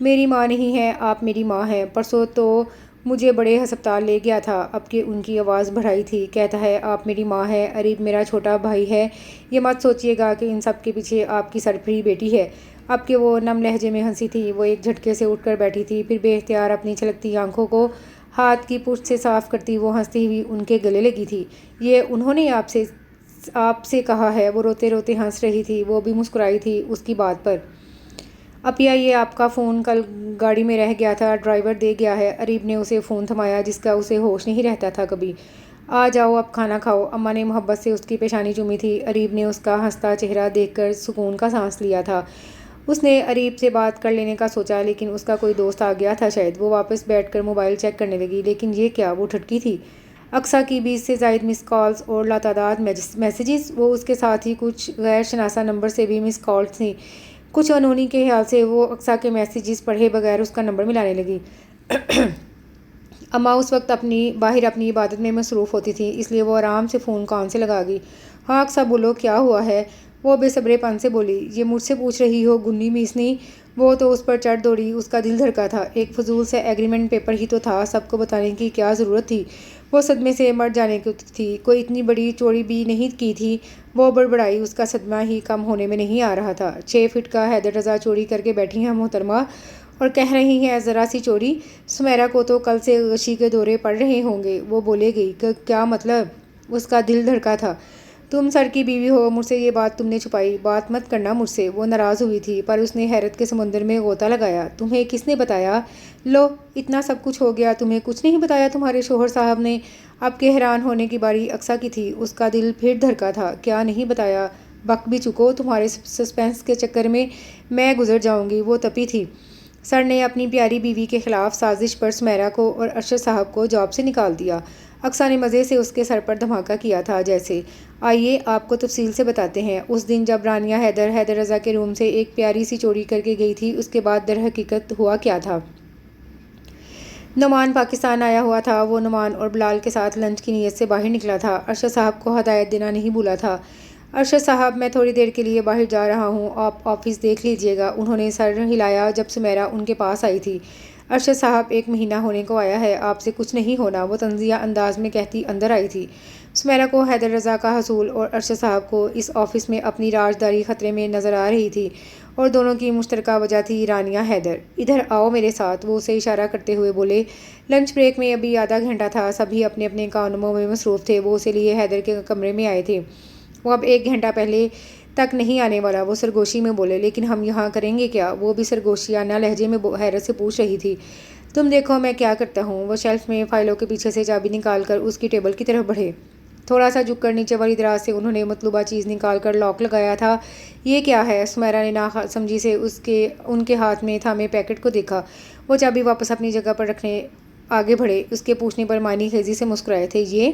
میری ماں نہیں ہے، آپ میری ماں ہیں۔ پرسوں تو مجھے بڑے ہسپتال لے گیا تھا، اب کہ ان کی آواز بڑھائی تھی۔ کہتا ہے آپ میری ماں ہے۔ اریب میرا چھوٹا بھائی ہے، یہ مت سوچیے گا کہ ان سب کے پیچھے آپ کی سرپری بیٹی ہے۔ اب کہ وہ نم لہجے میں ہنسی تھی، وہ ایک جھٹکے سے اٹھ کر بیٹھی تھی، پھر بے اختیار اپنی چھلکتی آنکھوں کو ہاتھ کی پشت سے صاف کرتی وہ ہنستی ہوئی ان کے گلے لگی تھی۔ یہ انہوں نے آپ سے کہا ہے؟ وہ روتے روتے ہنس رہی تھی، وہ بھی مسکرائی تھی اس کی بات پر۔ اپیا یہ آپ کا فون کل گاڑی میں رہ گیا تھا، ڈرائیور دے گیا ہے۔ اریب نے اسے فون تھمایا جس کا اسے ہوش نہیں رہتا تھا کبھی۔ آ جاؤ اب کھانا کھاؤ۔ اماں نے محبت سے اس کی پیشانی چومی تھی۔ اریب نے اس کا ہنستا چہرہ دیکھ کر سکون کا سانس لیا تھا۔ اس نے اریب سے بات کر لینے کا سوچا، لیکن اس کا کوئی دوست آ گیا تھا شاید۔ وہ واپس بیٹھ کر موبائل چیک کرنے لگی، لیکن یہ کیا؟ وہ ٹھٹکی تھی۔ اقصیٰ کی 20 سے زائد مس کالز اور لاتعداد میسیجز۔ وہ اس کے ساتھ ہی کچھ غیر شناسا نمبر سے بھی مس کالز تھیں۔ کچھ انہونی کے خیال سے وہ اقصیٰ کے میسیجز پڑھے بغیر اس کا نمبر ملانے لگی۔ اماں اس وقت باہر اپنی عبادت میں مصروف ہوتی تھیں، اس لیے وہ آرام سے فون کان سے لگا گئی۔ ہاں اقصیٰ بولو، کیا ہوا ہے؟ وہ بے صبرے پن سے بولی۔ یہ مجھ سے پوچھ رہی ہو گنی میسنی؟ وہ تو اس پر چڑھ دوڑی، اس کا دل دھڑکا تھا۔ ایک فضول سے ایگریمنٹ پیپر ہی تو تھا، سب کو بتانے کی کیا ضرورت تھی؟ وہ صدمے سے مر جانے کی تھی، کوئی اتنی بڑی چوری بھی نہیں کی تھی۔ وہ بڑبڑائی، اس کا صدمہ ہی کم ہونے میں نہیں آ رہا تھا۔ 6 فٹ کا حیدر رضا چوری کر کے بیٹھی ہیں محترمہ، اور کہہ رہی ہیں ذرا سی چوری۔ سمیرا کو تو کل سے غشی کے دورے پڑ رہے ہوں گے۔ وہ بولے گئی کیا مطلب؟ اس کا دل دھڑکا تھا۔ تم سر کی بیوی ہو، مجھ سے یہ بات تم نے چھپائی، بات مت کرنا مجھ سے۔ وہ ناراض ہوئی تھی، پر اس نے حیرت کے سمندر میں غوطہ لگایا۔ تمہیں کس نے بتایا؟ لو، اتنا سب کچھ ہو گیا، تمہیں کچھ نہیں بتایا تمہارے شوہر صاحب نے؟ اب کے حیران ہونے کی باری اقصیٰ کی تھی۔ اس کا دل پھر دھڑکا تھا۔ کیا نہیں بتایا؟ بک بھی چکو، تمہارے سسپینس کے چکر میں گزر جاؤں گی۔ وہ تپی تھی۔ سر نے اپنی پیاری بیوی کے خلاف سازش پر سمیرا کو اور ارشد صاحب کو جاب سے نکال دیا۔ اقصیٰ نے مزے سے اس کے سر پر دھماکہ کیا تھا جیسے۔ آئیے آپ کو تفصیل سے بتاتے ہیں۔ اس دن جب رانیہ حیدر رضا کے روم سے ایک پیاری سی چوری کر کے گئی تھی، اس کے بعد در حقیقت ہوا کیا تھا؟ نعمان پاکستان آیا ہوا تھا۔ وہ نعمان اور بلال کے ساتھ لنچ کی نیت سے باہر نکلا تھا۔ ارشد صاحب کو ہدایت دینا نہیں بھولا تھا۔ ارشد صاحب، میں تھوڑی دیر کے لیے باہر جا رہا ہوں، آپ آفس دیکھ لیجیے گا۔ انہوں نے سر ہلایا جب سمیرا ان کے پاس آئی تھی۔ ارشد صاحب 1 مہینہ ہونے کو آیا ہے، آپ سے کچھ نہیں ہونا، وہ طنزیہ انداز میں کہتی اندر آئی تھی۔ سمیرا کو حیدر رضا کا حصول اور ارشد صاحب کو اس آفس میں اپنی راجداری خطرے میں نظر آ رہی تھی، اور دونوں کی مشترکہ وجہ تھی رانیہ حیدر۔ ادھر آؤ میرے ساتھ، وہ اسے اشارہ کرتے ہوئے بولے۔ لنچ بریک میں ابھی آدھا گھنٹہ تھا، سبھی اپنے اپنے کاموں میں مصروف تھے۔ وہ اسے لیے حیدر کے کمرے میں آئے تھے۔ وہ اب 1 گھنٹہ پہلے تک نہیں آنے والا، وہ سرگوشی میں بولے۔ لیکن ہم یہاں کریں گے کیا؟ وہ بھی سرگوشیانہ لہجے میں حیرت سے پوچھ رہی تھی۔ تم دیکھو میں کیا کرتا ہوں۔ وہ شیلف میں فائلوں کے پیچھے سے چابی نکال کر اس کی ٹیبل کی طرف بڑھے۔ تھوڑا سا جھک کر نیچے والی دراز سے انہوں نے مطلوبہ چیز نکال کر لاک لگایا تھا۔ یہ کیا ہے؟ سمیرا نے ناسمجھی سے ان کے ہاتھ میں تھامے پیکٹ کو دیکھا۔ وہ چابی واپس اپنی جگہ پر رکھنے آگے بڑھے۔ اس کے پوچھنے پر معنی خیزی سے مسکرائے تھے۔ یہ؟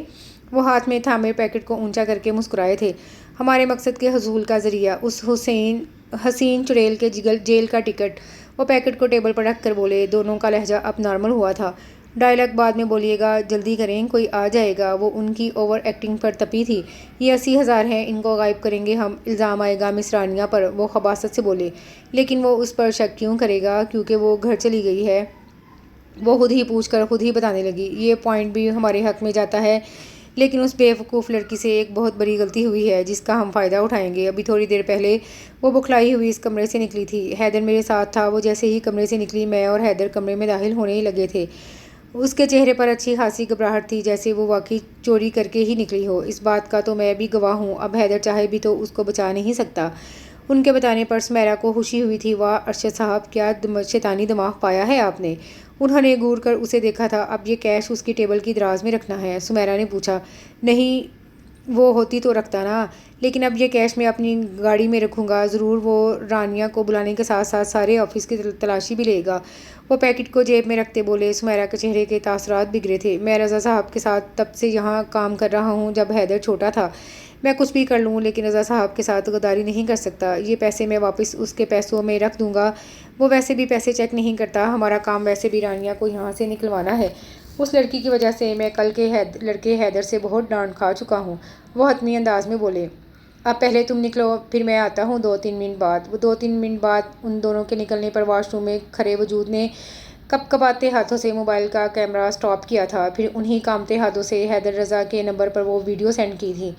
وہ ہاتھ میں تھامے پیکٹ کو اونچا کر کے مسکرائے تھے۔ ہمارے مقصد کے حصول کا ذریعہ، اس حسین چڑیل کے جیل کا ٹکٹ۔ وہ پیکٹ کو ٹیبل پر رکھ کر بولے۔ دونوں کا لہجہ اب نارمل ہوا تھا۔ ڈائلاگ بعد میں بولیے گا، جلدی کریں، کوئی آ جائے گا۔ وہ ان کی اوور ایکٹنگ پر تپی تھی۔ یہ 80,000 ہیں، ان کو غائب کریں گے ہم، الزام آئے گا مس رانیہ پر، وہ خباثت سے بولے۔ لیکن وہ اس پر شک کیوں کرے گا؟ کیونکہ وہ گھر چلی گئی ہے۔ وہ خود ہی پوچھ کر خود ہی بتانے لگی۔ یہ پوائنٹ بھی ہمارے حق میں جاتا ہے، لیکن اس بے وقوف لڑکی سے ایک بہت بڑی غلطی ہوئی ہے جس کا ہم فائدہ اٹھائیں گے۔ ابھی تھوڑی دیر پہلے وہ بکھلائی ہوئی اس کمرے سے نکلی تھی۔ حیدر میرے ساتھ تھا۔ وہ جیسے ہی کمرے سے نکلی، میں اور حیدر کمرے میں داخل ہونے لگے تھے۔ اس کے چہرے پر اچھی خاصی گھبراہٹ تھی، جیسے وہ واقعی چوری کر کے ہی نکلی ہو۔ اس بات کا تو میں بھی گواہ ہوں، اب حیدر چاہے بھی تو اس کو بچا نہیں سکتا۔ ان کے بتانے پر سمیرا کو خوشی ہوئی تھی۔ واہ ارشد صاحب، کیا شیطانی دماغ پایا ہے آپ نے۔ انہوں نے گور کر اسے دیکھا تھا۔ اب یہ کیش اس کی ٹیبل کی دراز میں رکھنا ہے؟ سمیرا نے پوچھا۔ نہیں، وہ ہوتی تو رکھتا نا، لیکن اب یہ کیش میں اپنی گاڑی میں رکھوں گا ضرور۔ وہ رانیہ کو بلانے کے ساتھ ساتھ سارے آفس کی تلاشی بھی لے گا۔ وہ پیکٹ کو جیب میں رکھتے بولے۔ سمیرا کے چہرے کے تاثرات بگڑے تھے۔ میں رضا صاحب کے ساتھ تب سے یہاں کام کر رہا ہوں جب حیدر چھوٹا تھا۔ میں کچھ بھی کر لوں لیکن رضا صاحب کے ساتھ غداری نہیں کر سکتا۔ یہ پیسے میں واپس اس کے پیسوں میں رکھ دوں گا۔ وہ ویسے بھی پیسے چیک نہیں کرتا۔ ہمارا کام ویسے بھی رانیہ کو یہاں سے نکلوانا ہے۔ اس لڑکی کی وجہ سے میں کل کے لڑکے حیدر سے بہت ڈانٹ کھا چکا ہوں، وہ حتمی انداز میں بولے۔ اب پہلے تم نکلو، پھر میں آتا ہوں 2-3 منٹ بعد۔ وہ 2-3 منٹ بعد ان دونوں کے نکلنے پر واش روم میں کھڑے وجود نے کپکپاتے ہاتھوں سے موبائل کا کیمرہ سٹاپ کیا تھا، پھر انہی کانپتے ہاتھوں سے حیدر رضا کے نمبر پر وہ ویڈیو سینڈ کی تھی۔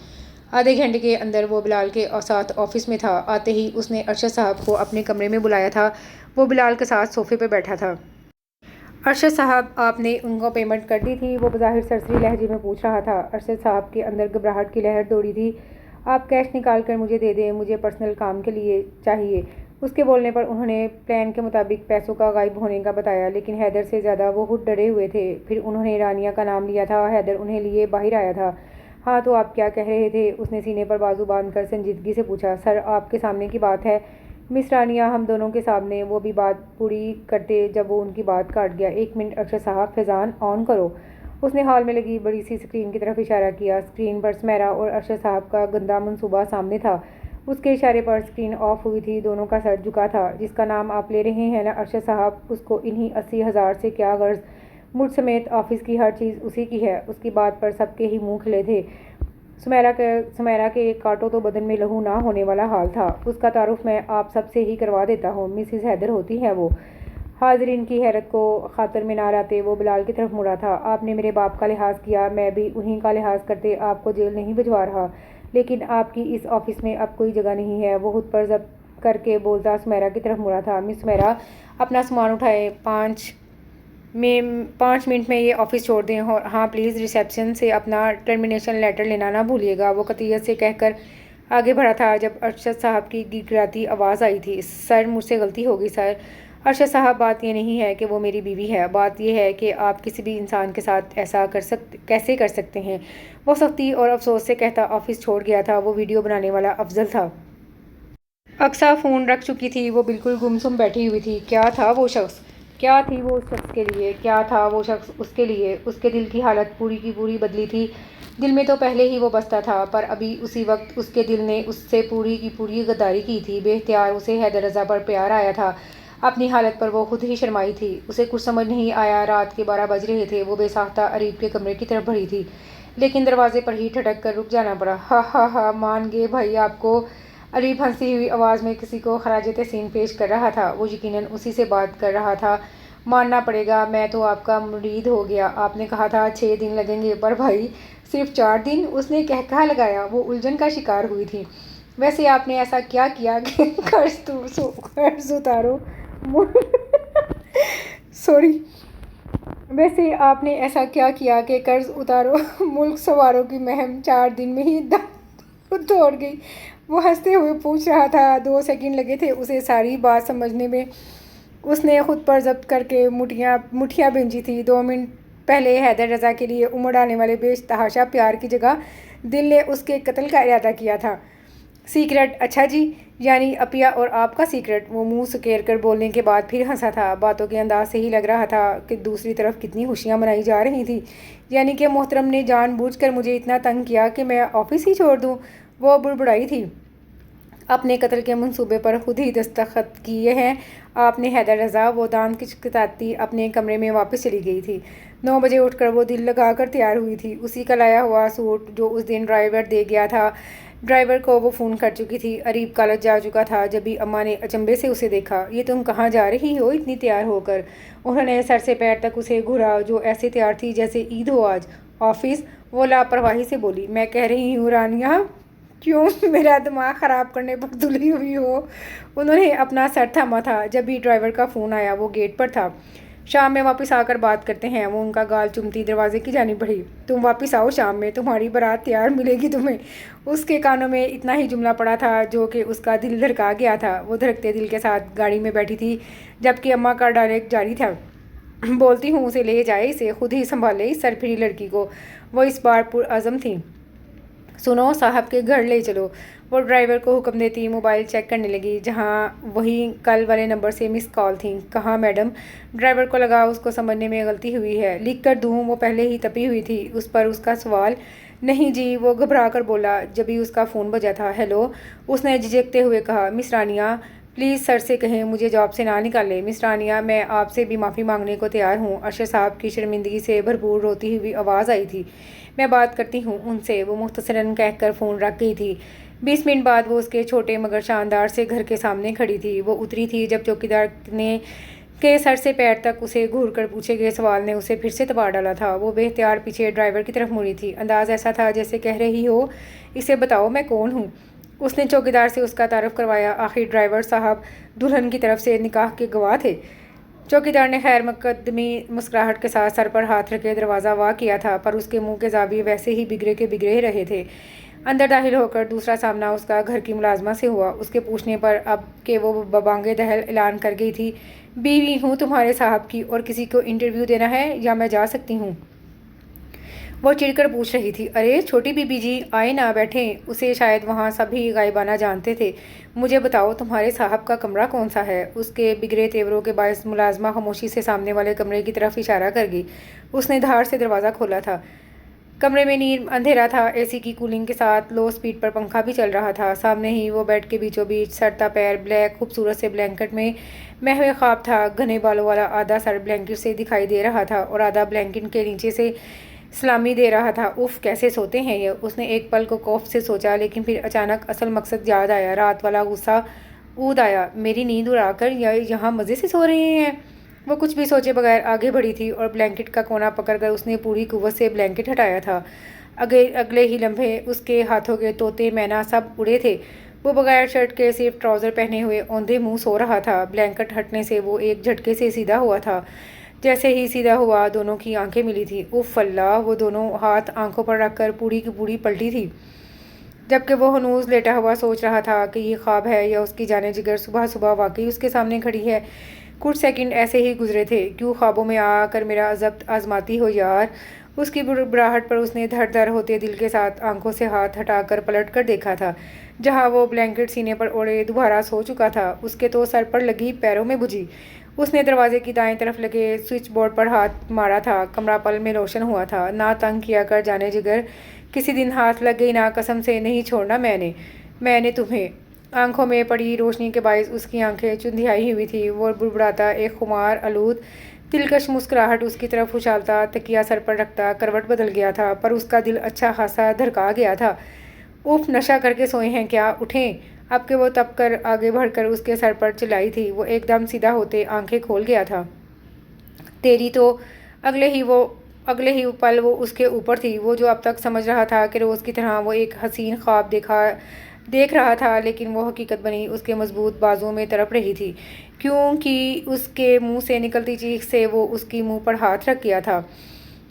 آدھے گھنٹے کے اندر وہ بلال کے ساتھ آفس میں تھا۔ آتے ہی اس نے ارشد صاحب کو اپنے کمرے میں بلایا تھا۔ وہ بلال کے ساتھ صوفے پہ بیٹھا تھا۔ ارشد صاحب، آپ نے ان کو پیمنٹ کر دی تھی؟ وہ بظاہر سرسری لہجے میں پوچھ رہا تھا۔ ارشد صاحب کے اندر گھبراہٹ کی لہر دوڑی تھی۔ آپ کیش نکال کر مجھے دے دیں، مجھے پرسنل کام کے لیے چاہیے۔ اس کے بولنے پر انہوں نے پلان کے مطابق پیسوں کا غائب ہونے کا بتایا، لیکن حیدر سے زیادہ وہ خود ڈرے ہوئے تھے۔ پھر انہوں نے رانیہ کا نام لیا تھا، حیدر انہیں لیے باہر آیا تھا۔ ہاں تو آپ کیا کہہ رہے تھے؟ اس نے سینے پر بازو باندھ کر سنجیدگی سے پوچھا۔ سر، آپ کے سامنے کی بات ہے مس رانیہ، ہم دونوں کے سامنے۔ وہ بھی بات پوری کرتے جب وہ ان کی بات کاٹ گیا۔ 1 منٹ ارشد صاحب، فیضان آن کرو۔ اس نے ہال میں لگی بڑی سی اسکرین کی طرف اشارہ کیا۔ اسکرین پر سمیرا اور ارشد صاحب کا گندا منصوبہ سامنے تھا۔ اس کے اشارے پر اسکرین آف ہوئی تھی۔ دونوں کا سر جھکا تھا۔ جس کا نام آپ لے رہے ہیں نا ارشد صاحب، اس کو انہی 80,000 سے کیا غرض؟ مجھ سمیت آفس کی ہر چیز اسی کی ہے۔ اس کی بات پر سب کے ہی منہ کھلے تھے۔ سمیرا کے کاٹو تو بدن میں لہو نہ ہونے والا حال تھا۔ اس کا تعارف میں آپ سب سے ہی کروا دیتا ہوں، مسز حیدر ہوتی ہیں وہ۔ حاضرین کی حیرت کو خاطر میں نہ لاتے وہ بلال کی طرف مڑا تھا۔ آپ نے میرے باپ کا لحاظ کیا، میں بھی انہیں کا لحاظ کرتے آپ کو جیل نہیں بھجوا رہا، لیکن آپ کی اس آفس میں اب کوئی جگہ نہیں ہے۔ وہ خود پر ضبط کر کے بولتا سمیرا کی طرف مڑا تھا۔ مس سمیرا، اپنا سامان اٹھائیں، 5 منٹ میں یہ آفس چھوڑ دیں، اور ہاں پلیز ریسیپشن سے اپنا ٹرمینیشن لیٹر لینا نہ بھولیے گا۔ وہ قطعیت سے کہہ کر آگے بڑھا تھا جب ارشد صاحب کی گڑگڑاتی آواز آئی تھی، سر مجھ سے غلطی ہو گئی سر۔ ارشد صاحب، بات یہ نہیں ہے کہ وہ میری بیوی ہے، بات یہ ہے کہ آپ کسی بھی انسان کے ساتھ ایسا کیسے کر سکتے ہیں۔ وہ سختی اور افسوس سے کہتا آفس چھوڑ گیا تھا۔ وہ ویڈیو بنانے والا افضل تھا۔ اقصیٰ فون رکھ چکی تھی، وہ بالکل گمسم بیٹھی ہوئی تھی۔ کیا تھا وہ شخص؟ کیا تھی وہ اس شخص کے لیے؟ کیا تھا وہ شخص اس کے لیے؟ اس کے دل کی حالت پوری کی پوری بدلی تھی۔ دل میں تو پہلے ہی وہ بستا تھا، پر ابھی اسی وقت اس کے دل نے اس سے پوری کی پوری غداری کی تھی۔ بے اختیار اسے حیدر رضا پر پیار آیا تھا۔ اپنی حالت پر وہ خود ہی شرمائی تھی۔ اسے کچھ سمجھ نہیں آیا۔ رات کے 12 بج رہے تھے۔ وہ بے ساختہ اریب کے کمرے کی طرف بڑھی تھی، لیکن دروازے پر ہی ٹھٹک کر رک جانا پڑا۔ ہا ہا ہا، مان گئے بھائی آپ کو؟ اریب ہنسی ہوئی آواز میں کسی کو خراج تحسین پیش کر رہا تھا۔ وہ یقیناً اسی سے بات کر رہا تھا۔ ماننا پڑے گا، میں تو آپ کا مرید ہو گیا۔ آپ نے کہا تھا 6 دن لگیں گے، پر بھائی صرف 4 دن؟ اس نے کہا لگایا۔ وہ الجھن کا شکار ہوئی تھی۔ ویسے آپ نے ایسا کیا کیا کہ قرض اتارو سوری ویسے آپ نے ایسا کیا کیا کہ قرض اتارو ملک سواروں کی مہم 4 دن میں ہی دوڑ گئی؟ وہ ہنستے ہوئے پوچھ رہا تھا۔ 2 سیکنڈ لگے تھے اسے ساری بات سمجھنے میں۔ اس نے خود پر ضبط کر کے مٹھیاں بھیجی تھی۔ 2 منٹ پہلے حیدر رضا کے لیے امڑ آنے والے بے تحاشا پیار کی جگہ دل نے اس کے قتل کا ارادہ کیا تھا۔ سیکرٹ؟ اچھا جی، یعنی اپیا اور آپ کا سیکرٹ؟ وہ منہ سکیر کر بولنے کے بعد پھر ہنسا تھا۔ باتوں کے انداز سے ہی لگ رہا تھا کہ دوسری طرف کتنی خوشیاں منائی جا رہی تھیں۔ یعنی کہ محترم نے جان بوجھ کر مجھے اتنا تنگ کیا کہ میں آفس ہی چھوڑ دوں؟ وہ بڑبڑائی تھی۔ اپنے قتل کے منصوبے پر خود ہی دستخط کیے ہیں آپ نے حیدر رضا؟ وہ دانت کچکچاتی اپنے کمرے میں واپس چلی گئی تھی۔ 9 بجے اٹھ کر وہ دل لگا کر تیار ہوئی تھی۔ اسی کا لایا ہوا سوٹ جو اس دن ڈرائیور دے گیا تھا۔ ڈرائیور کو وہ فون کر چکی تھی۔ اریب کالج جا چکا تھا۔ جبھی اماں نے اچنبے سے اسے دیکھا۔ یہ تم کہاں جا رہی ہو اتنی تیار ہو کر؟ انہوں نے سر سے پیر تک اسے گھورا جو ایسے تیار تھی جیسے عید ہو آج۔ آفس؟ وہ لاپرواہی سے بولی۔ میں کہہ رہی ہوں رانیہ، کیوں میرا دماغ خراب کرنے پر تلی ہوئی ہو؟ انہوں نے اپنا سر تھاما تھا۔ جب بھی ڈرائیور کا فون آیا وہ گیٹ پر تھا۔ شام میں واپس آ کر بات کرتے ہیں۔ وہ ان کا گال چومتی دروازے کی جانب بڑھی۔ تم واپس آؤ شام میں، تمہاری بارات تیار ملے گی تمہیں۔ اس کے کانوں میں اتنا ہی جملہ پڑا تھا جو کہ اس کا دل دھڑکا گیا تھا۔ وہ دھڑکتے دل کے ساتھ گاڑی میں بیٹھی تھی جبکہ اماں کا ڈائریکٹ جاری تھا۔ بولتی ہوں اسے لے جائے، اسے خود ہی سنبھالے اس سرپھری لڑکی کو۔ وہ اس بار پرعزم تھی۔ سنو، صاحب کے گھر لے چلو۔ وہ ڈرائیور کو حکم دیتی موبائل چیک کرنے لگی جہاں وہی کل والے نمبر سے مس کال تھیں۔ کہاں میڈم؟ ڈرائیور کو لگا اس کو سمجھنے میں غلطی ہوئی ہے۔ لکھ کر دوں؟ وہ پہلے ہی تپی ہوئی تھی اس پر اس کا سوال۔ نہیں جی، وہ گھبرا کر بولا جبھی اس کا فون بجا تھا۔ ہیلو، اس نے جھجکتے ہوئے کہا۔ مس رانیہ، پلیز سر سے کہیں مجھے جاب سے نہ نکالے۔ مس رانیہ، میں آپ سے بھی معافی مانگنے کو تیار ہوں۔ ارشد صاحب کی شرمندگی سے بھرپور روتی ہوئی آواز آئی تھی۔ میں بات کرتی ہوں ان سے، وہ مختصراً کہہ کر فون رکھ گئی تھی۔ 20 منٹ بعد وہ اس کے چھوٹے مگر شاندار سے گھر کے سامنے کھڑی تھی۔ وہ اتری تھی جب چوکیدار نے کے سر سے پیر تک اسے گھور کر پوچھے گئے سوال نے اسے پھر سے تباہ ڈالا تھا۔ وہ بے اختیار پیچھے ڈرائیور کی طرف مڑی تھی۔ انداز ایسا تھا جیسے کہہ رہی ہو، اسے بتاؤ میں کون ہوں۔ اس نے چوکیدار سے اس کا تعارف کروایا۔ آخر ڈرائیور صاحب دلہن کی طرف سے نکاح کے گواہ تھے۔ چوکیدار نے خیر مقدمی مسکراہٹ کے ساتھ سر پر ہاتھ رکھے دروازہ وا کیا تھا، پر اس کے منہ کے زاویے ویسے ہی بگڑے کے بگڑے رہے تھے۔ اندر داخل ہو کر دوسرا سامنا اس کا گھر کی ملازمہ سے ہوا۔ اس کے پوچھنے پر اب کہ وہ ببانگ دہل اعلان کر گئی تھی، بیوی ہوں تمہارے صاحب کی، اور کسی کو انٹرویو دینا ہے یا میں جا سکتی ہوں؟ وہ چڑ کر پوچھ رہی تھی۔ ارے چھوٹی بی بی جی، آئے نا بیٹھیں۔ اسے شاید وہاں سبھی غائبانہ جانتے تھے۔ مجھے بتاؤ تمہارے صاحب کا کمرہ کون سا ہے؟ اس کے بگڑے تیوروں کے باعث ملازمہ خاموشی سے سامنے والے کمرے کی طرف اشارہ کر گئی۔ اس نے دھاڑ سے دروازہ کھولا تھا۔ کمرے میں نیر اندھیرا تھا۔ اے سی کی کولنگ کے ساتھ لو سپیڈ پر پنکھا بھی چل رہا تھا۔ سامنے ہی وہ بیڈ کے بیچوں بیچ سرتا پیر بلیک خوبصورت سے بلینکٹ میں محو خواب تھا۔ گھنے بالوں والا آدھا سر بلینکٹ سے دکھائی دے رہا تھا اور آدھا بلینکٹ کے نیچے سے سلامی دے رہا تھا۔ اف، کیسے سوتے ہیں یہ؟ اس نے ایک پل کو خوف سے سوچا، لیکن پھر اچانک اصل مقصد یاد آیا۔ رات والا غصہ اود آیا۔ میری نیند اڑا کر یہاں مزے سے سو رہے ہیں؟ وہ کچھ بھی سوچے بغیر آگے بڑھی تھی اور بلینکٹ کا کونا پکڑ کر اس نے پوری قوت سے بلینکٹ ہٹایا تھا۔ اگلے ہی لمحے اس کے ہاتھوں کے طوطے مینا سب اڑے تھے۔ وہ بغیر شرٹ کے صرف ٹراؤزر پہنے ہوئے اوندھے منہ سو رہا تھا۔ بلینکٹ ہٹنے سے وہ ایک جھٹکے سے سیدھا ہوا تھا۔ جیسے ہی سیدھا ہوا دونوں کی آنکھیں ملی تھیں۔ اف اللہ! وہ دونوں ہاتھ آنکھوں پر رکھ کر پوری کی پوری پلٹی تھی، جبکہ وہ ہنوز لیٹا ہوا سوچ رہا تھا کہ یہ خواب ہے یا اس کی جان جگر صبح صبح واقعی اس کے سامنے کھڑی ہے۔ کچھ سیکنڈ ایسے ہی گزرے تھے۔ کیوں خوابوں میں آ کر میرا ضبط آزماتی ہو یار؟ اس کی بڑبڑاہٹ پر اس نے دھڑ دھڑ ہوتے دل کے ساتھ آنکھوں سے ہاتھ ہٹا کر پلٹ کر دیکھا تھا۔ جہاں وہ بلینکٹ سینے پر اوڑھے دوبارہ سو چکا تھا، اس کے تو سر پر لگی پیروں میں بجھی۔ اس نے دروازے کی دائیں طرف لگے سوئچ بورڈ پر ہاتھ مارا تھا۔ کمرہ پل میں روشن ہوا تھا۔ نہ تنگ کیا کر جانے جگر، کسی دن ہاتھ لگ گئی نا، قسم سے نہیں چھوڑنا میں نے تمہیں۔ آنکھوں میں پڑی روشنی کے باعث اس کی آنکھیں چندھیائی ہوئی تھی۔ وہ بڑبڑاتا، ایک خمار آلود دلکش مسکراہٹ اس کی طرف اچھالتا، تکیہ سر پر رکھتا کروٹ بدل گیا تھا، پر اس کا دل اچھا خاصا دھڑکا گیا تھا۔ اوف! نشہ کر کے سوئے ہیں کیا؟ اٹھیں! اب کہ وہ تپ کر آگے بڑھ کر اس کے سر پر چلائی تھی، وہ ایک دم سیدھا ہوتے آنکھیں کھول گیا تھا۔ تیری تو! اگلے ہی پل وہ اس کے اوپر تھی۔ وہ جو اب تک سمجھ رہا تھا کہ روز کی طرح وہ ایک حسین خواب دیکھ رہا تھا، لیکن وہ حقیقت بنی اس کے مضبوط بازوؤں میں تڑپ رہی تھی، کیونکہ اس کے منہ سے نکلتی چیخ سے وہ اس کی منہ پر ہاتھ رکھ گیا تھا۔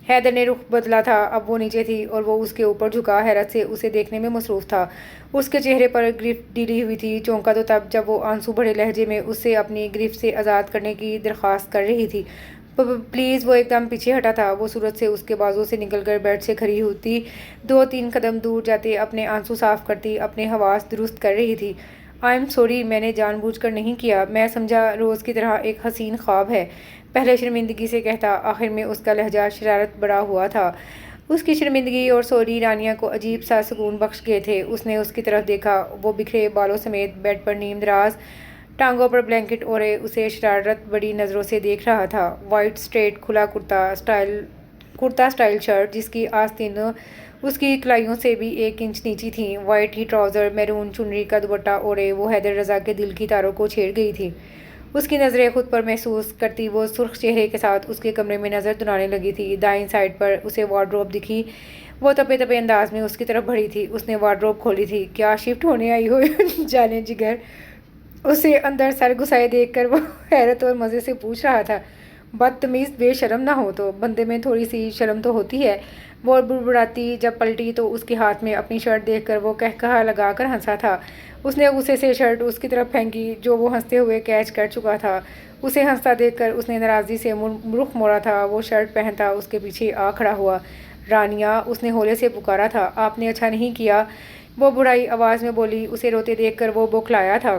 حیدر نے رخ بدلا تھا۔ اب وہ نیچے تھی اور وہ اس کے اوپر جھکا حیرت سے اسے دیکھنے میں مصروف تھا۔ اس کے چہرے پر گرفت ڈلی ہوئی تھی۔ چونکا تو تب جب وہ آنسو بھرے لہجے میں اسے اپنی گرفت سے آزاد کرنے کی درخواست کر رہی تھی۔ پلیز! وہ ایک دم پیچھے ہٹا تھا۔ وہ صورت سے اس کے بازو سے نکل کر بیڈ سے کھڑی ہوتی، 2-3 قدم دور جاتے اپنے آنسو صاف کرتی، اپنے حواس درست کر رہی تھی۔ آئی ایم سوری، میں نے جان بوجھ کر نہیں کیا، میں سمجھا روز کی طرح ایک حسین خواب ہے، پہلے شرمندگی سے کہتا۔ آخر میں اس کا لہجہ شرارت بڑا ہوا تھا۔ اس کی شرمندگی اور سوری رانیہ کو عجیب سا سکون بخش گئے تھے۔ اس نے اس کی طرف دیکھا۔ وہ بکھرے بالوں سمیت بیڈ پر نیم دراز، ٹانگوں پر بلینکٹ اوڑھے اسے شرارت بڑی نظروں سے دیکھ رہا تھا۔ وائٹ اسٹریٹ کھلا کرتا اسٹائل شرٹ، جس کی آستینیں اس کی کلائیوں سے بھی 1 انچ نیچی تھیں، وائٹ ہی ٹراؤزر، میرون چنری کا دوپٹہ اوڑھے وہ حیدر رضا کے دل کی تاروں کو چھیڑ گئی تھی۔ اس کی نظریں خود پر محسوس کرتی وہ سرخ چہرے کے ساتھ اس کے کمرے میں نظر دوڑانے لگی تھی۔ دائیں سائڈ پر اسے وارڈروب دکھی۔ وہ تپے تپے انداز میں اس کی طرف بڑھی تھی۔ اس نے وارڈروب کھولی تھی۔ کیا شفٹ ہونے آئی ہو جانے جگر؟ اسے اندر سر گھسائے دیکھ کر وہ حیرت اور مزے سے پوچھ رہا تھا۔ بدتمیز! بے شرم نہ ہو تو! بندے میں تھوڑی سی شرم تو ہوتی ہے۔ وہ بڑبڑاتی جب پلٹی تو اس کے ہاتھ میں اپنی شرٹ دیکھ کر وہ قہقہا لگا کر ہنسا تھا۔ اس نے غصے سے شرٹ اس کی طرف پھینکی جو وہ ہنستے ہوئے کیچ کر چکا تھا۔ اسے ہنستا دیکھ کر اس نے ناراضگی سے رخ موڑا تھا۔ وہ شرٹ پہنتا اس کے پیچھے آ کھڑا ہوا۔ رانیہ! اس نے ہولے سے پکارا تھا۔ آپ نے اچھا نہیں کیا، وہ بڑھائی آواز میں بولی۔ اسے روتے دیکھ کر وہ بوکھلایا تھا۔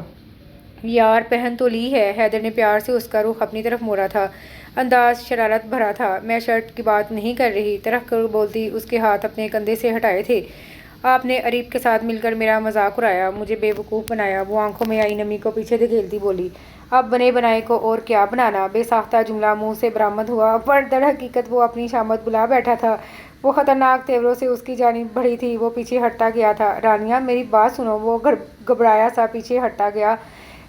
یار پہن تو لی ہے۔ حیدر نے پیار سے اس کا رخ اپنی طرف موڑا تھا۔ انداز شرارت بھرا تھا۔ میں شرٹ کی بات نہیں کر رہی، ترخ کر بولتی۔ اس کے ہاتھ اپنے کندھے سے ہٹائے تھے۔ آپ نے اریب کے ساتھ مل کر میرا مذاق اڑایا، مجھے بے وقوف بنایا، وہ آنکھوں میں آئی نمی کو پیچھے دھکیلتی بولی۔ اب بنے بنائے کو اور کیا بنانا، بے ساختہ جملہ منہ سے برآمد ہوا، پر در حقیقت وہ اپنی شامت بلا بیٹھا تھا۔ وہ خطرناک تیوروں سے اس کی جانب بڑھی تھی۔ وہ پیچھے ہٹتا گیا تھا۔ رانیہ میری بات سنو! وہ گھبرایا سا پیچھے ہٹتا گیا۔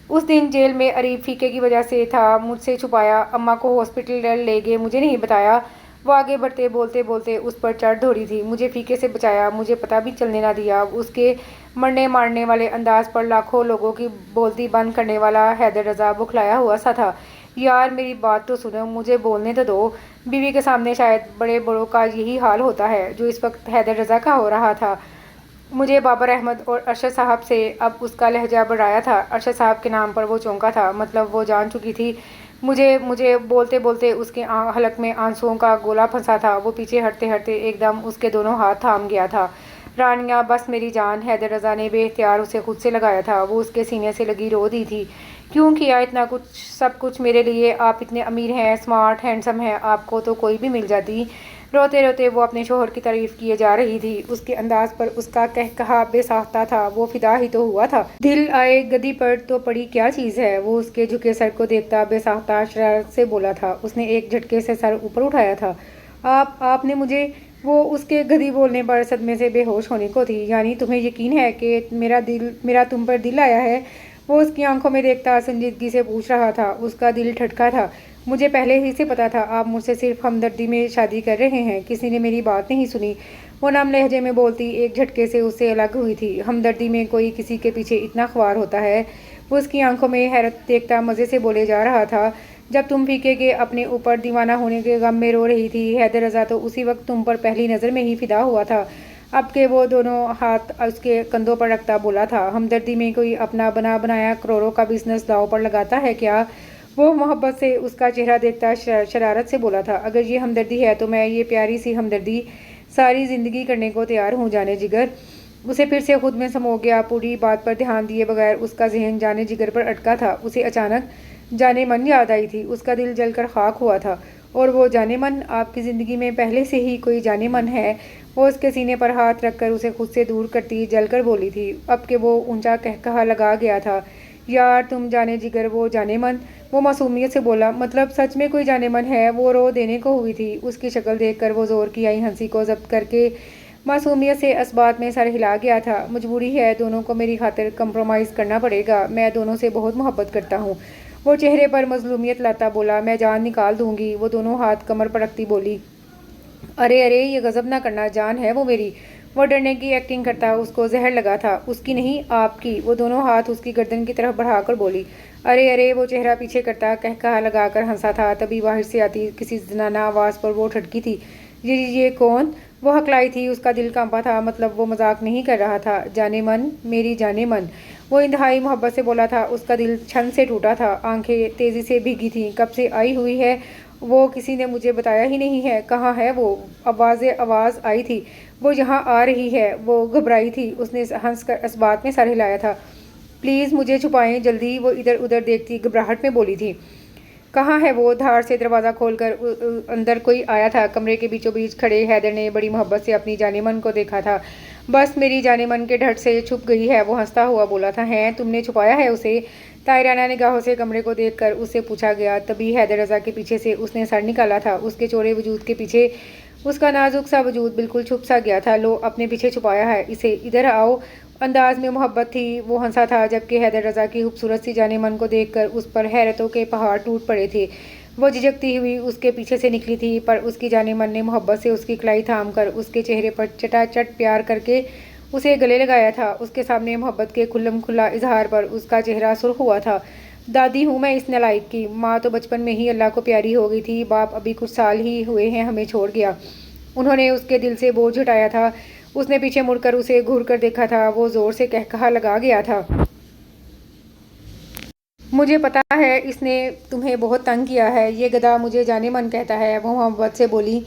اس دن جیل میں اریب فیقے کی وجہ سے تھا، مجھ سے چھپایا، اماں کو ہاسپٹل لے گئے، مجھے نہیں بتایا۔ وہ آگے بڑھتے بولتے بولتے اس پر چڑھ دوڑی تھی۔ مجھے فیقے سے بچایا، مجھے پتہ بھی چلنے نہ دیا۔ اس کے مرنے مارنے والے انداز پر لاکھوں لوگوں کی بولتی بند کرنے والا حیدر رضا بوکھلایا ہوا سا تھا۔ یار میری بات تو سنو، مجھے بولنے تو دو۔ بیوی کے سامنے شاید بڑے بڑوں کا یہی حال ہوتا ہے جو اس وقت حیدر رضا کا ہو رہا تھا۔ مجھے بابر احمد اور ارشد صاحب سے، اب اس کا لہجہ بڑھایا تھا، ارشد صاحب کے نام پر وہ چونکا تھا، مطلب وہ جان چکی تھی۔ مجھے بولتے بولتے اس کے حلق میں آنسوؤں کا گولا پھنسا تھا۔ وہ پیچھے ہٹتے ہٹتے ایک دم اس کے دونوں ہاتھ تھام گیا تھا۔ رانیہ بس میری جان! حیدر رضا نے بے اختیار اسے خود سے لگایا تھا۔ وہ اس کے سینے سے لگی رو دی تھی۔ کیوں کیا اتنا کچھ، سب کچھ میرے لیے؟ آپ اتنے امیر ہیں، اسمارٹ، ہینڈسم ہیں، آپ کو تو کوئی بھی مل جاتی۔ روتے روتے وہ اپنے شوہر کی تعریف کیے جا رہی تھی۔ اس کے انداز پر اس کا قہقہا بے ساختہ تھا۔ وہ فدا ہی تو ہوا تھا۔ دل آئے گدی پر تو پڑی کیا چیز ہے؟ وہ اس کے جھکے سر کو دیکھتا بے ساختہ شرارت سے بولا تھا۔ اس نے ایک جھٹکے سے سر اوپر اٹھایا تھا۔ آپ نے مجھے؟ وہ اس کے گدی بولنے پر صدمے سے بے ہوش ہونے کو تھی۔ یعنی تمہیں یقین ہے کہ میرا تم پر دل آیا ہے؟ وہ اس کی آنکھوں میں دیکھتا سنجیدگی سے پوچھ رہا تھا۔ اس کا دل ٹھٹکا تھا۔ مجھے پہلے ہی سے پتا تھا آپ مجھ سے صرف ہمدردی میں شادی کر رہے ہیں۔ کسی نے میری بات نہیں سنی۔ وہ نم لہجے میں بولتی ایک جھٹکے سے اس سے الگ ہوئی تھی۔ ہمدردی میں کوئی کسی کے پیچھے اتنا خوار ہوتا ہے؟ وہ اس کی آنکھوں میں حیرت دیکھتا مزے سے بولے جا رہا تھا۔ جب تم پھیکے کے اپنے اوپر دیوانہ ہونے کے غم میں رو رہی تھی، حیدر رضا تو اسی وقت تم پر پہلی نظر میں ہی فدا ہوا تھا۔ اب کہ وہ دونوں ہاتھ اس کے کندھوں پر رکھتا بولا تھا، ہمدردی میں کوئی اپنا بنا بنایا کروڑوں کا بزنس داؤ پر لگاتا ہے کیا؟ وہ محبت سے اس کا چہرہ دیکھتا شرارت سے بولا تھا، اگر یہ ہمدردی ہے تو میں یہ پیاری سی ہمدردی ساری زندگی کرنے کو تیار ہوں جانے جگر۔ اسے پھر سے خود میں سمو گیا، پوری بات پر دھیان دیے بغیر اس کا ذہن جانے جگر پر اٹکا تھا۔ اسے اچانک جانے من یاد آئی تھی، اس کا دل جل کر خاک ہوا تھا۔ اور وہ جانے من، آپ کی زندگی میں پہلے سے ہی کوئی جانے من ہے؟ وہ اس کے سینے پر ہاتھ رکھ کر اسے خود سے دور کرتی جل کر بولی تھی، اب کہ وہ اونچا کہا لگا گیا تھا، یار تم جانے جگر وہ جانے من؟ وہ معصومیت سے بولا، مطلب سچ میں کوئی جانے من ہے؟ وہ رو دینے کو ہوئی تھی۔ اس کی شکل دیکھ کر وہ زور کی آئی ہنسی کو ضبط کر کے معصومیت سے اس بات میں سر ہلا گیا تھا، مجبوری ہے، دونوں کو میری خاطر کمپرومائز کرنا پڑے گا، میں دونوں سے بہت محبت کرتا ہوں۔ وہ چہرے پر مظلومیت لاتا بولا، میں جان نکال دوں گی۔ وہ دونوں ہاتھ کمر پر رکھتی بولی، ارے یہ غضب نہ کرنا، جان ہے وہ میری۔ وہ ڈرنے کی ایکٹنگ کرتا اس کو زہر لگا تھا، اس کی نہیں آپ کی۔ وہ دونوں ہاتھ اس کی گردن کی طرف بڑھا کر بولی، ارے وہ چہرہ پیچھے کرتا کہا لگا کر ہنسا تھا، تبھی باہر سے آتی کسی زنانہ آواز پر وہ ٹھٹکی تھی، یہ کون؟ وہ ہکلائی تھی، اس کا دل کانپا تھا، مطلب وہ مذاق نہیں کر رہا تھا۔ جانے من، میری جانے من، وہ انتہائی محبت سے بولا تھا۔ اس کا دل چھن سے ٹوٹا تھا، آنکھیں تیزی سے بھیگی تھیں، کب سے آئی ہوئی ہے وہ؟ کسی نے مجھے بتایا ہی نہیں ہے، کہاں ہے وہ؟ آواز آئی تھی، وہ یہاں آ رہی ہے۔ وہ گھبرائی تھی، اس نے ہنس کر اس بات میں سر ہلایا تھا، پلیز مجھے چھپائیں جلدی۔ وہ ادھر ادھر دیکھتی گھبراہٹ میں بولی تھی، کہاں ہے وہ؟ دھاڑ سے دروازہ کھول کر اندر کوئی آیا تھا۔ کمرے کے بیچوں بیچ کھڑے حیدر نے بڑی محبت سے اپنی جانے من کو دیکھا تھا۔ بس میری جانے من کے ڈھٹ سے چھپ گئی ہے، وہ ہنستا ہوا بولا تھا، ہیں تم نے چھپایا ہے اسے؟ طائرانہ نگاہوں سے کمرے کو دیکھ کر اس سے پوچھا گیا، تبھی حیدر رضا کے پیچھے سے اس نے سر نکالا تھا، اس کے چوڑے وجود کے پیچھے اس کا نازک سا وجود بالکل چھپ سا گیا تھا۔ لو اپنے پیچھے چھپایا ہے اسے، ادھر آؤ۔ انداز میں محبت تھی، وہ ہنسا تھا، جبکہ حیدر رضا کی خوبصورت سی جانے من کو دیکھ کر اس پر حیرتوں کے پہاڑ ٹوٹ پڑے تھے۔ وہ جھجکتی ہوئی اس کے پیچھے سے نکلی تھی، پر اس کی جانے من نے محبت سے اس کی کلائی تھام کر اس کے چہرے پر چٹا چٹ پیار کر کے اسے گلے لگایا تھا۔ اس کے سامنے محبت کے کھلم کھلا اظہار پر اس کا چہرہ سرخ ہوا تھا۔ دادی ہوں میں اس نالائق کی، ماں تو بچپن میں ہی اللہ کو پیاری ہو گئی تھی، باپ ابھی کچھ سال ہی ہوئے ہیں ہمیں چھوڑ گیا، انہوں نے اس کے دل سے بوجھ ہٹایا تھا۔ اس نے پیچھے مڑ کر اسے گھور کر دیکھا تھا، وہ زور سے کہا لگا گیا تھا، مجھے پتا ہے اس نے تمہیں بہت تنگ کیا ہے، یہ گدھا مجھے جانے من کہتا ہے۔ وہ محبت سے بولی،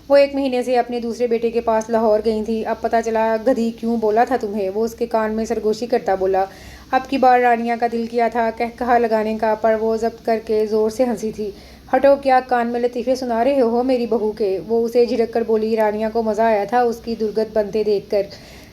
وہ 1 مہینے سے اپنے دوسرے بیٹے کے پاس لاہور گئی تھی، اب پتا چلا گدھی کیوں بولا تھا تمہیں۔ وہ اس کے کان میں سرگوشی کرتا بولا، اب کی بار رانیہ کا دل کیا تھا کہا لگانے کا، پر وہ ضبط کر کے زور سے ہنسی تھی۔ ہٹو، کیا کان میں لطیفے سنا رہے ہو میری بہو کے؟ وہ اسے جھڑک کر بولی۔ رانیہ کو مزہ آیا تھا اس کی درگت بنتے دیکھ کر،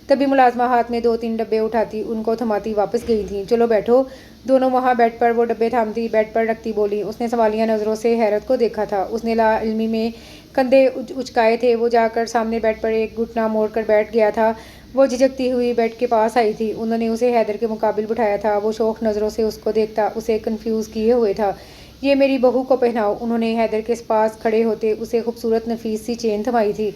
تبھی ملازمہ ہاتھ میں 2-3 ڈبے اٹھاتی ان کو تھماتی واپس گئی تھیں۔ چلو بیٹھو۔ دونوں وہاں بیڈ پر وہ ڈبے تھامتی بیڈ پر رکھتی بولی۔ اس نے سوالیہ نظروں سے حیرت کو دیکھا تھا، اس نے لا علمی میں کندھے اچکائے تھے۔ وہ جا کر سامنے بیڈ پر ایک گھٹنا موڑ کر بیٹھ گیا تھا۔ وہ جھجکتی ہوئی بیڈ کے پاس آئی تھی، انہوں نے اسے حیدر کے مقابل بٹھایا تھا۔ وہ شوق نظروں سے اس کو دیکھتا اسے کنفیوز کیے ہوئے تھا۔ یہ میری بہو کو پہناؤ، انہوں نے حیدر کے پاس کھڑے ہوتے اسے خوبصورت نفیس سی چین تھمائی تھی۔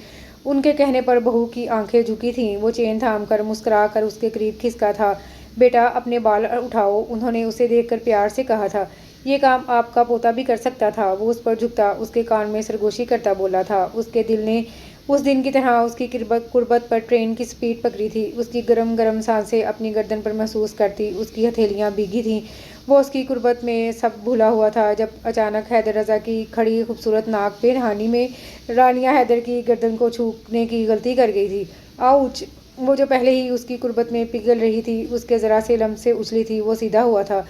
ان کے کہنے پر بہو کی آنکھیں جھکی تھیں، وہ چین تھام کر مسکرا کر اس کے قریب کھسکا تھا۔ بیٹا اپنے بال اٹھاؤ، انہوں نے اسے دیکھ کر پیار سے کہا تھا، یہ کام آپ کا پوتا بھی کر سکتا تھا۔ وہ اس پر جھکتا اس کے کان میں سرگوشی کرتا بولا تھا، اس کے دل نے اس دن کی طرح اس کی قربت پر ٹرین کی سپیڈ پکڑی تھی۔ اس کی گرم گرم سانسیں اپنی گردن پر محسوس کرتی، اس کی ہتھیلیاں بھیگی تھیں، وہ اس کی قربت میں سب بھولا ہوا تھا، جب اچانک حیدر رضا کی کھڑی خوبصورت ناک بے رحمی میں رانیہ حیدر کی گردن کو چھونے کی غلطی کر گئی تھی۔ آؤچ! وہ جو پہلے ہی اس کی قربت میں پگھل رہی تھی، اس کے ذرا سے لمس سے اچھلی تھی، وہ سیدھا ہوا تھا۔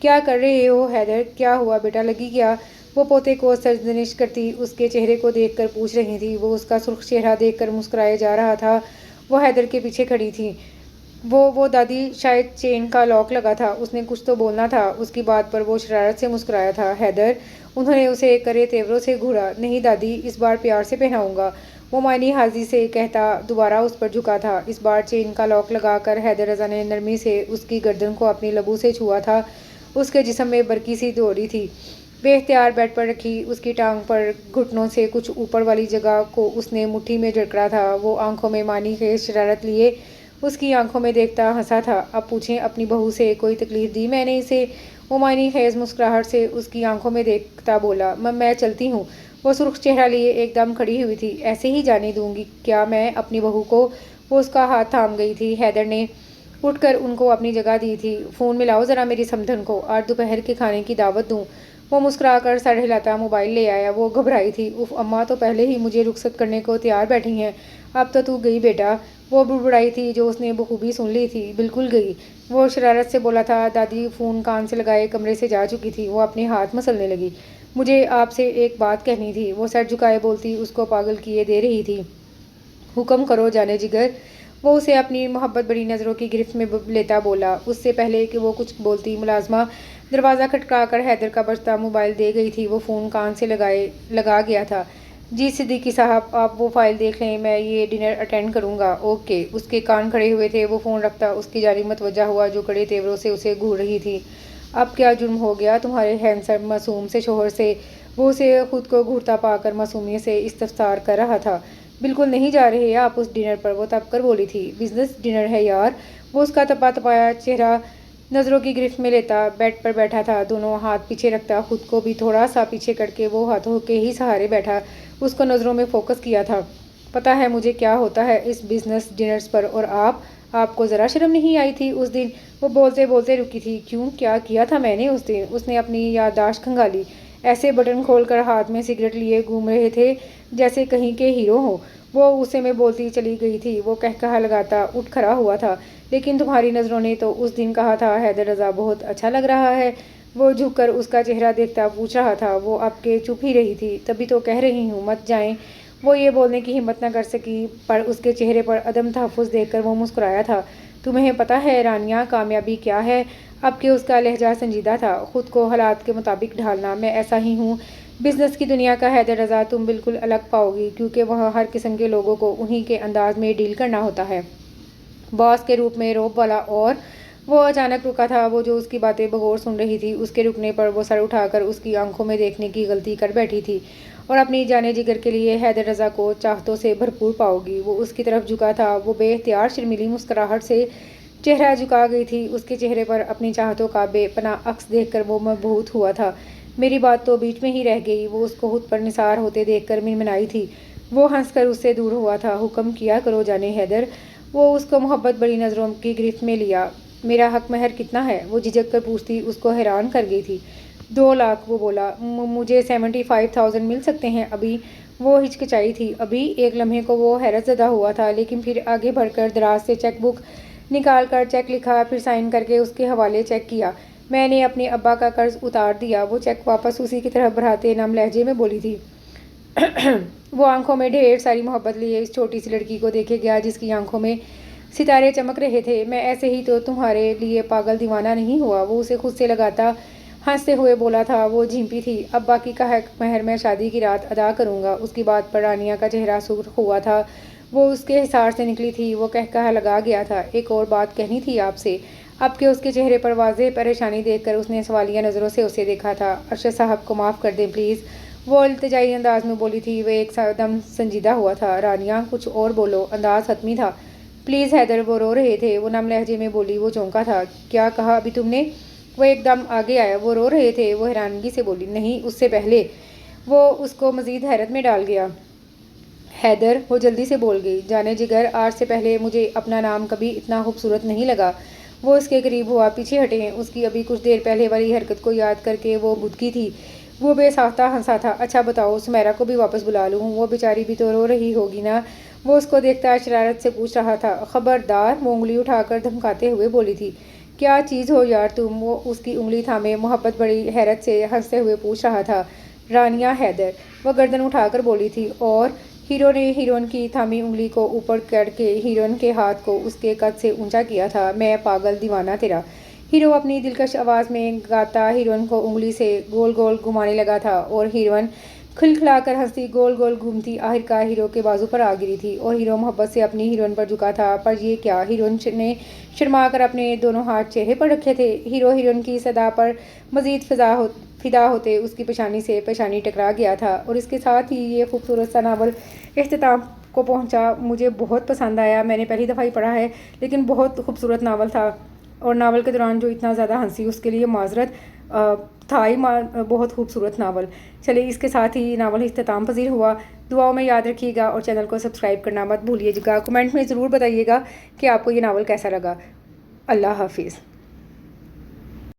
کیا کر رہے ہو حیدر؟ کیا ہوا بیٹا، لگی کیا؟ وہ پوتے کو سرزنش کرتی اس کے چہرے کو دیکھ کر پوچھ رہی تھی۔ وہ اس کا سرخ چہرہ دیکھ کر مسکرائے جا رہا تھا۔ وہ حیدر کے پیچھے کھڑی تھی۔ وہ دادی، شاید چین کا لاک لگا تھا، اس نے کچھ تو بولنا تھا، اس کی بات پر وہ شرارت سے مسکرایا تھا۔ حیدر، انہوں نے اسے کرے تیوروں سے گھورا۔ نہیں دادی، اس بار پیار سے پہناؤں گا، وہ معنی حاضری سے کہتا دوبارہ اس پر جھکا تھا۔ اس بار چین کا لاک لگا کر حیدر رضا نے نرمی سے اس کی گردن کو اپنی لبوں سے چھوا تھا۔ اس کے جسم میں برقی سی دوڑی تھی، بے اختیار بیڈ پر رکھی اس کی ٹانگ پر گھٹنوں سے کچھ اوپر والی جگہ کو اس نے مٹھی میں جکڑا تھا۔ وہ آنکھوں میں معنی خیز شرارت لیے اس کی آنکھوں میں دیکھتا ہنسا تھا۔ اب پوچھیں اپنی بہو سے کوئی تکلیف دی میں نے اسے؟ وہ معنی خیز مسکراہٹ سے اس کی آنکھوں میں دیکھتا بولا، میں چلتی ہوں۔ وہ سرخ چہرہ لیے ایک دم کھڑی ہوئی تھی۔ ایسے ہی جانے دوں گی کیا میں اپنی بہو کو؟ وہ اس کا ہاتھ تھام گئی تھی۔ حیدر نے اٹھ کر ان کو اپنی جگہ دی تھی۔ فون ملاؤ ذرا میری سمدھن کو، آج دوپہر کے کھانے کی دعوت دوں۔ وہ مسکرا کر سر ہلاتا موبائل لے آیا۔ وہ گھبرائی تھی۔ اف اماں تو پہلے ہی مجھے رخصت کرنے کو تیار بیٹھی ہیں، اب تو گئی بیٹا۔ وہ بڑبڑائی تھی جو اس نے بخوبی سن لی تھی۔ بالکل گئی، وہ شرارت سے بولا تھا۔ دادی فون کان سے لگائے کمرے سے جا چکی تھی۔ وہ اپنے ہاتھ مسلنے لگی۔ مجھے آپ سے ایک بات کہنی تھی، وہ سر جھکائے بولتی اس کو پاگل کیے دے رہی تھی۔ حکم کرو جانے جگر۔ وہ اسے اپنی محبت بڑی نظروں کی گرفت میں لیتا بولا۔ اس سے پہلے کہ وہ کچھ بولتی ملازمہ دروازہ کھٹکا کر حیدر کا بجتا موبائل دے گئی تھی۔ وہ فون کان سے لگا گیا تھا۔ جی صدیقی صاحب، آپ وہ فائل دیکھ لیں، میں یہ ڈنر اٹینڈ کروں گا۔ اوکے۔ اس کے کان کھڑے ہوئے تھے۔ وہ فون رکھتا اس کی جانب متوجہ ہوا جو کڑے تیوروں سے اسے گھور رہی تھی۔ اب کیا جرم ہو گیا تمہارے ہینڈسم معصوم سے شوہر سے؟ وہ اسے خود کو گھورتا پا کر معصومیت سے استفسار کر رہا تھا۔ بالکل نہیں جا رہے آپ اس ڈنر پر، وہ تپ کر بولی تھی۔ بزنس ڈنر ہے یار۔ وہ اس کا تپا تپایا چہرہ نظروں کی گرفت میں لیتا بیڈ پر بیٹھا تھا، دونوں ہاتھ پیچھے رکھتا، خود کو بھی تھوڑا سا پیچھے کر کے وہ ہاتھوں کے ہی سہارے بیٹھا اس کو نظروں میں فوکس کیا تھا۔ پتہ ہے مجھے کیا ہوتا ہے اس بزنس ڈنرز پر، اور آپ کو ذرا شرم نہیں آئی تھی اس دن؟ وہ بولتے بولتے رکی تھی۔ کیوں، کیا کیا تھا میں نے اس دن؟ اس نے اپنی یادداشت کھنگالی۔ ایسے بٹن کھول کر ہاتھ میں سگریٹ لیے گھوم رہے تھے جیسے کہیں کے ہیرو ہوں۔ وہ غصے میں بولتی چلی گئی تھی۔ وہ کہا لگاتا اٹھ کھڑا ہوا تھا۔ لیکن تمہاری نظروں نے تو اس دن کہا تھا حیدر رضا بہت اچھا لگ رہا ہے۔ وہ جھک کر اس کا چہرہ دیکھتا پوچھ رہا تھا۔ وہ اب کے چپ ہی رہی تھی۔ تبھی تو کہہ رہی ہوں مت جائیں۔ وہ یہ بولنے کی ہمت نہ کر سکی، پر اس کے چہرے پر عدم تحفظ دیکھ کر وہ مسکرایا تھا۔ تمہیں پتہ ہے رانیہ، کامیابی کیا ہے؟ اب کہ اس کا لہجہ سنجیدہ تھا۔ خود کو حالات کے مطابق ڈھالنا۔ میں ایسا ہی ہوں۔ بزنس کی دنیا کا حیدر رضا تم بالکل الگ پاؤ گی، کیونکہ وہاں ہر قسم کے لوگوں کو انہی کے انداز میں ڈیل کرنا ہوتا ہے، باس کے روپ میں روب والا۔ اور وہ اچانک رکا تھا۔ وہ جو اس کی باتیں بغور سن رہی تھی، اس کے رکنے پر وہ سر اٹھا کر اس کی آنکھوں میں دیکھنے کی غلطی کر بیٹھی تھی، اور اپنی جانے جگر کے لیے حیدر رضا کو چاہتوں سے بھرپور پاؤ گی۔ وہ اس کی طرف جھکا تھا۔ وہ بے اختیار شرمیلی مسکراہٹ سے چہرہ جھکا گئی تھی۔ اس کے چہرے پر اپنی چاہتوں کا بے پناہ عکس دیکھ کر وہ مبہوت ہوا تھا۔ میری بات تو بیچ میں ہی رہ گئی۔ وہ اس کو خود پر نثار ہوتے دیکھ کر منمنائی تھی۔ وہ ہنس کر اس سے دور ہوا تھا۔ حکم کیا کرو جانے حیدر۔ وہ اس کو محبت بڑی نظروں کی گرفت میں لیا۔ میرا حق مہر کتنا ہے؟ وہ جھجک کر پوچھتی اس کو حیران کر گئی تھی۔ 2 لاکھ، وہ بولا۔ مجھے 75,000 مل سکتے ہیں ابھی؟ وہ ہچکچائی تھی۔ ابھی؟ ایک لمحے کو وہ حیرت زدہ ہوا تھا، لیکن پھر آگے بڑھ کر دراز سے چیک بک نکال کر چیک لکھا، پھر سائن کر کے اس کے حوالے چیک کیا۔ میں نے اپنے ابا کا قرض اتار دیا۔ وہ چیک واپس اسی کی طرف بڑھاتے نم لہجے میں بولی تھی۔ وہ آنکھوں میں ڈھیر ساری محبت لیے اس چھوٹی سی لڑکی کو دیکھے گیا جس کی آنکھوں میں ستارے چمک رہے تھے۔ میں ایسے ہی تو تمہارے لیے پاگل دیوانہ نہیں ہوا؟ وہ اسے خود سے لگاتا ہنستے ہوئے بولا تھا۔ وہ جھیمپی تھی۔ اب باقی کا حق مہر میں شادی کی رات ادا کروں گا۔ اس کی بات پر رانیہ کا چہرہ سرخ ہوا تھا۔ وہ اس کے حصار سے نکلی تھی۔ وہ کہا لگا گیا تھا۔ ایک اور بات کہنی تھی آپ سے۔ اب کہ اس کے چہرے پر واضح پریشانی دیکھ کر اس نے سوالیہ نظروں سے اسے دیکھا تھا۔ ارشد صاحب کو معاف کر دیں پلیز، وہ التجائی انداز میں بولی تھی۔ وہ ایک دم سنجیدہ ہوا تھا۔ رانیہ کچھ اور بولو، انداز حتمی تھا۔ پلیز حیدر، وہ رو رہے تھے، وہ نم لہجے میں بولی۔ وہ چونکا تھا۔ کیا کہا ابھی تم نے؟ وہ ایک دم آگے آیا۔ وہ رو رہے تھے، وہ حیرانگی سے بولی۔ نہیں، اس سے پہلے۔ وہ اس کو مزید حیرت میں ڈال گیا۔ حیدر، وہ جلدی سے بول گئی۔ جانے جگر، آج سے پہلے مجھے اپنا نام کبھی اتنا خوبصورت نہیں لگا۔ وہ اس کے قریب ہوا۔ پیچھے ہٹیں۔ اس کی ابھی کچھ دیر پہلے والی حرکت کو یاد کر کے وہ بدکی تھی۔ وہ بے ساختہ ہنسا تھا۔ اچھا بتاؤ، سمیرا کو بھی واپس بلا لوں؟ وہ بیچاری بھی تو رو رہی ہوگی نا؟ وہ اس کو دیکھتا شرارت سے پوچھ رہا تھا۔ خبردار، وہ انگلی اٹھا کر دھمکاتے ہوئے بولی تھی۔ کیا چیز ہو یار تم؟ وہ اس کی انگلی تھامے محبت بڑی حیرت سے ہنستے ہوئے پوچھ رہا تھا۔ رانیہ حیدر، وہ گردن اٹھا کر بولی تھی، اور ہیرو نے ہیروئن کی تھامی انگلی کو اوپر کر کے ہیروئن کے ہاتھ کو اس کے قد سے اونچا کیا تھا۔ میں پاگل دیوانہ تیرا، ہیرو اپنی دلکش آواز میں گاتا ہیروئن کو انگلی سے گول گول گھمانے لگا تھا، اور ہیروئن کھلکھلا کر ہنستی، گول گول گھومتی، آخرکار ہیرو کے بازو پر آ گری تھی اور ہیرو محبت سے اپنی ہیروئن پر جھکا تھا۔ پر یہ کیا، ہیروئن نے شرما کر اپنے دونوں ہاتھ چہرے پر رکھے تھے۔ ہیرو ہیروئن کی صدا پر مزید فدا ہوتے اس کی پیشانی سے پیشانی ٹکرا گیا تھا، اور اس کے ساتھ ہی یہ خوبصورت سا ناول اختتام کو پہنچا۔ مجھے بہت پسند آیا، میں نے پہلی دفعہ ہی پڑھا ہے، لیکن بہت خوبصورت ناول تھا، اور ناول کے دوران جو اتنا زیادہ ہنسی اس کے لیے معذرت، تھا ہی بہت خوبصورت ناول۔ چلیے اس کے ساتھ ہی ناول اختتام پذیر ہوا۔ دعاؤں میں یاد رکھیے گا اور چینل کو سبسکرائب کرنا مت بھولیے گا۔ کمنٹ میں ضرور بتائیے گا کہ آپ کو یہ ناول کیسا لگا۔ اللہ حافظ۔